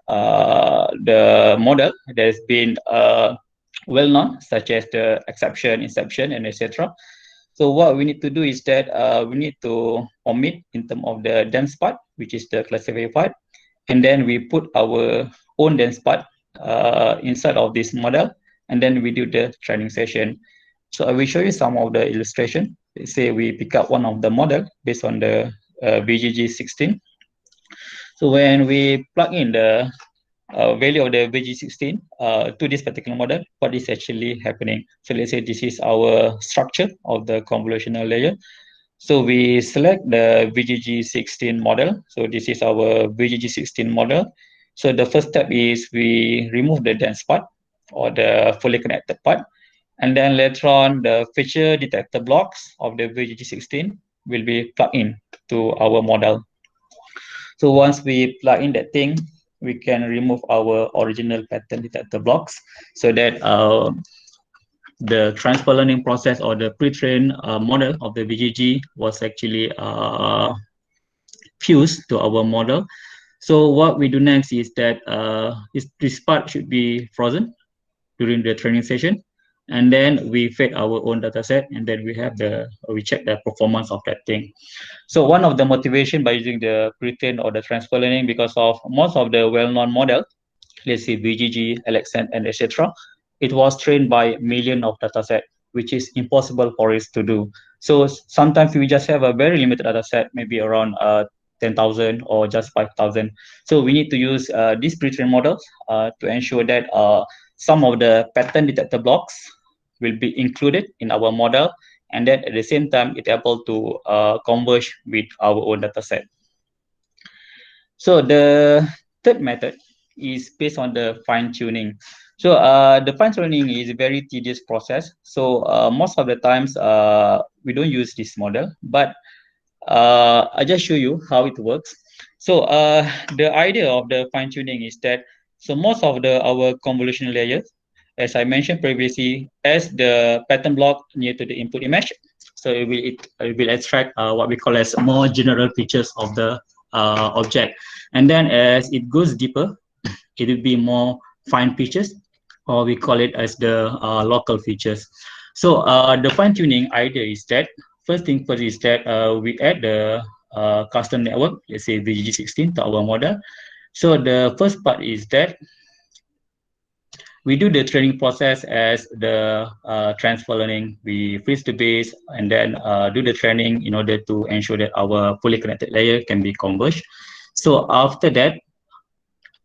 model that has been well known, such as the exception, inception, and etc. So what we need to do is that we need to omit in terms of the dense part, which is the classifier part, and then we put our own dense part inside of this model, and then we do the training session. So I will show you some of the illustration. Let's say we pick up one of the model based on the VGG16. So when we plug in the value of the VG16 to this particular model, what is actually happening? So let's say this is our structure of the convolutional layer. So we select the VGG16 model. So this is our VGG16 model. So the first step is we remove the dense part or the fully connected part. And then later on, the feature detector blocks of the VGG16 will be plugged in to our model. So once we plug in that thing, we can remove our original pattern detector blocks so that the transfer learning process or the pre-trained model of the VGG was actually fused to our model. So what we do next is that this part should be frozen during the training session, and then we feed our own data set, and then we check the performance of that thing. So one of the motivation by using the pre-trained or the transfer learning, because of most of the well-known model, let's say VGG, LXN, and etc., it was trained by millions of data set, which is impossible for us to do. So sometimes we just have a very limited data set, maybe around 10,000 or just 5,000. So we need to use these pre-trained models to ensure that some of the pattern detector blocks will be included in our model, and then at the same time it able to converge with our own data set. So the third method is based on the fine-tuning. So the fine-tuning is a very tedious process. So most of the times we don't use this model, but I just show you how it works. So the idea of the fine-tuning is that, so most of our convolutional layers, as I mentioned previously, as the pattern block near to the input image, so it will extract what we call as more general features of the object, and then as it goes deeper, it will be more fine features, or we call it as the local features. So the fine-tuning idea is that, first thing first is that we add the custom network, let's say VGG16, to our model. So the first part is that we do the training process as the transfer learning. We freeze the base and then do the training in order to ensure that our fully connected layer can be converged. So after that,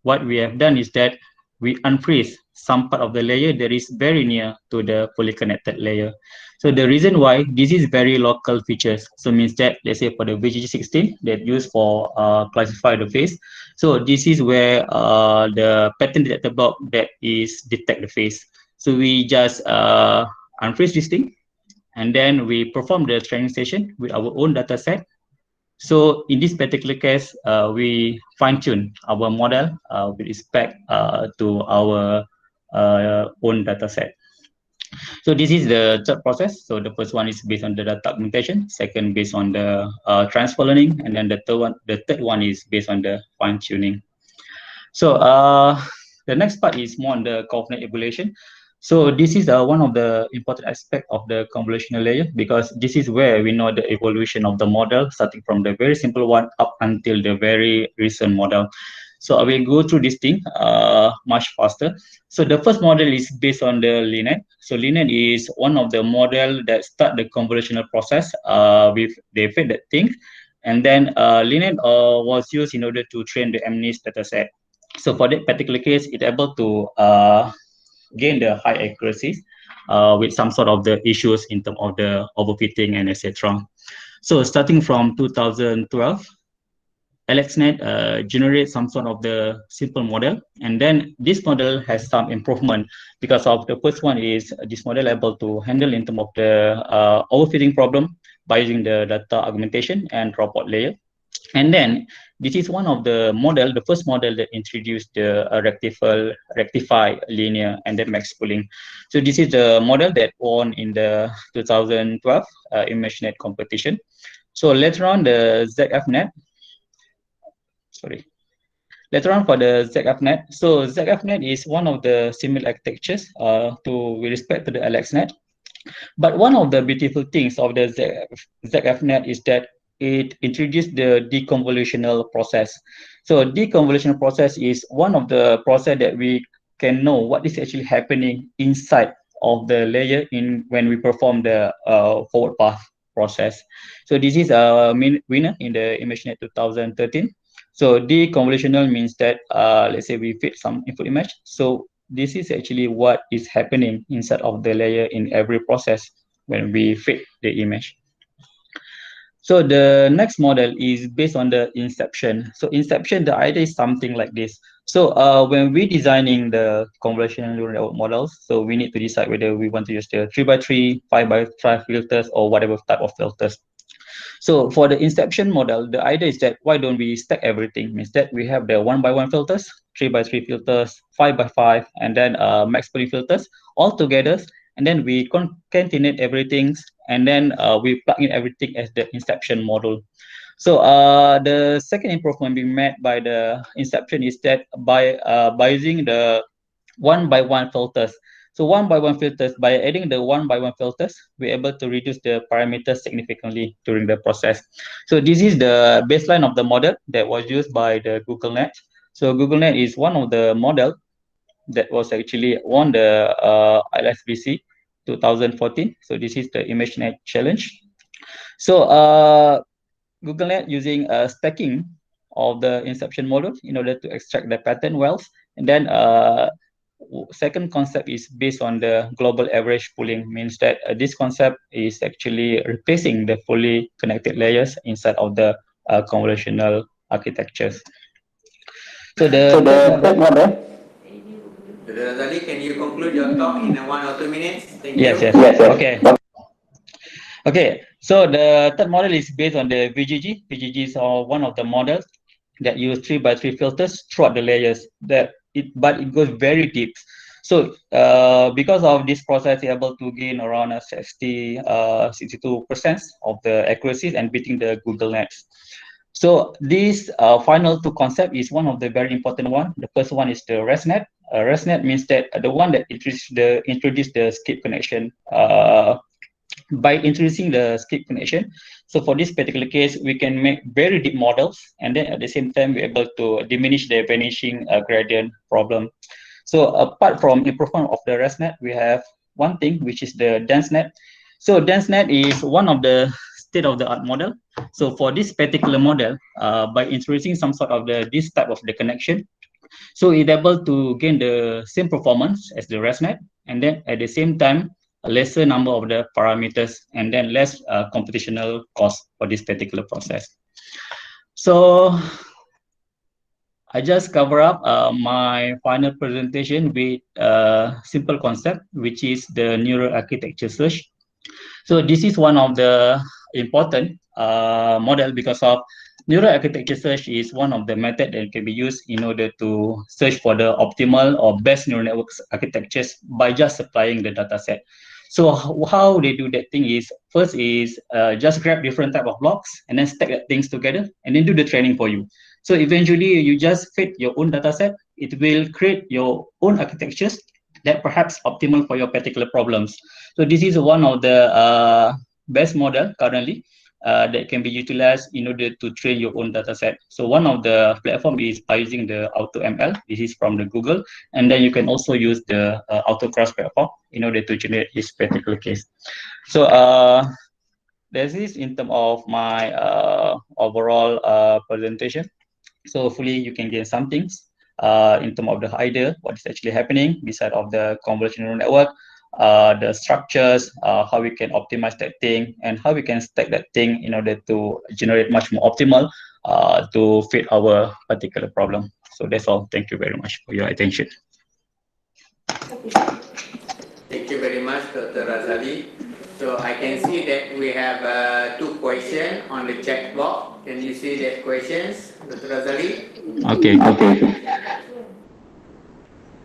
what we have done is that we unfreeze some part of the layer that is very near to the fully connected layer. So the reason why this is very local features, so means that, let's say for the VGG16 that used for classify the face, so this is where the pattern detector block that is detect the face. So we just unfreeze this thing, and then we perform the training session with our own data set. So in this particular case, we fine-tune our model with respect to our own data set. So this is the third process. So the first one is based on the data augmentation, second based on the transfer learning, and then the third one is based on the fine-tuning. So the next part is more on the coordinate evaluation. So this is one of the important aspects of the convolutional layer, because this is where we know the evolution of the model, starting from the very simple one up until the very recent model. So I will go through this thing much faster. So the first model is based on the LINET. So LINET is one of the model that start the convolutional process with they fed that thing, and then LINET was used in order to train the MNIST dataset. So for that particular case, it able to gain the high accuracies with some sort of the issues in terms of the overfitting and etc. So starting from 2012, AlexNet generates some sort of the simple model, and then this model has some improvement, because of the first one is this model able to handle in terms of the overfitting problem by using the data augmentation and dropouts layer. And then this is one of the model, the first model that introduced the rectify linear and then max pooling. So this is the model that won in the 2012 ImageNet competition. So later on the ZFNet, later on for the ZFNet. So ZFNet is one of the similar architectures with respect to the AlexNet. But one of the beautiful things of the ZFNet is that it introduced the deconvolutional process. So deconvolutional process is one of the process that we can know what is actually happening inside of the layer when we perform the forward path process. So this is a winner in the ImageNet 2013. So deconvolutional means that let's say we fit some input image. So this is actually what is happening inside of the layer in every process when we fit the image. So the next model is based on the inception. So inception, the idea is something like this. So when we're designing the convolutional neural network models, so we need to decide whether we want to use the 3x3, 5x5 filters, or whatever type of filters. So for the inception model, the idea is that why don't we stack everything? Means that we have the 1x1 filters, 3x3 filters, 5x5, and then max poly filters all together, and then we concatenate everything, and then we plug in everything as the inception model. So the second improvement being made by the inception is that by using the 1x1 filters. So 1x1 filters, by adding the 1x1 filters, we're able to reduce the parameters significantly during the process. So this is the baseline of the model that was used by the GoogleNet. So GoogleNet is one of the model that was actually won the ILSBC 2014. So this is the ImageNet challenge. So GoogleNet using stacking of the inception model in order to extract the pattern wells, and then second concept is based on the global average pooling, means that this concept is actually replacing the fully connected layers inside of the convolutional architectures. So the third model. Dr. Razali, can you conclude your talk in 1 or 2 minutes? Thank yes, you. Yes. Okay. Okay. So the third model is based on the VGG. VGG is one of the models that use 3x3 filters throughout the layers. But it goes very deep. So because of this process, you're able to gain around 62% of the accuracies and beating the GoogleNet. So this final two concept is one of the very important one. The first one is the ResNet. ResNet means that the one that introduced the skip connection. By introducing the skip connection, so for this particular case, we can make very deep models, and then at the same time, we're able to diminish the vanishing gradient problem. So apart from improvement of the ResNet, we have one thing, which is the DenseNet. So DenseNet is one of the state-of-the-art model. So for this particular model, by introducing some sort of this type of the connection, so it's able to gain the same performance as the ResNet, and then at the same time, a lesser number of the parameters, and then less computational cost for this particular process. So I just cover up my final presentation with a simple concept, which is the neural architecture search. So this is one of the important model, because of neural architecture search is one of the method that can be used in order to search for the optimal or best neural networks architectures by just supplying the data set. So how they do that thing is, first is just grab different type of blocks and then stack that things together and then do the training for you. So eventually you just fit your own data set. It will create your own architectures that perhaps optimal for your particular problems. So this is one of the best model currently that can be utilized in order to train your own data set. So one of the platform is by using the AutoML. This is from the Google, and then you can also use the AutoCross platform in order to generate this particular case. So this is in terms of my overall presentation. So hopefully you can gain some things in terms of the idea, what is actually happening beside of the convolutional network, the structures, how we can optimize that thing, and how we can stack that thing in order to generate much more optimal to fit our particular problem. So that's all. Thank you very much for your attention. Thank you very much, Dr. Razali. So I can see that we have 2 questions on the chat box. Can you see that questions, Dr. Razali? Okay.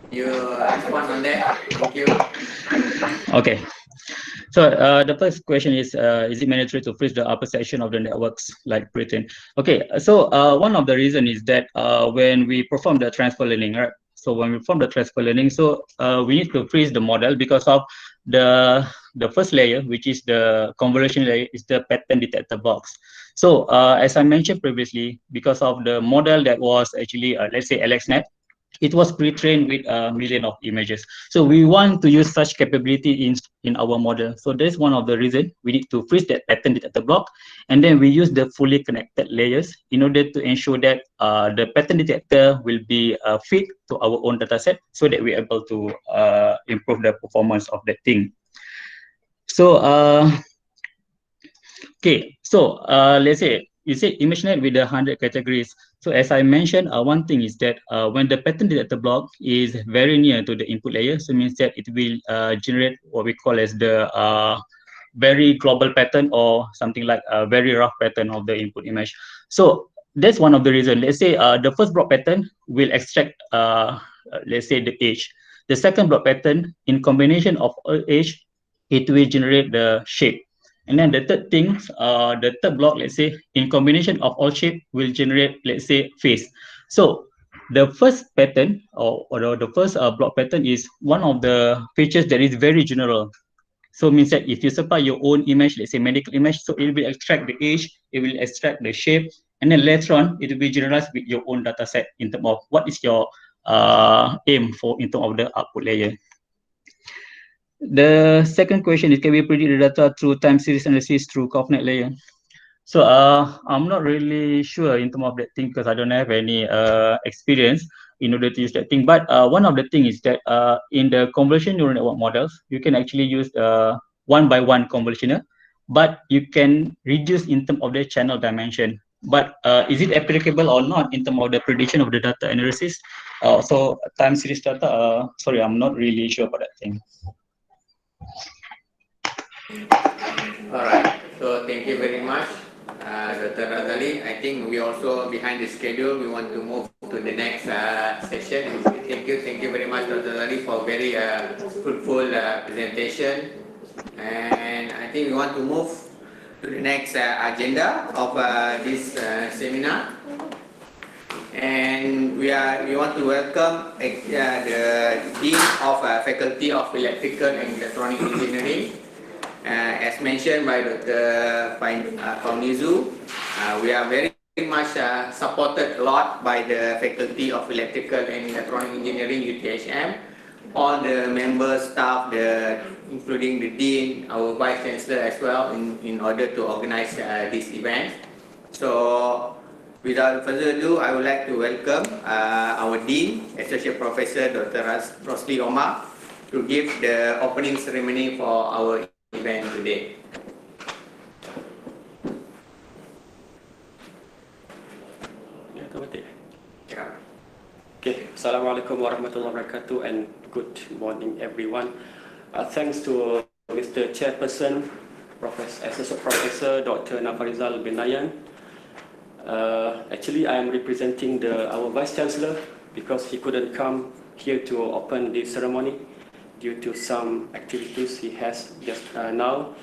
You respond on that. Thank you. Okay. So the first question is it mandatory to freeze the upper section of the networks like Britain? Okay, so one of the reason is that when we perform the transfer learning, right? So when we perform the transfer learning, so we need to freeze the model because of the first layer, which is the convolution layer, is the pattern detector box. So as I mentioned previously, because of the model that was actually, let's say AlexNet, it was pre-trained with a million of images. So we want to use such capability in our model. So that's one of the reasons we need to freeze that pattern detector block. And then we use the fully connected layers in order to ensure that the pattern detector will be fit to our own data set so that we're able to improve the performance of that thing. So, okay, so let's say you say ImageNet with the 100 categories. So as I mentioned, one thing is that when the pattern detector block is very near to the input layer, so it means that it will generate what we call as the very global pattern or something like a very rough pattern of the input image. So that's one of the reasons. Let's say the first block pattern will extract, let's say, the edge. The second block pattern, in combination of all edge, it will generate the shape. And then the third thing, the third block, let's say, in combination of all shape will generate, let's say, face. So the first pattern or the first block pattern is one of the features that is very general. So means that if you supply your own image, let's say medical image, so it will extract the edge, it will extract the shape, and then later on it will be generalized with your own data set in terms of what is your aim for in terms of the output layer. The second question is, can we predict the data through time series analysis through COFNET layer? So I'm not really sure in terms of that thing because I don't have any experience in order to use that thing. But one of the things is that in the convolutional neural network models, you can actually use one-by-one convolutional, but you can reduce in terms of the channel dimension. But is it applicable or not in terms of the prediction of the data analysis? So time series data, sorry, I'm not really sure about that thing. All right. So thank you very much, Dr. Razali. I think we also behind the schedule. We want to move to the next session. Thank you very much, Dr. Razali, for very fruitful presentation. And I think we want to move to the next agenda of this seminar. And we want to welcome the Dean of Faculty of Electrical and Electronic Engineering. As mentioned by Dr. Faunizu, we are very much supported a lot by the Faculty of Electrical and Electronic Engineering, UTHM, all the members, staff, including the Dean, our Vice Chancellor as well, in order to organize this event. So, without further ado, I would like to welcome our Dean, Associate Professor Dr. Rosli Omar, to give the opening ceremony for our event today. Okay, Assalamualaikum warahmatullahi wabarakatuh and good morning everyone. Thanks to Mr. Chairperson, Associate Professor Dr. Nafarizal bin Nayan. Actually, I am representing our Vice Chancellor because he couldn't come here to open the ceremony due to some activities he has just now.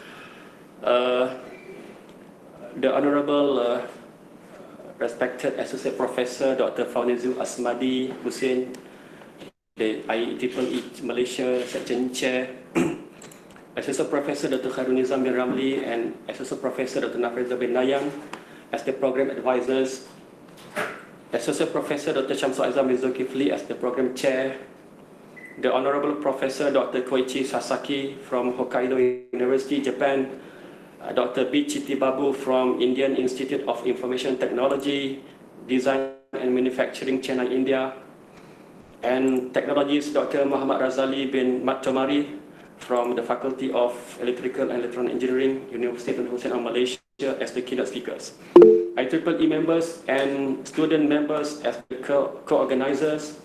The Honorable respected Associate Professor Dr. Faunizu Asmadi Hussein, the IEEE Malaysia Section Chair, Associate Professor Dr. Khairunizam bin Ramli and Associate Professor Dr. Nafarizal bin Nayan as the Program Advisors, Associate Professor Dr. Shamsul Azam bin Zulkifli as the Program Chair, the Honorable Professor Dr. Koichi Sasaki from Hokkaido University, Japan, Dr. B. Chittibabu from Indian Institute of Information Technology, Design and Manufacturing, Chennai, India, and technologist Dr. Muhammad Razali bin Mattomari from the Faculty of Electrical and Electronic Engineering, University of Hussein of Malaysia as the keynote speakers. IEEE members and student members as the co-organizers,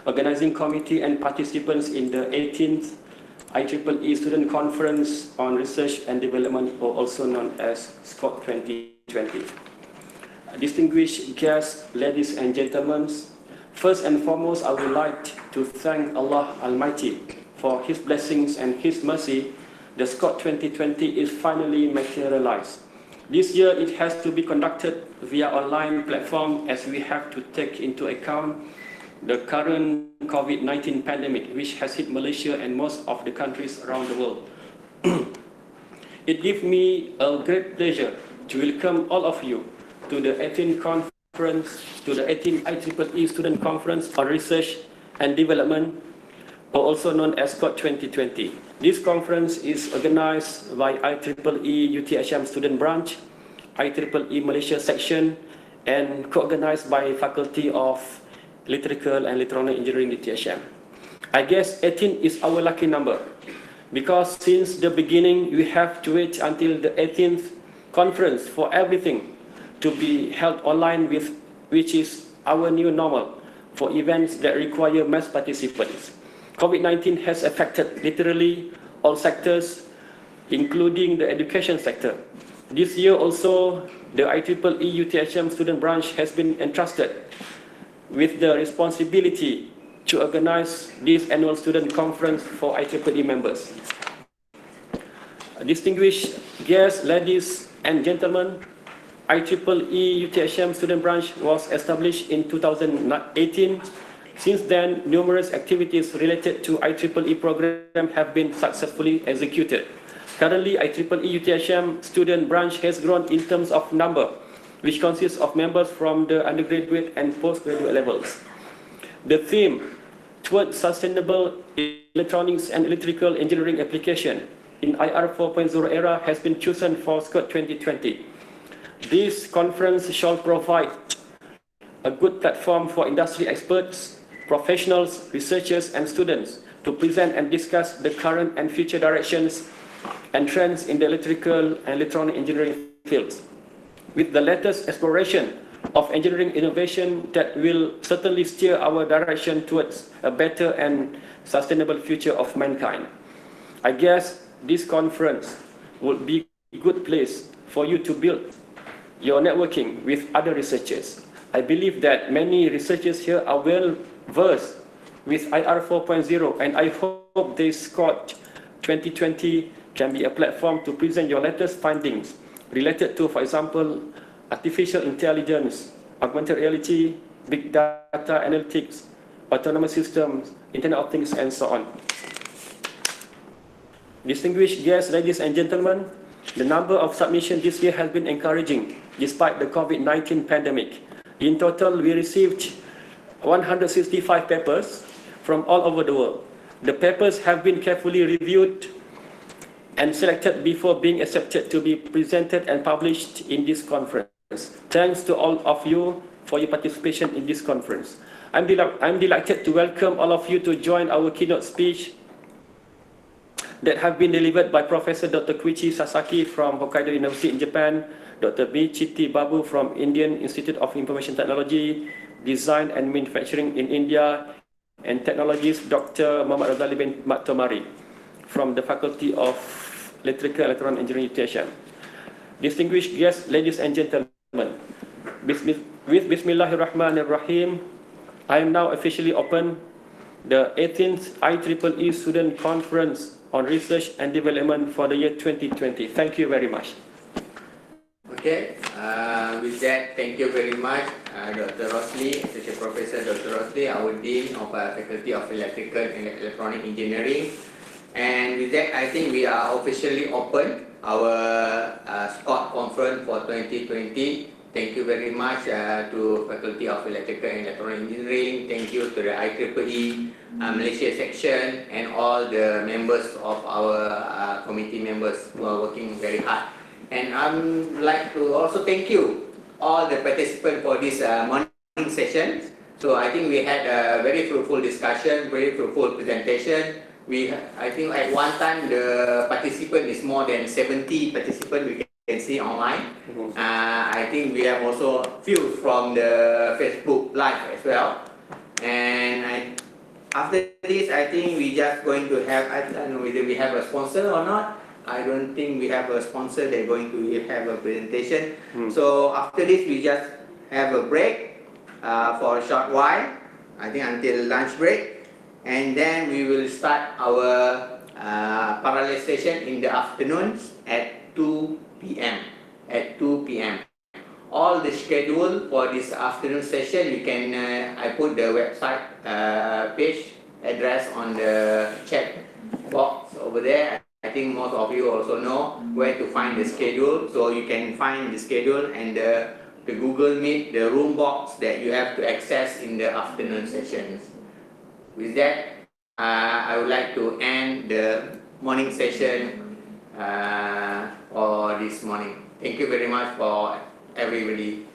organizing committee and participants in the 18th IEEE Student Conference on Research and Development, or also known as SCORED 2020. Distinguished guests, ladies and gentlemen, first and foremost, I would like to thank Allah Almighty for His blessings and His mercy. The SCORED 2020 is finally materialized. This year, it has to be conducted via online platform as we have to take into account the current COVID-19 pandemic, which has hit Malaysia and most of the countries around the world. It gives me a great pleasure to welcome all of you to the 18th conference, to the 18th IEEE Student Conference on Research and Development, or also known as SCORED 2020. This conference is organized by IEEE UTHM Student Branch, IEEE Malaysia Section, and co-organized by Faculty of Electrical and Electronic Engineering, UTHM. I guess 18 is our lucky number because since the beginning we have to wait until the 18th conference for everything to be held online, which is our new normal for events that require mass participants. COVID-19 has affected literally all sectors including the education sector. This year also, the IEEE UTHM student branch has been entrusted with the responsibility to organize this annual student conference for IEEE members. Distinguished guests, ladies and gentlemen, IEEE UTHM student branch was established in 2018. Since then, numerous activities related to IEEE program have been successfully executed. Currently, IEEE UTHM student branch has grown in terms of number, which consists of members from the undergraduate and postgraduate levels. The theme, Towards Sustainable Electronics and Electrical Engineering Application in IR 4.0 era, has been chosen for SCORED 2020. This conference shall provide a good platform for industry experts, professionals, researchers, and students to present and discuss the current and future directions and trends in the electrical and electronic engineering fields, with the latest exploration of engineering innovation that will certainly steer our direction towards a better and sustainable future of mankind. I guess this conference would be a good place for you to build your networking with other researchers. I believe that many researchers here are well versed with IR 4.0, and I hope this SCORED 2020 can be a platform to present your latest findings related to, for example, artificial intelligence, augmented reality, big data analytics, autonomous systems, Internet of Things, and so on. Distinguished guests, ladies and gentlemen, the number of submissions this year has been encouraging despite the COVID-19 pandemic. In total, we received 165 papers from all over the world. The papers have been carefully reviewed and selected before being accepted to be presented and published in this conference. Thanks to all of you for your participation in this conference. I'm delighted to welcome all of you to join our keynote speech that have been delivered by Professor Dr. Koichi Sasaki from Hokkaido University in Japan, Dr. B. Chitti Babu from Indian Institute of Information Technology, Design and Manufacturing in India, and technologist Dr. Muhammad Razali bin Tomari from the Faculty of Electrical and Electronic Engineering UTHM. Distinguished guests, ladies and gentlemen, with Bismillahirrahmanirrahim, I am now officially open the 18th IEEE Student Conference on Research and Development for the year 2020. Thank you very much. Okay, with that, thank you very much, Dr. Rosli, Associate Professor Dr. Rosli, our Dean of Faculty of Electrical and Electronic Engineering. And with that, I think we are officially open our SCORED conference for 2020. Thank you very much to Faculty of Electrical and Electronic Engineering. Thank you to the IEEE Malaysia section and all the members of our committee members who are working very hard. And I would like to also thank you, all the participants, for this morning session. So I think we had a very fruitful discussion, very fruitful presentation. I think at one time the participant is more than 70 participants we can see online. I think we have also few from the Facebook Live as well. And after this, I think we just going to have, I don't know whether we have a sponsor or not. I don't think we have a sponsor. They're going to have a presentation. So after this, we just have a break for a short while. I think until lunch break, and then we will start our parallel session in the afternoons at 2 p.m. At 2 p.m. All the schedule for this afternoon session, you can. I put the website page address on the chat box over there. I think most of you also know where to find the schedule, so you can find the schedule and the Google Meet, the room box that you have to access in the afternoon sessions. With that, I would like to end the morning session for this morning. Thank you very much for everybody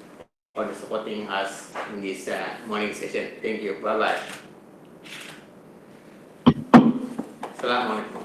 for supporting us in this morning session. Thank you. Bye-bye. Assalamualaikum.